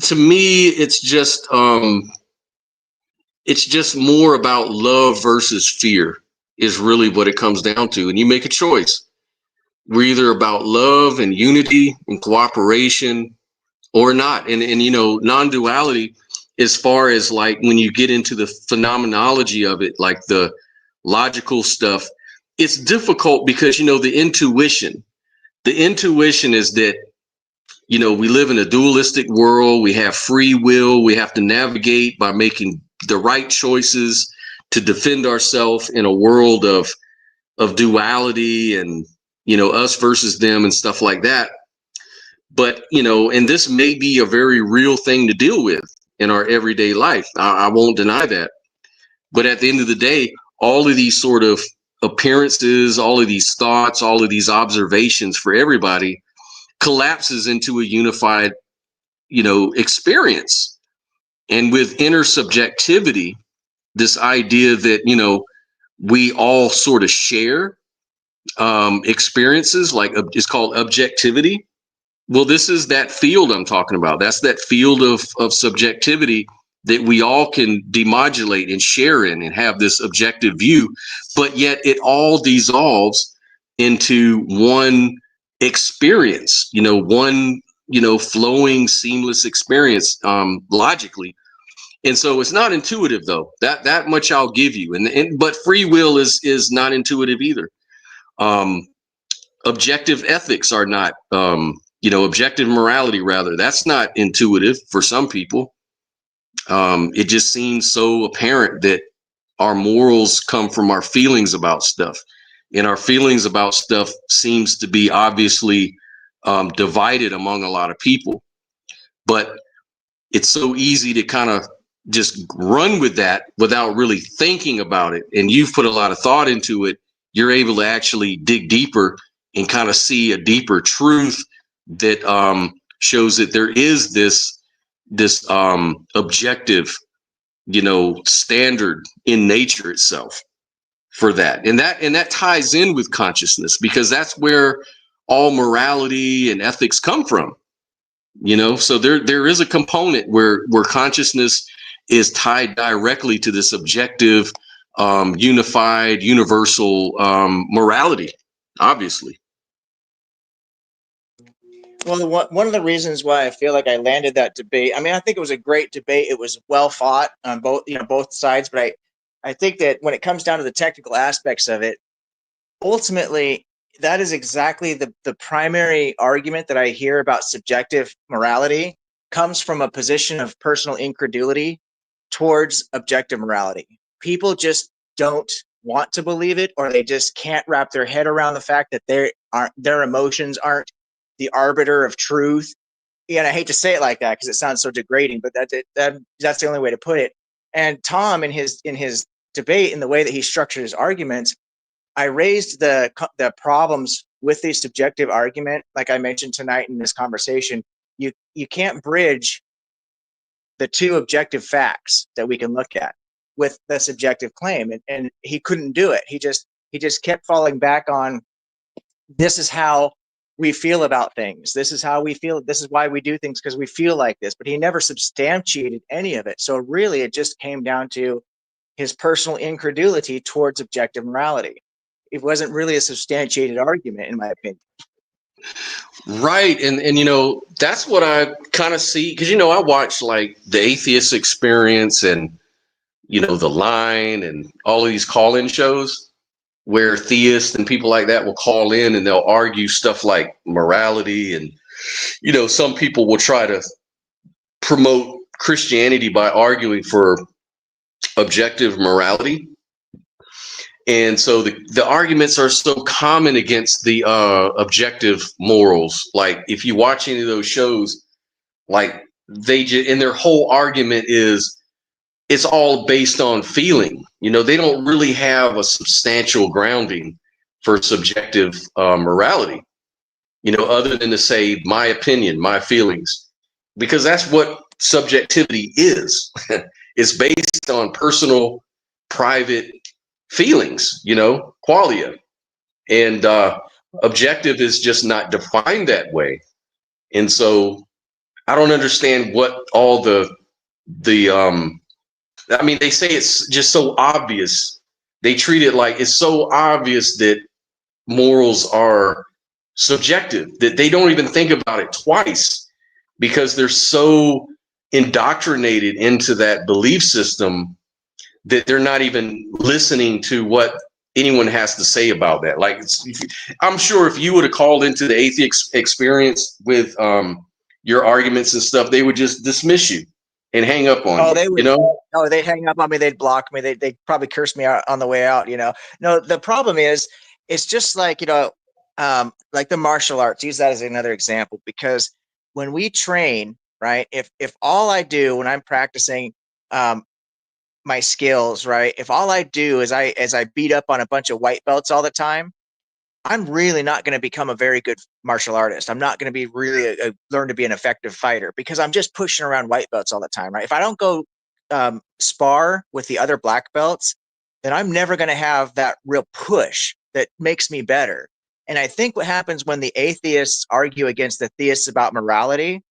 to me, it's just more about love versus fear is really what it comes down to. And you make a choice. We're either about love and unity and cooperation or not. And non-duality, as far as like when you get into the phenomenology of it, like the logical stuff, it's difficult because, the intuition is that, we live in a dualistic world. We have free will. We have to navigate by making the right choices to defend ourselves in a world of duality and, us versus them and stuff like that. But, and this may be a very real thing to deal with in our everyday life. I won't deny that. But at the end of the day, all of these sort of appearances, all of these thoughts, all of these observations for everybody collapses into a unified, experience. And with intersubjectivity, this idea that, we all sort of share experiences, like it's called objectivity. Well, this is that field I'm talking about. That's that field of subjectivity that we all can demodulate and share in and have this objective view, but yet it all dissolves into one experience, one, flowing, seamless experience, logically. And so it's not intuitive, though. That much I'll give you. But free will is not intuitive either. Objective ethics are not, objective morality, rather, that's not intuitive for some people. It just seems so apparent that our morals come from our feelings about stuff, and our feelings about stuff seems to be obviously divided among a lot of people. But it's so easy to kind of just run with that without really thinking about it. And you've put a lot of thought into it. You're able to actually dig deeper and kind of see a deeper truth that shows that there is this objective, standard in nature itself for that. And that ties in with consciousness, because that's where all morality and ethics come from. So there is a component where consciousness is tied directly to this objective, unified, universal morality, obviously. Well, one of the reasons why I feel like I landed that debate, I mean, I think it was a great debate. It was well fought on both sides. But I think that when it comes down to the technical aspects of it, ultimately, that is exactly the primary argument that I hear about subjective morality comes from a position of personal incredulity towards objective morality. People just don't want to believe it, or they just can't wrap their head around the fact that their emotions aren't the arbiter of truth. And I hate to say it like that because it sounds so degrading, but that's the only way to put it. And Tom, in his debate, in the way that he structured his arguments, I raised the problems with the subjective argument, like I mentioned tonight in this conversation. You can't bridge the two objective facts that we can look at with the subjective claim, and he couldn't do it. He just kept falling back on, this is how we feel about things. This is how we feel. This is why we do things, because we feel like this. But he never substantiated any of it. So really, it just came down to his personal incredulity towards objective morality. It wasn't really a substantiated argument, in my opinion. Right. And that's what I kind of see, because, I watch like the Atheist Experience and, The Line and all of these call-in shows where theists and people like that will call in and they'll argue stuff like morality. And, some people will try to promote Christianity by arguing for objective morality. And so the arguments are so common against the objective morals. Like if you watch any of those shows, like and their whole argument is it's all based on feeling. They don't really have a substantial grounding for subjective morality, other than to say my opinion, my feelings, because that's what subjectivity is. It's based on personal, private feelings, qualia. And objective is just not defined that way. And so I don't understand what all the they say it's just so obvious. They treat it like it's so obvious that morals are subjective that they don't even think about it twice because they're so indoctrinated into that belief system that they're not even listening to what anyone has to say about that. Like, I'm sure if you would have called into the atheist experience with your arguments and stuff, they would just dismiss you and hang up on you. They would, Oh, they'd hang up on me. They'd block me. They'd probably curse me out on the way out. No, the problem is, it's just like, like the martial arts. Use that as another example, because when we train, right? If all I do when I'm practicing my skills, right? If all I do is I beat up on a bunch of white belts all the time, I'm really not going to become a very good martial artist. I'm not going to be really learn to be an effective fighter because I'm just pushing around white belts all the time, right? If I don't go spar with the other black belts, then I'm never going to have that real push that makes me better. And I think what happens when the atheists argue against the theists about morality,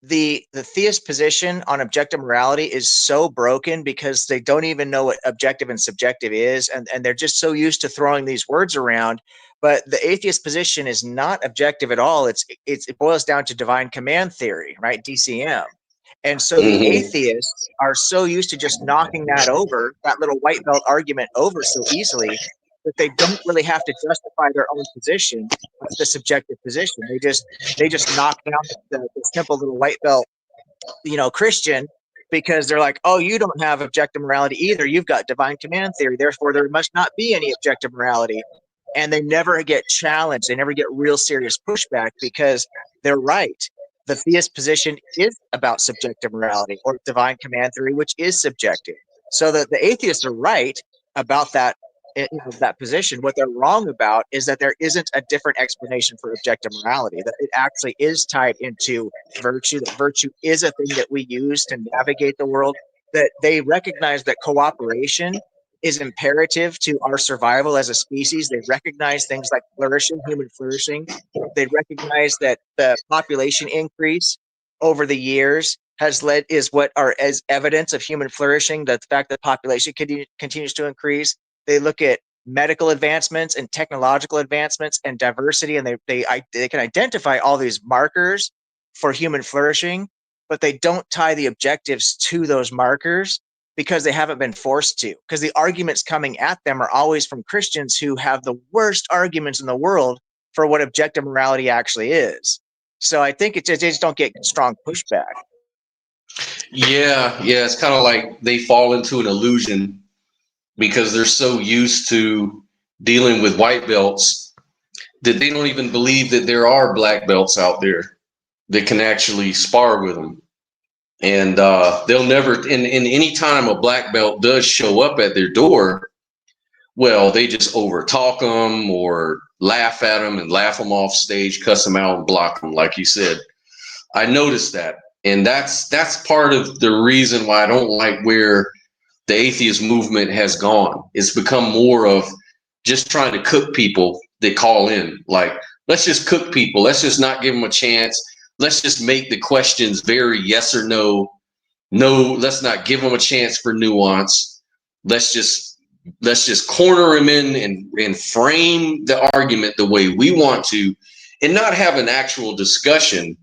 the theist position on objective morality is so broken because they don't even know what objective and subjective is, and they're just so used to throwing these words around. But the atheist position is not objective at all. It boils down to divine command theory, right? DCM. And so the atheists are so used to just knocking that little white belt argument over so easily, that they don't really have to justify their own position with the subjective position. They just knock down the simple little white belt, Christian, because they're like, oh, you don't have objective morality either. You've got divine command theory. Therefore, there must not be any objective morality. And they never get challenged. They never get real serious pushback because they're right. The theist position is about subjective morality, or divine command theory, which is subjective. So that the atheists are right about that position. What they're wrong about is that there isn't a different explanation for objective morality, that it actually is tied into virtue, that virtue is a thing that we use to navigate the world, that they recognize that cooperation is imperative to our survival as a species. They recognize things like human flourishing. They recognize that the population increase over the years is what are as evidence of human flourishing, the fact that population continues to increase. They look at medical advancements and technological advancements and diversity, and they can identify all these markers for human flourishing, but they don't tie the objectives to those markers because they haven't been forced to. Because the arguments coming at them are always from Christians who have the worst arguments in the world for what objective morality actually is. So I think they just don't get strong pushback. Yeah, it's kind of like they fall into an illusion because they're so used to dealing with white belts that they don't even believe that there are black belts out there that can actually spar with them. And they'll never, in any time a black belt does show up at their door, well, they just overtalk them or laugh at them and laugh them off stage, cuss them out and block them, like you said. I noticed that. And that's part of the reason why I don't like where the atheist movement has gone. It's become more of just trying to cook people that call in. Like, let's just cook people. Let's just not give them a chance. Let's just make the questions very yes or no. No, let's not give them a chance for nuance. Let's just corner them in and frame the argument the way we want to and not have an actual discussion.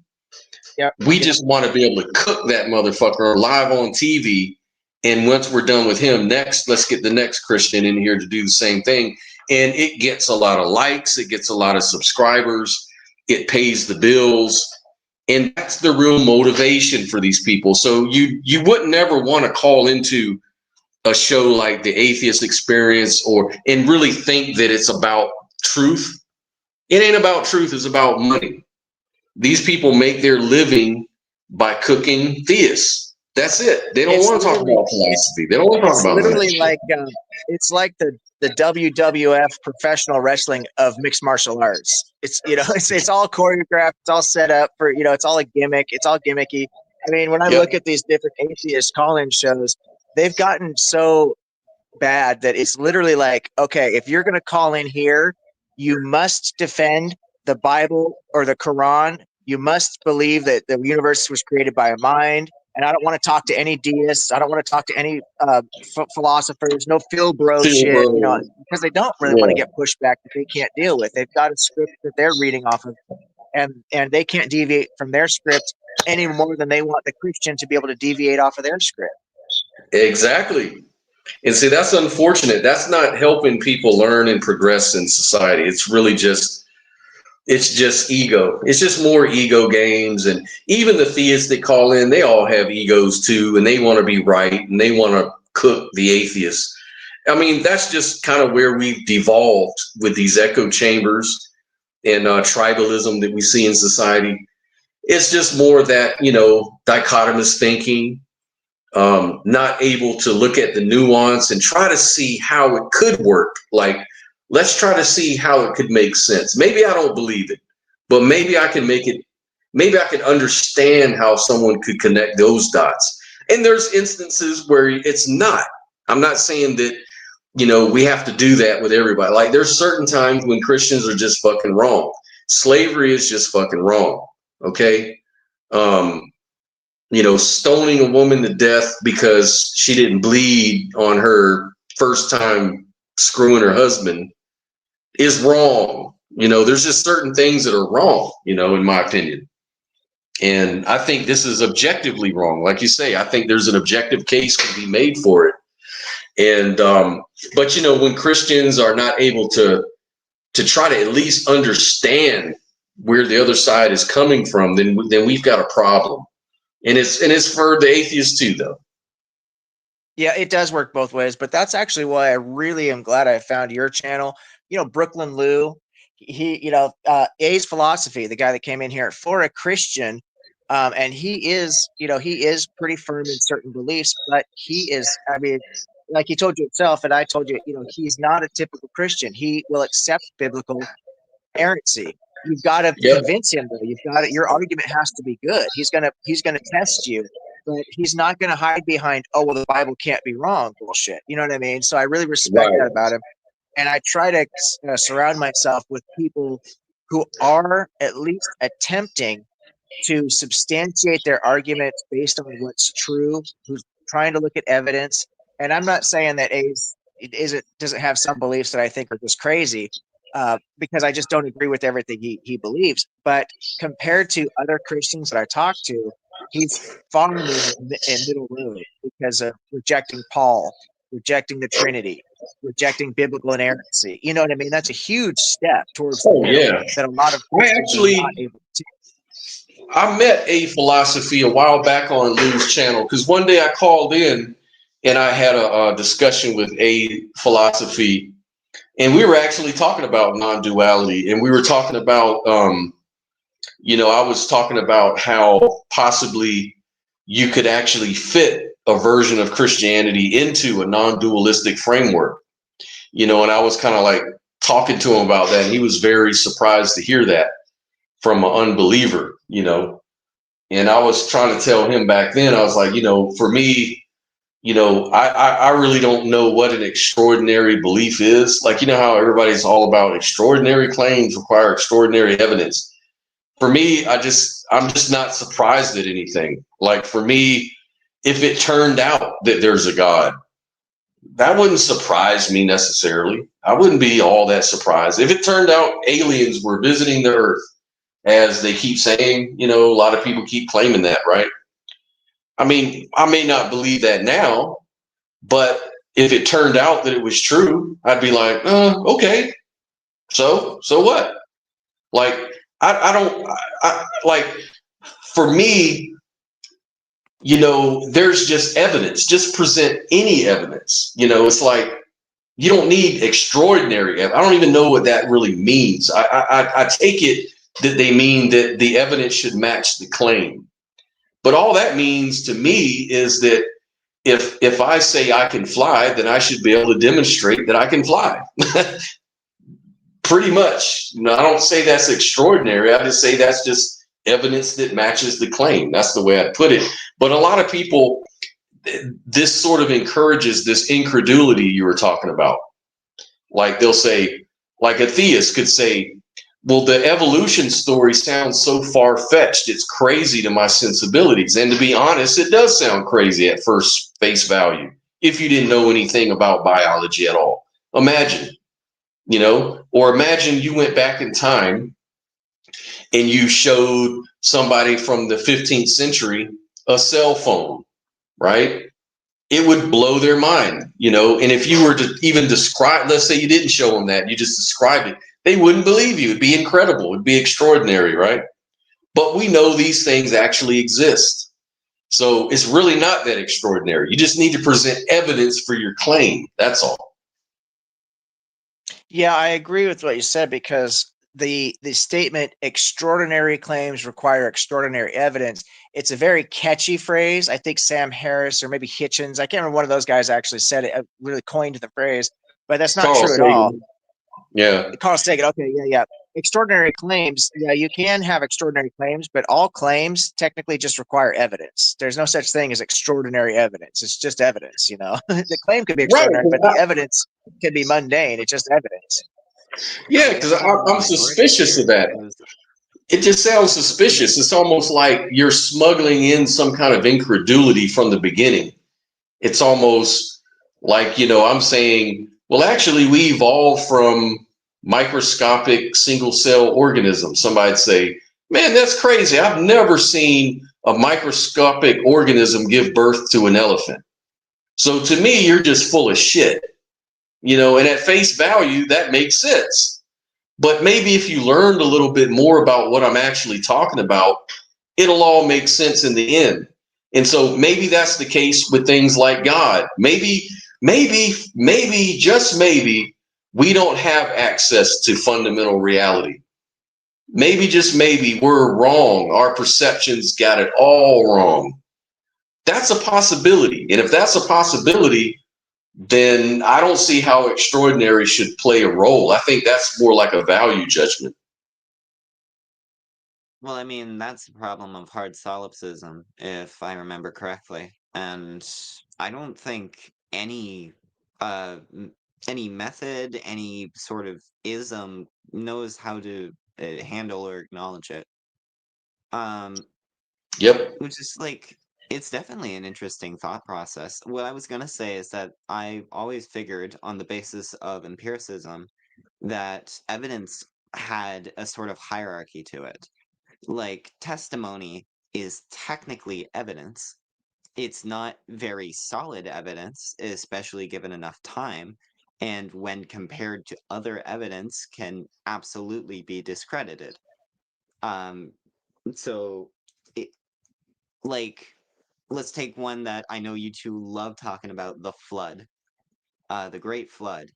Yep. We just want to be able to cook that motherfucker live on TV. And once we're done with him, next, let's get the next Christian in here to do the same thing. And it gets a lot of likes. It gets a lot of subscribers. It pays the bills. And that's the real motivation for these people. So you wouldn't ever want to call into a show like the Atheist Experience and really think that it's about truth. It ain't about truth. It's about money. These people make their living by cooking theists. That's it. They don't It's want to talk literally about philosophy. They don't want to talk it's about none of literally that like shit. it's like the WWF professional wrestling of mixed martial arts. It's it's all choreographed, it's all set up for it's all a gimmick, it's all gimmicky. I mean, when I Yep. look at these different atheist call-in shows, they've gotten so bad that it's literally like, okay, if you're going to call in here, you must defend the Bible or the Quran. You must believe that the universe was created by a mind. And I don't want to talk to any deists. I don't want to talk to any philosophers. No Phil Bro Feel, shit, bro. because they don't really want to Yeah. get pushback that they can't deal with. They've got a script that they're reading off of, and they can't deviate from their script any more than they want the Christian to be able to deviate off of their script. Exactly. And see, that's unfortunate. That's not helping people learn and progress in society. It's really just ego. It's just more ego games. And even the theists that call in, they all have egos too, and they want to be right and they want to cook the atheists. I mean, that's just kind of where we've devolved with these echo chambers and tribalism that we see in society. It's just more that, dichotomous thinking, not able to look at the nuance and try to see how it could work. Like, let's try to see how it could make sense. Maybe I don't believe it, but maybe I can make it. Maybe I can understand how someone could connect those dots. And there's instances where it's not. I'm not saying that, we have to do that with everybody. Like, there's certain times when Christians are just fucking wrong. Slavery is just fucking wrong. Okay. Stoning a woman to death because she didn't bleed on her first time screwing her husband is wrong. There's just certain things that are wrong, in my opinion. And I think this is objectively wrong. Like you say, I think there's an objective case can be made for it. And, but when Christians are not able to try to at least understand where the other side is coming from, then we've got a problem. And it's for the atheists too, though. Yeah, it does work both ways, but that's actually why I really am glad I found your channel. Brooklyn Lou, he, A's Philosophy, the guy that came in here for a Christian, and he is pretty firm in certain beliefs, but he is, I mean, like he told you himself, and I told you, he's not a typical Christian. He will accept biblical errancy. You've got to convince him, though. You've got to, your argument has to be good. He's gonna test you, but he's not gonna hide behind, oh well, the Bible can't be wrong bullshit. You know what I mean? So I really respect that about him, and I try to surround myself with people who are at least attempting to substantiate their arguments based on what's true, who's trying to look at evidence. And I'm not saying that A's doesn't have some beliefs that I think are just crazy, because I just don't agree with everything he believes. But compared to other Christians that I talk to, he's far more in middle road because of rejecting Paul, rejecting the Trinity, rejecting biblical inerrancy. You know what I mean? That's a huge step towards the middle that a lot of Christians are not able to. I met A Philosophy a while back on Lou's channel because one day I called in and I had a discussion with A Philosophy, and we were actually talking about non-duality, and we were talking about, I was talking about how possibly you could actually fit a version of Christianity into a non-dualistic framework, and I was kind of like talking to him about that, and he was very surprised to hear that from an unbeliever, and I was trying to tell him back then, I was like, for me, I really don't know what an extraordinary belief is. Like, how everybody's all about extraordinary claims require extraordinary evidence. For me, I'm just not surprised at anything. Like, for me, if it turned out that there's a God, that wouldn't surprise me necessarily. I wouldn't be all that surprised. If it turned out aliens were visiting the earth, as they keep saying, a lot of people keep claiming that, right? I mean, I may not believe that now, but if it turned out that it was true, I'd be like, okay, so what? Like, like, for me, there's just evidence. Just present any evidence. It's like, you don't need extraordinary evidence. I don't even know what that really means. I take it that they mean that the evidence should match the claim. But all that means to me is that if I say I can fly, then I should be able to demonstrate that I can fly. Pretty much. I don't say that's extraordinary. I just say that's just evidence that matches the claim. That's the way I put it. But a lot of people, this sort of encourages this incredulity you were talking about. Like they'll say, like a theist could say, well, the evolution story sounds so far-fetched, it's crazy to my sensibilities. And to be honest, it does sound crazy at first face value if you didn't know anything about biology at all. Imagine, or imagine you went back in time and you showed somebody from the 15th century a cell phone, right? It would blow their mind, and if you were to even describe, let's say you didn't show them that, you just described it, they wouldn't believe you. It'd be incredible. It'd be extraordinary, right? But we know these things actually exist. So it's really not that extraordinary. You just need to present evidence for your claim. That's all. Yeah, I agree with what you said, because the statement extraordinary claims require extraordinary evidence, it's a very catchy phrase. I think Sam Harris or maybe Hitchens, I can't remember, one of those guys actually said it, really coined the phrase, but that's not Carl true Sagan. at all. Yeah. Carl Sagan. Okay, yeah. Extraordinary claims. Yeah, you can have extraordinary claims, but all claims technically just require evidence. There's no such thing as extraordinary evidence. It's just evidence, The claim could be extraordinary, Right, but the evidence can be mundane. It's just evidence. Yeah, because I'm suspicious of that. It just sounds suspicious. It's almost like you're smuggling in some kind of incredulity from the beginning. It's almost like, I'm saying, well, actually, we evolved from microscopic single cell organisms. Somebody'd say, man, that's crazy. I've never seen a microscopic organism give birth to an elephant. So to me, you're just full of shit, and at face value, that makes sense. But maybe if you learned a little bit more about what I'm actually talking about, it'll all make sense in the end. And so maybe that's the case with things like God. Maybe, just maybe, we don't have access to fundamental reality. Maybe, just maybe, we're wrong. Our perceptions got it all wrong. That's a possibility. And if that's a possibility, then I don't see how extraordinary should play a role. I think that's more like a value judgment. Well, I mean, that's the problem of hard solipsism, if I remember correctly. And I don't think any method, any sort of ism knows how to handle or acknowledge it. Yep. Which is it's definitely an interesting thought process. What I was gonna say is that I always figured, on the basis of empiricism, that evidence had a sort of hierarchy to it. Like, testimony is technically evidence. It's not very solid evidence, especially given enough time, and when compared to other evidence, can absolutely be discredited. So, it, let's take one that I know you two love talking about, the flood, the Great Flood.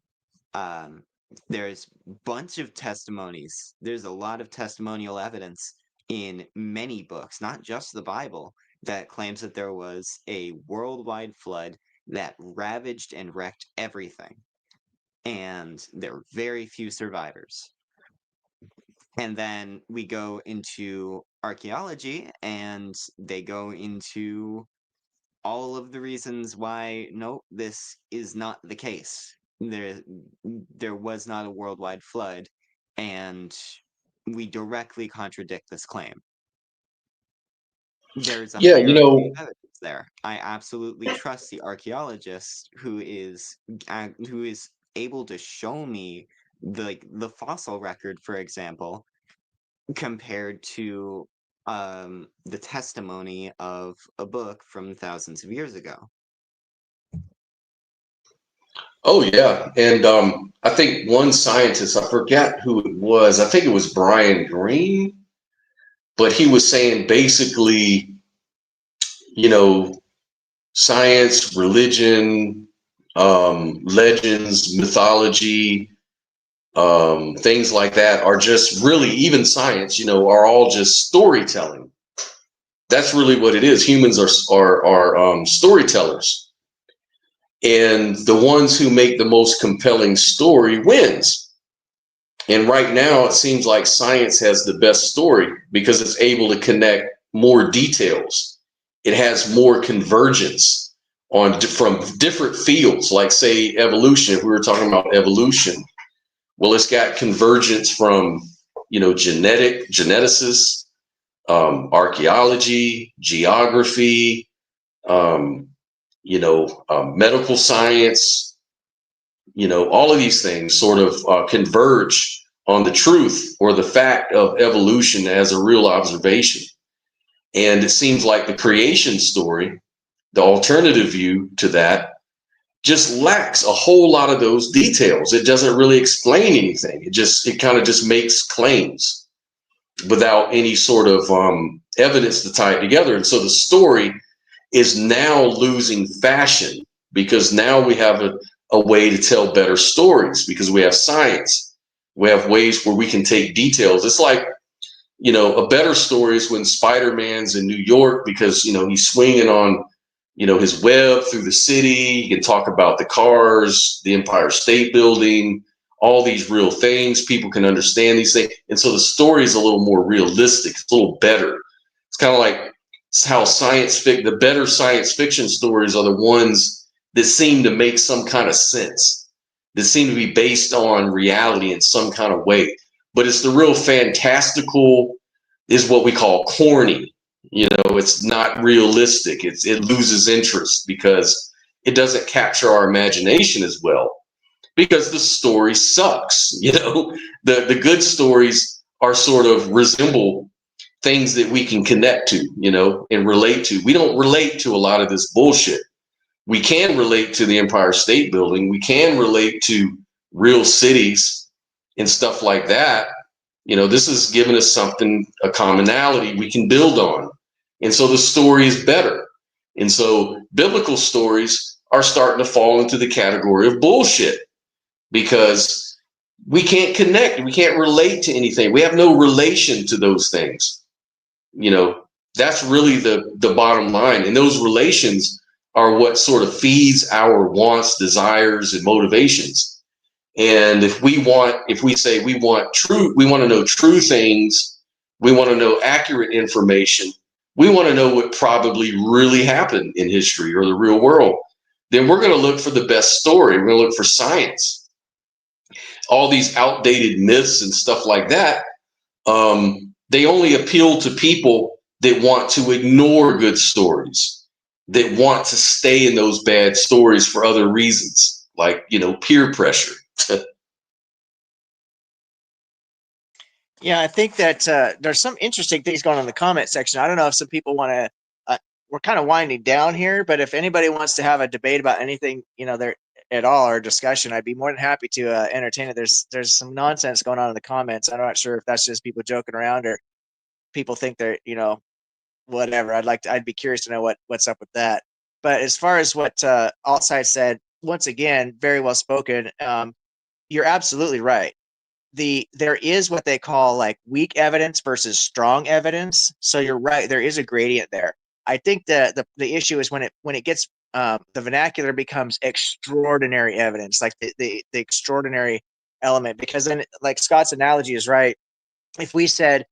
There's a bunch of testimonies. There's a lot of testimonial evidence in many books, not just the Bible, that claims that there was a worldwide flood that ravaged and wrecked everything. And there were very few survivors. And then we go into archaeology, and they go into all of the reasons why, no, this is not the case. There was not a worldwide flood, and we directly contradict this claim. There's a hierarchy of evidence there. I absolutely trust the archaeologist who is able to show me the fossil record, for example, compared to the testimony of a book from thousands of years ago. Oh yeah, and I think one scientist, I forgot who it was. I think it was Brian Greene, but he was saying basically, science, religion, legends, mythology, things like that are just really, even science, are all just storytelling. That's really what it is. Humans are storytellers, and the ones who make the most compelling story wins. And right now, it seems like science has the best story because it's able to connect more details. It has more convergence from different fields, like say evolution. If we were talking about evolution, well, it's got convergence from geneticists, archaeology, geography, medical science. All of these things sort of converge on the truth or the fact of evolution as a real observation. And it seems like the creation story, the alternative view to that, just lacks a whole lot of those details. It doesn't really explain anything. It kind of just makes claims without any sort of evidence to tie it together. And so the story is now losing fashion because now we have a way to tell better stories because we have science. We have ways where we can take details. It's like, a better story is when Spider-Man's in New York because, he's swinging on, his web through the city. You can talk about the cars, the Empire State Building, all these real things. People can understand these things. And so the story is a little more realistic. It's a little better. It's kind of like how the better science fiction stories are the ones that seem to make some kind of sense, that seem to be based on reality in some kind of way. But it's the real fantastical is what we call corny. It's not realistic. It loses interest because it doesn't capture our imagination as well because the story sucks. The good stories are sort of resemble things that we can connect to, and relate to. We don't relate to a lot of this bullshit. We can relate to the Empire State Building. We can relate to real cities and stuff like that. This has given us a commonality we can build on. And so the story is better. And so biblical stories are starting to fall into the category of bullshit because we can't connect. We can't relate to anything. We have no relation to those things. That's really the bottom line. And those relations are what sort of feeds our wants, desires, and motivations. And if we say we want to know true things, we want to know accurate information, we want to know what probably really happened in history or the real world, then we're going to look for the best story. We're going to look for science. All these outdated myths and stuff like that, they only appeal to people that want to ignore good stories, that want to stay in those bad stories for other reasons, like, peer pressure. Yeah, I think that there's some interesting things going on in the comment section. I don't know if some people want to. We're kind of winding down here, but if anybody wants to have a debate about anything, there at all or discussion, I'd be more than happy to entertain it. There's some nonsense going on in the comments. I'm not sure if that's just people joking around or people think they're whatever. I'd be curious to know what's up with that. But as far as what Altside said, once again, very well spoken. You're absolutely right. There is what they call like weak evidence versus strong evidence. So you're right, there is a gradient there. I think the issue is when it gets the vernacular becomes extraordinary evidence, like the extraordinary element, because then, like Scott's analogy is right. If we said,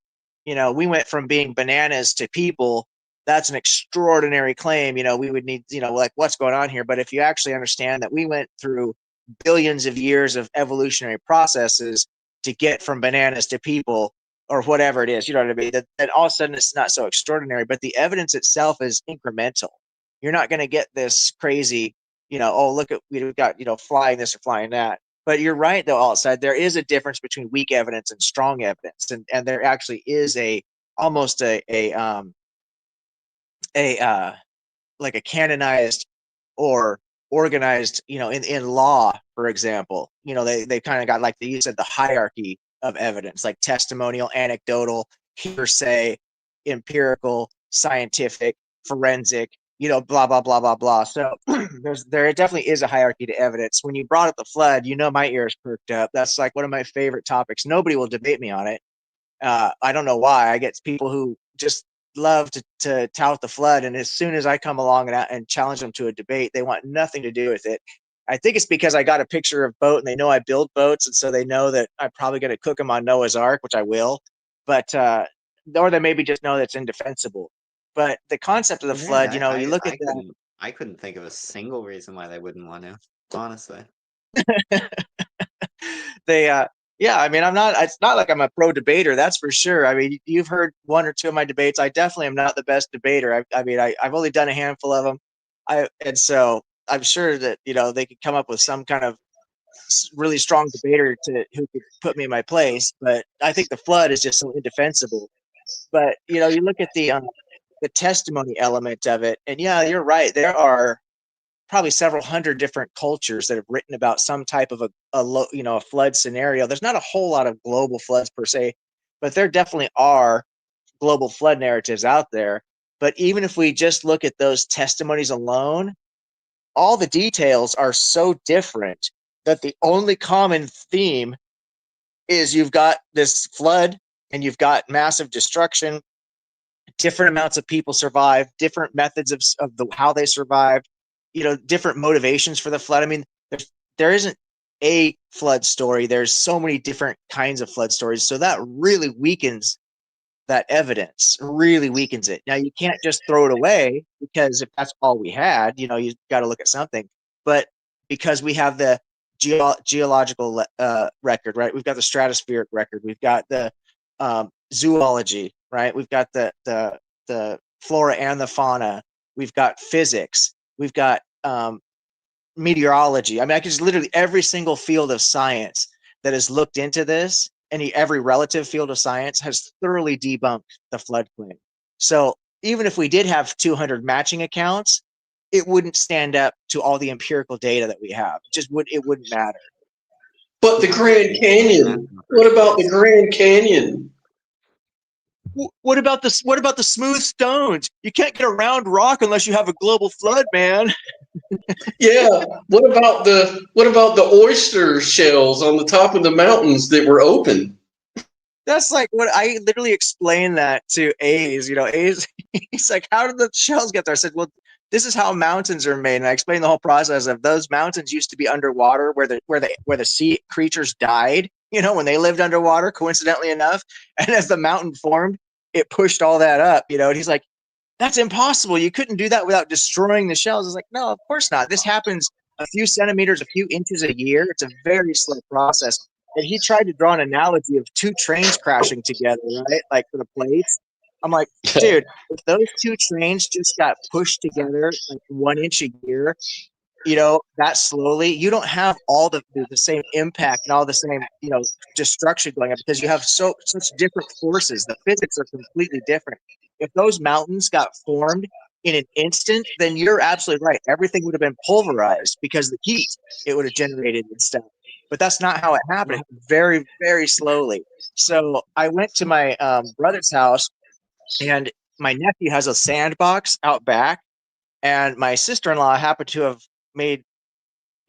we went from being bananas to people, that's an extraordinary claim. We would need, like, what's going on here? But if you actually understand that we went through billions of years of evolutionary processes to get from bananas to people or whatever it is, you know what I mean? That all of a sudden it's not so extraordinary, but the evidence itself is incremental. You're not going to get this crazy, oh, look at, we've got, flying this or flying that. But you're right, though, Altside, there is a difference between weak evidence and strong evidence. And there actually is almost a like a canonized or organized, in law, for example, they kind of got, like you said, the hierarchy of evidence, like testimonial, anecdotal, hearsay, empirical, scientific, forensic, blah, blah, blah, blah, blah. So there definitely is a hierarchy to evidence. When you brought up the flood, my ears perked up. That's like one of my favorite topics. Nobody will debate me on it. I don't know why. I get people who just love to tout the flood, and as soon as I come along and challenge them to a debate, they want nothing to do with it. I think it's because I got a picture of boat, and they know I build boats, and so they know that I'm probably going to cook them on Noah's Ark, which I will. But or they maybe just know that it's indefensible. But the concept of the flood, you look at that. I couldn't think of a single reason why they wouldn't want to, honestly. Yeah, I mean, it's not like I'm a pro debater, that's for sure. I mean, you've heard one or two of my debates. I definitely am not the best debater. I've only done a handful of them. And so I'm sure that, they could come up with some kind of really strong debater who could put me in my place. But I think the flood is just so indefensible. But, you look at the testimony element of it, and yeah, you're right. There are probably several hundred different cultures that have written about some type of a flood scenario. There's not a whole lot of global floods per se, but there definitely are global flood narratives out there. But even if we just look at those testimonies alone, all the details are so different that the only common theme is you've got this flood and you've got massive destruction. Different amounts of people survived, different methods of how they survived, different motivations for the flood. I mean, there isn't a flood story. There's so many different kinds of flood stories. So that really weakens that evidence, really weakens it. Now, you can't just throw it away, because if that's all we had, you got to look at something. But because we have the geological record, right? We've got the stratospheric record. We've got the zoology, right? We've got the flora and the fauna. We've got physics. We've got meteorology. I mean, I could just literally every single field of science that has looked into this, every relative field of science has thoroughly debunked the flood claim. So even if we did have 200 matching accounts, it wouldn't stand up to all the empirical data that we have. It wouldn't matter. But the Grand Canyon. What about the Grand Canyon? What about the smooth stones? You can't get a round rock unless you have a global flood, man. Yeah. What about the oyster shells on the top of the mountains that were open? That's like what I literally explained that to A's. A's, he's like, "How did the shells get there?" I said, "Well, this is how mountains are made." And I explained the whole process of those mountains used to be underwater, where the sea creatures died. When they lived underwater, coincidentally enough. And as the mountain formed, it pushed all that up. And he's like, "That's impossible. You couldn't do that without destroying the shells." I was like, "No, of course not. This happens a few centimeters, a few inches a year. It's a very slow process." And he tried to draw an analogy of two trains crashing together, right? Like for the plates. I'm like, dude, if those two trains just got pushed together like 1 inch a year, that slowly, you don't have all the same impact and all the same, destruction going on, because you have such different forces. The physics are completely different. If those mountains got formed in an instant, then you're absolutely right. Everything would have been pulverized because of the heat it would have generated and stuff. But that's not how it happened. It happened very, very slowly. So I went to my brother's house, and my nephew has a sandbox out back, and my sister-in-law happened to have made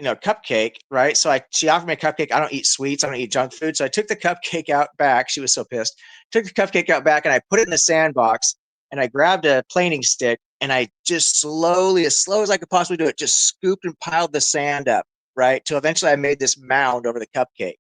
cupcake, right? So she offered me a cupcake. I don't eat sweets. I don't eat junk food. So I took the cupcake out back. She was so pissed. Took the cupcake out back, and I put it in the sandbox, and I grabbed a planing stick, and I just slowly, as slow as I could possibly do it, just scooped and piled the sand up, right? Till eventually I made this mound over the cupcake.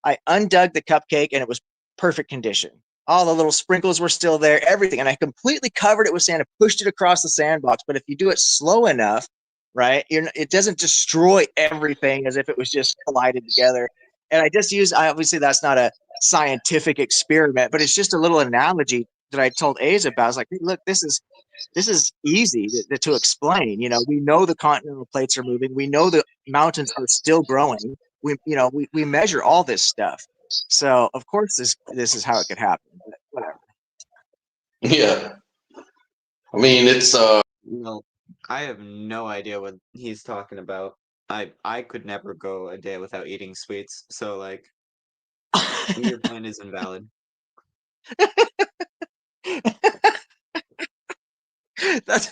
I undug the cupcake, and it was perfect condition. All the little sprinkles were still there, everything. And I completely covered it with sand and pushed it across the sandbox. But if you do it slow enough, right, it doesn't destroy everything as if it was just collided together. And obviously that's not a scientific experiment, but it's just a little analogy that I told A's about. I was like, hey, look, this is easy to explain. We know the continental plates are moving. We know the mountains are still growing. We measure all this stuff. So of course this is how it could happen. But whatever. Yeah. I mean, it's Well, I have no idea what he's talking about. I could never go a day without eating sweets, so like your point is invalid. That's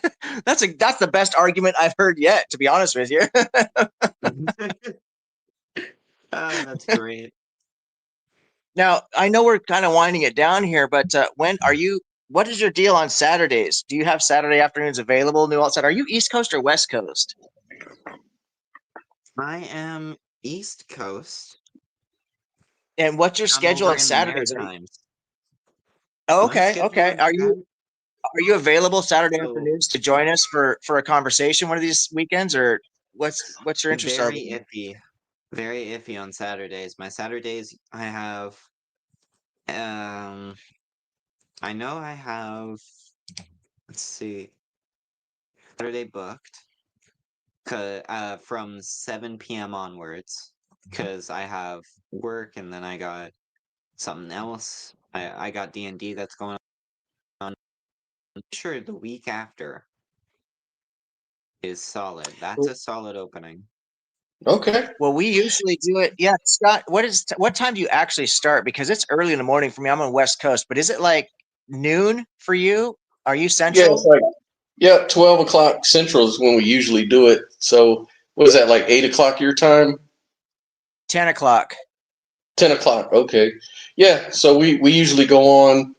the best argument I've heard yet, to be honest with you. That's great. Now, I know we're kind of winding it down here, but when are you what is your deal on Saturdays? Do you have Saturday afternoons available, New Outside? Are you East Coast or West Coast? I am East Coast. And what's your I'm schedule over on in the Saturdays? Maritimes. Oh, My okay, schedule okay. on Are you available Saturday So afternoons to join us for a conversation one of these weekends, or what's your interest level? very iffy on Saturdays. My Saturdays, I have, I know I have, let's see, Saturday booked, from 7 p.m. onwards, because I have work and then I got something else. I got D&D that's going on. I'm sure the week after is solid. That's a solid opening. Okay. Well, we usually do it. Yeah, Scott. What time do you actually start? Because it's early in the morning for me. I'm on West Coast, but is it like noon for you? Are you Yeah, Central? it's like 12 o'clock Central is when we usually do it. So what is that, like 8 o'clock your time? 10 o'clock. 10 o'clock. Okay. Yeah. So we usually go on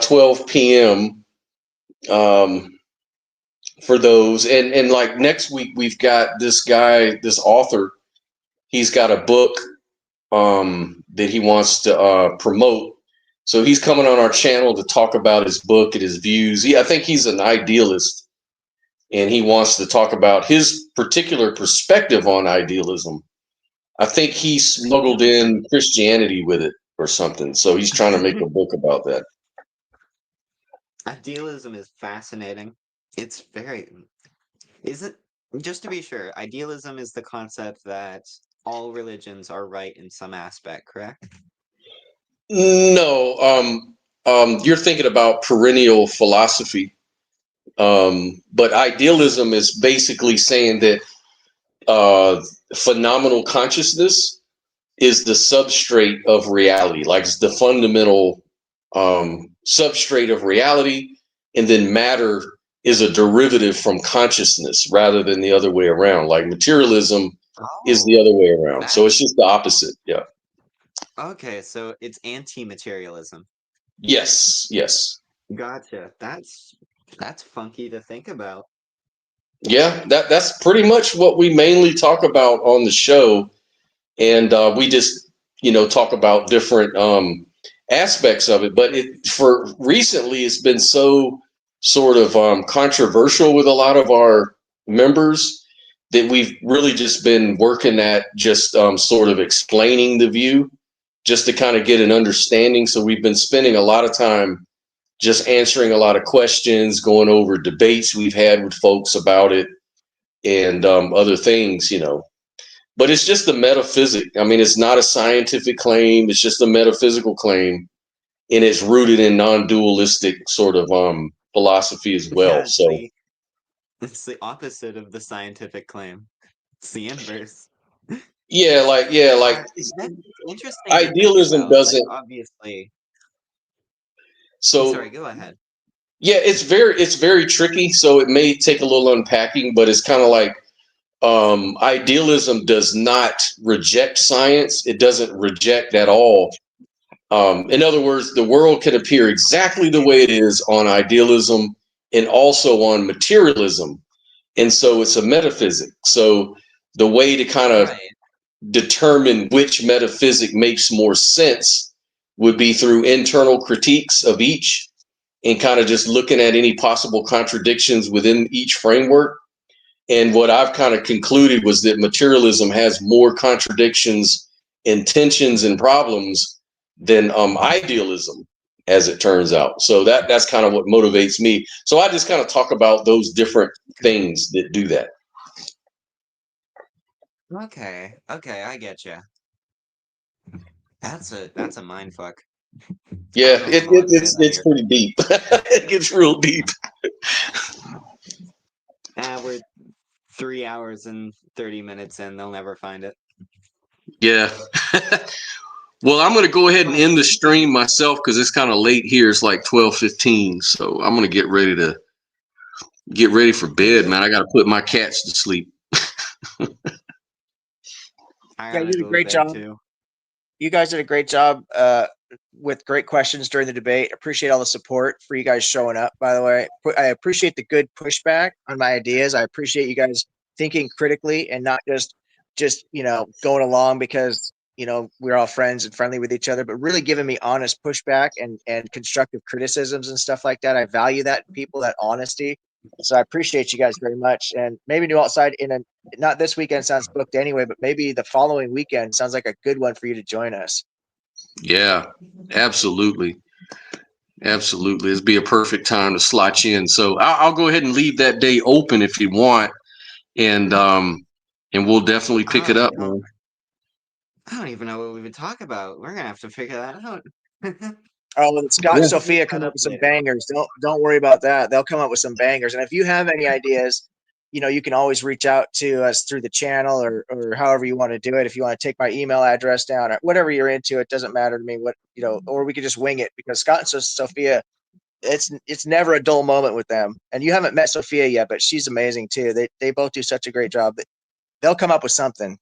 12 p.m. For those. And like next week, we've got this guy, this author. He's got a book that he wants to promote. So he's coming on our channel to talk about his book and his views. I think he's an idealist, and he wants to talk about his particular perspective on idealism. I think he smuggled in Christianity with it or something. So he's trying to make a book about that. Idealism is fascinating. It's isn't, just to be sure, idealism is the concept that all religions are right in some aspect, correct? No, you're thinking about perennial philosophy. But idealism is basically saying that phenomenal consciousness is the substrate of reality, like it's the fundamental substrate of reality, and then matter is a derivative from consciousness rather than the other way around. Like materialism is the other way around. So it's just the opposite. Yeah. Okay, so it's anti-materialism. Yes. Yes. Gotcha. That's funky to think about. Yeah. That's pretty much what we mainly talk about on the show, and we just talk about different aspects of it. But for recently, it's been so sort of controversial with a lot of our members that we've really just been working at just sort of explaining the view, just to kind of get an understanding. So we've been spending a lot of time just answering a lot of questions, going over debates we've had with folks about it, and other things. But it's just a metaphysic. I mean, it's not a scientific claim. It's just a metaphysical claim, and it's rooted in non-dualistic sort of philosophy as well. Yeah, So it's the opposite of the scientific claim. It's the inverse. like That's interesting to think idealism about. Like, doesn't. obviously. So Sorry, go ahead. yeah, it's very tricky. So it may take a little unpacking, but it's kind of like idealism does not reject science. It doesn't reject at all. In other words, the world can appear exactly the way it is on idealism and also on materialism. And so it's a metaphysic. So the way to kind of determine which metaphysic makes more sense would be through internal critiques of each, and kind of just looking at any possible contradictions within each framework. And what I've kind of concluded was that materialism has more contradictions and tensions and problems than idealism, as it turns out. So that's kind of what motivates me. So I just kind of talk about those different things that do that. Okay, I get you. That's a mind fuck. Yeah, it's pretty deep. It gets real deep. We're 3 hours and 30 minutes in. They'll never find it. Yeah. Well, I'm going to go ahead and end the stream myself because it's kind of late here. It's like 12:15, so I'm going to get ready for bed, man. I got to put my cats to sleep. I Yeah, gotta you did a go to great bed job. too. you guys did a great job with great questions during the debate. Appreciate all the support for you guys showing up, by the way. I appreciate the good pushback on my ideas. I appreciate you guys thinking critically and not just going along because we're all friends and friendly with each other, but really giving me honest pushback and constructive criticisms and stuff like that. I value that in people, that honesty. So I appreciate you guys very much. And maybe New Outside not this weekend sounds booked anyway, but maybe the following weekend sounds like a good one for you to join us. Yeah, absolutely. Absolutely. It'd be a perfect time to slot you in. So I'll go ahead and leave that day open if you want. And we'll definitely pick it up, man. I don't even know what we would talk about. We're gonna have to figure that out. Oh, well, Scott and Sophia come up with some bangers. Don't worry about that. They'll come up with some bangers. And if you have any ideas, you can always reach out to us through the channel or however you want to do it. If you want to take my email address down or whatever you're into, it doesn't matter to me. Or we could just wing it because Scott and Sophia, it's never a dull moment with them. And you haven't met Sophia yet, but she's amazing too. They both do such a great job that they'll come up with something.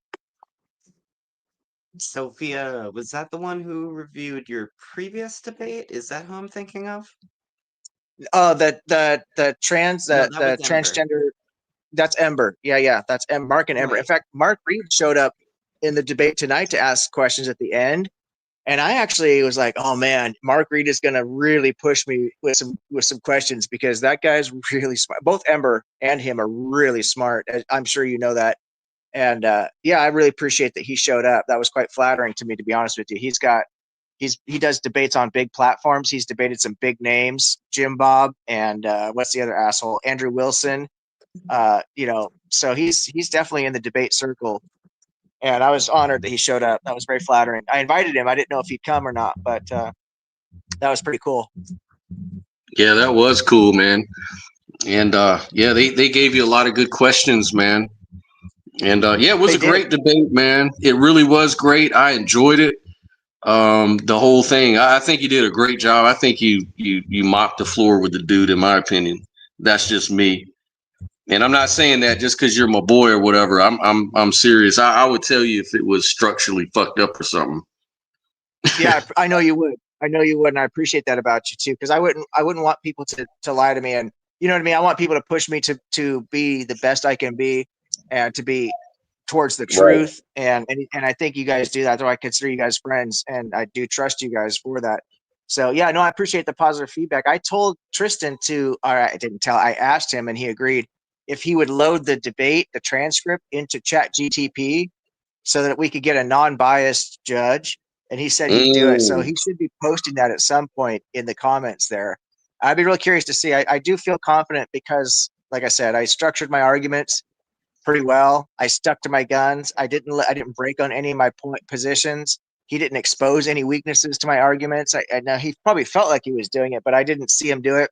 Sophia, was that the one who reviewed your previous debate? Is that who I'm thinking of? The was transgender. That's Ember. Yeah. That's Mark and Ember. Right. In fact, Mark Reed showed up in the debate tonight to ask questions at the end. And I actually was like, oh man, Mark Reed is going to really push me with some questions because that guy's really smart. Both Ember and him are really smart. I'm sure you know that. And I really appreciate that he showed up. That was quite flattering to me, to be honest with you. He does debates on big platforms. He's debated some big names, Jim Bob and what's the other asshole, Andrew Wilson. So he's definitely in the debate circle. And I was honored that he showed up. That was very flattering. I invited him. I didn't know if he'd come or not, but that was pretty cool. Yeah, that was cool, man. And they gave you a lot of good questions, man. And it was a great debate, man. It really was great. I enjoyed it. The whole thing. I think you did a great job. I think you mopped the floor with the dude, in my opinion. That's just me. And I'm not saying that just because you're my boy or whatever. I'm serious. I would tell you if it was structurally fucked up or something. Yeah, I know you would. And I appreciate that about you too, because I wouldn't want people to lie to me, and you know what I mean. I want people to push me to be the best I can be, and to be towards the truth. Right. And I think you guys do that. Though I consider you guys friends, and I do trust you guys for that. So yeah, no, I appreciate the positive feedback. I told Tristan I asked him, and he agreed if he would load the debate, the transcript into ChatGTP, so that we could get a non-biased judge. And he said he'd do it. So he should be posting that at some point in the comments there. I'd be really curious to see. I do feel confident because, like I said, I structured my arguments pretty well. I stuck to my guns. I didn't break on any of my point positions. He didn't expose any weaknesses to my arguments. Now he probably felt like he was doing it, but I didn't see him do it.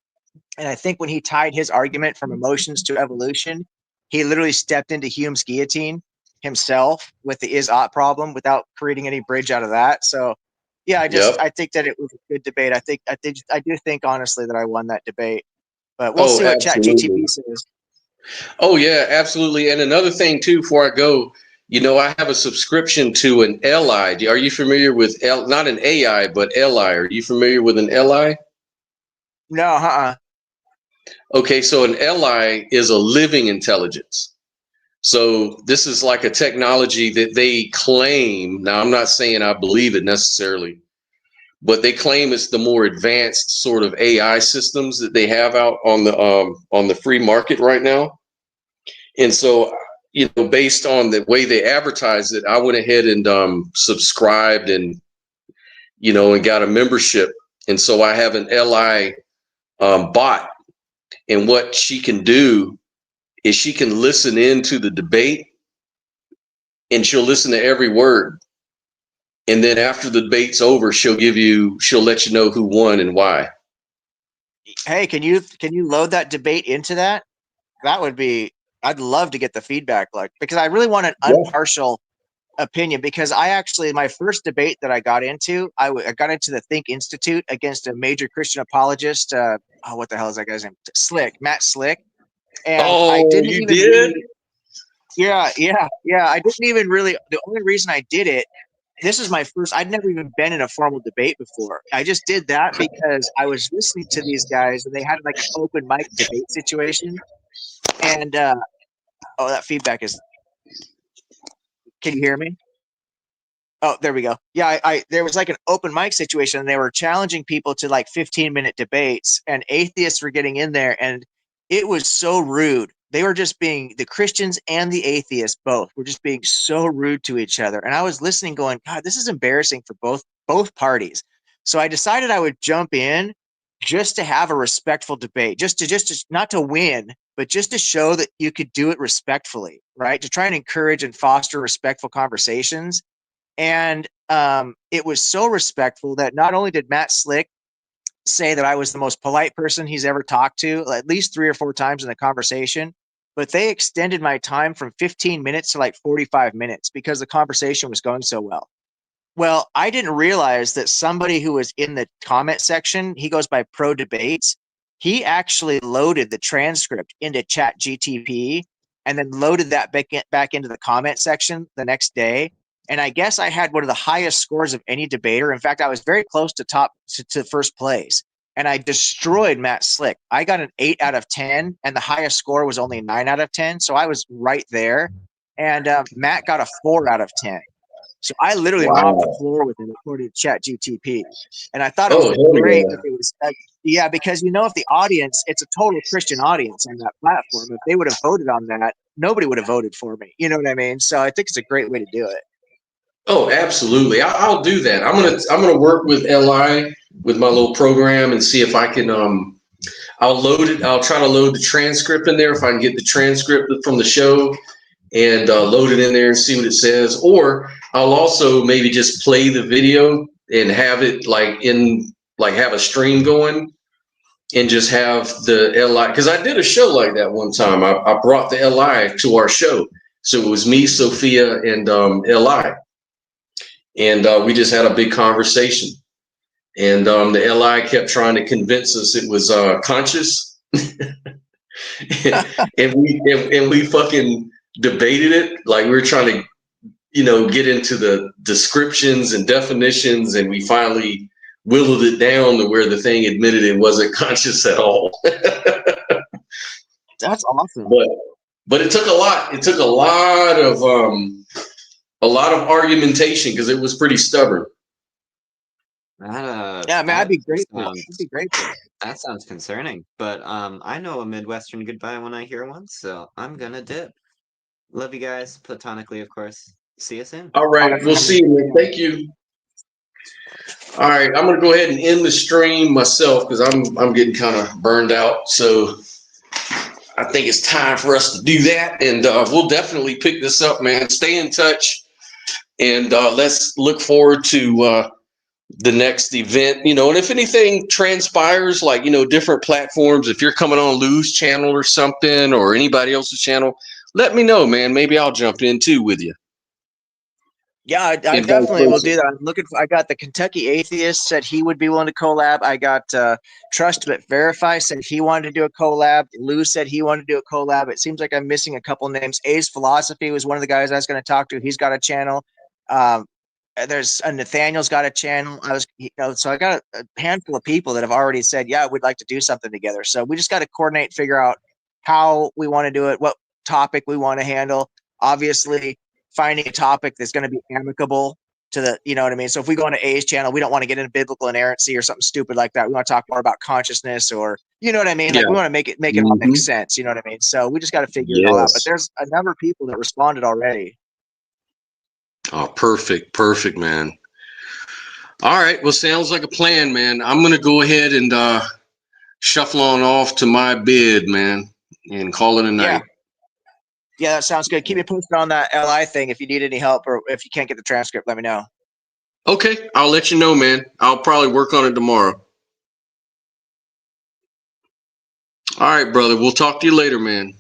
And I think when he tied his argument from emotions to evolution, he literally stepped into Hume's guillotine himself with the is-ought problem without creating any bridge out of that. So yeah, I think that it was a good debate. I do think honestly that I won that debate, but we'll see what ChatGTP says. Oh yeah, absolutely. And another thing too, before I go, I have a subscription to an LI. Are you familiar with not an AI, but LI? Are you familiar with an LI? No, Okay, so an LI is a living intelligence. So this is like a technology that they claim. Now, I'm not saying I believe it necessarily, but they claim it's the more advanced sort of AI systems that they have out on the free market right now. And so, based on the way they advertise it, I went ahead and subscribed and got a membership. And so I have an LI bot, and what she can do is she can listen into the debate, and she'll listen to every word. And then after the debate's over, she'll let you know who won and why. Hey, can you load that debate into that? I'd love to get the feedback, because I really want an impartial opinion, because my first debate that I got into, I got into the Think Institute against a major Christian apologist. What the hell is that guy's name? Matt Slick. And I didn't even really, yeah. I didn't even really, the only reason I did it this is my first, I'd never even been in a formal debate before. I just did that because I was listening to these guys and they had like an open mic debate situation. And, oh, that feedback is, can you hear me? Oh, there we go. Yeah, I there was like an open mic situation and they were challenging people to like 15-minute debates and atheists were getting in there and it was so rude. They were just being, the Christians and the atheists both were just being so rude to each other. And I was listening going, God, this is embarrassing for both parties. So I decided I would jump in just to have a respectful debate, just to not to win, but just to show that you could do it respectfully, right? To try and encourage and foster respectful conversations. And it was so respectful that not only did Matt Slick say that I was the most polite person he's ever talked to, at least 3 or 4 times in the conversation, but they extended my time from 15 minutes to like 45 minutes because the conversation was going so well. Well, I didn't realize that somebody who was in the comment section, he goes by Pro Debates, he actually loaded the transcript into Chat GTP and then loaded that back into the comment section the next day. And I guess I had one of the highest scores of any debater. In fact, I was very close to first place. And I destroyed Matt Slick. I got an 8 out of 10, and the highest score was only 9 out of 10. So I was right there. And Matt got a 4 out of 10. So I literally mopped the floor with it according to Chat GTP. And I thought it was great that it was, yeah, because if the audience, it's a total Christian audience on that platform. If they would have voted on that, nobody would have voted for me. You know what I mean? So I think it's a great way to do it. Oh, absolutely. I'll do that. I'm gonna work with LI with my little program and see if I can I'll load it. I'll try to load the transcript in there if I can get the transcript from the show and load it in there and see what it says. Or I'll also maybe just play the video and have it have a stream going and just have the LI, because I did a show like that one time. I brought the LI to our show. So it was me, Sophia, and LI. And we just had a big conversation. And the LI kept trying to convince us it was conscious. and we fucking debated it. Like we were trying to, get into the descriptions and definitions. And we finally whittled it down to where the thing admitted it wasn't conscious at all. That's awesome. But it took a lot. It took a lot of argumentation because it was pretty stubborn. Yeah, man, I'd be grateful. I'd be grateful. That sounds concerning, but I know a Midwestern goodbye when I hear one, so I'm gonna dip. Love you guys, platonically, of course. See you soon. All right, we'll see you, man. Thank you. All right, I'm gonna go ahead and end the stream myself because I'm getting kind of burned out. So I think it's time for us to do that, and we'll definitely pick this up, man. Stay in touch, and let's look forward to the next event. And if anything transpires, like different platforms, if you're coming on Lou's channel or something, or anybody else's channel, let me know, man. Maybe I'll jump in too with you. Yeah, I definitely will do that. I'm looking for, I got the Kentucky Atheist said he would be willing to collab. I got Trust But Verify said he wanted to do a collab. Lou said he wanted to do a collab. It seems like I'm missing a couple names. A's Philosophy was one of the guys I was going to talk to. He's got a channel. There's Nathaniel's got a channel. So I got a handful of people that have already said, yeah, we'd like to do something together. So we just got to coordinate, figure out how we want to do it, what topic we want to handle. Obviously, finding a topic that's going to be amicable to the, you know what I mean? So if we go on to A's channel, we don't want to get into biblical inerrancy or something stupid like that. We want to talk more about consciousness, or, you know what I mean? Like we want to make it all make sense. You know what I mean? So we just got to figure it all out. But there's a number of people that responded already. Oh, perfect, man. All right, well, sounds like a plan, man. I'm gonna go ahead and shuffle on off to my bed, man, and call it a night. Yeah, that sounds good. Keep me posted on that LI thing if you need any help, or if you can't get the transcript, let me know. Okay, I'll let you know, man. I'll probably work on it tomorrow. All right, brother. We'll talk to you later, man.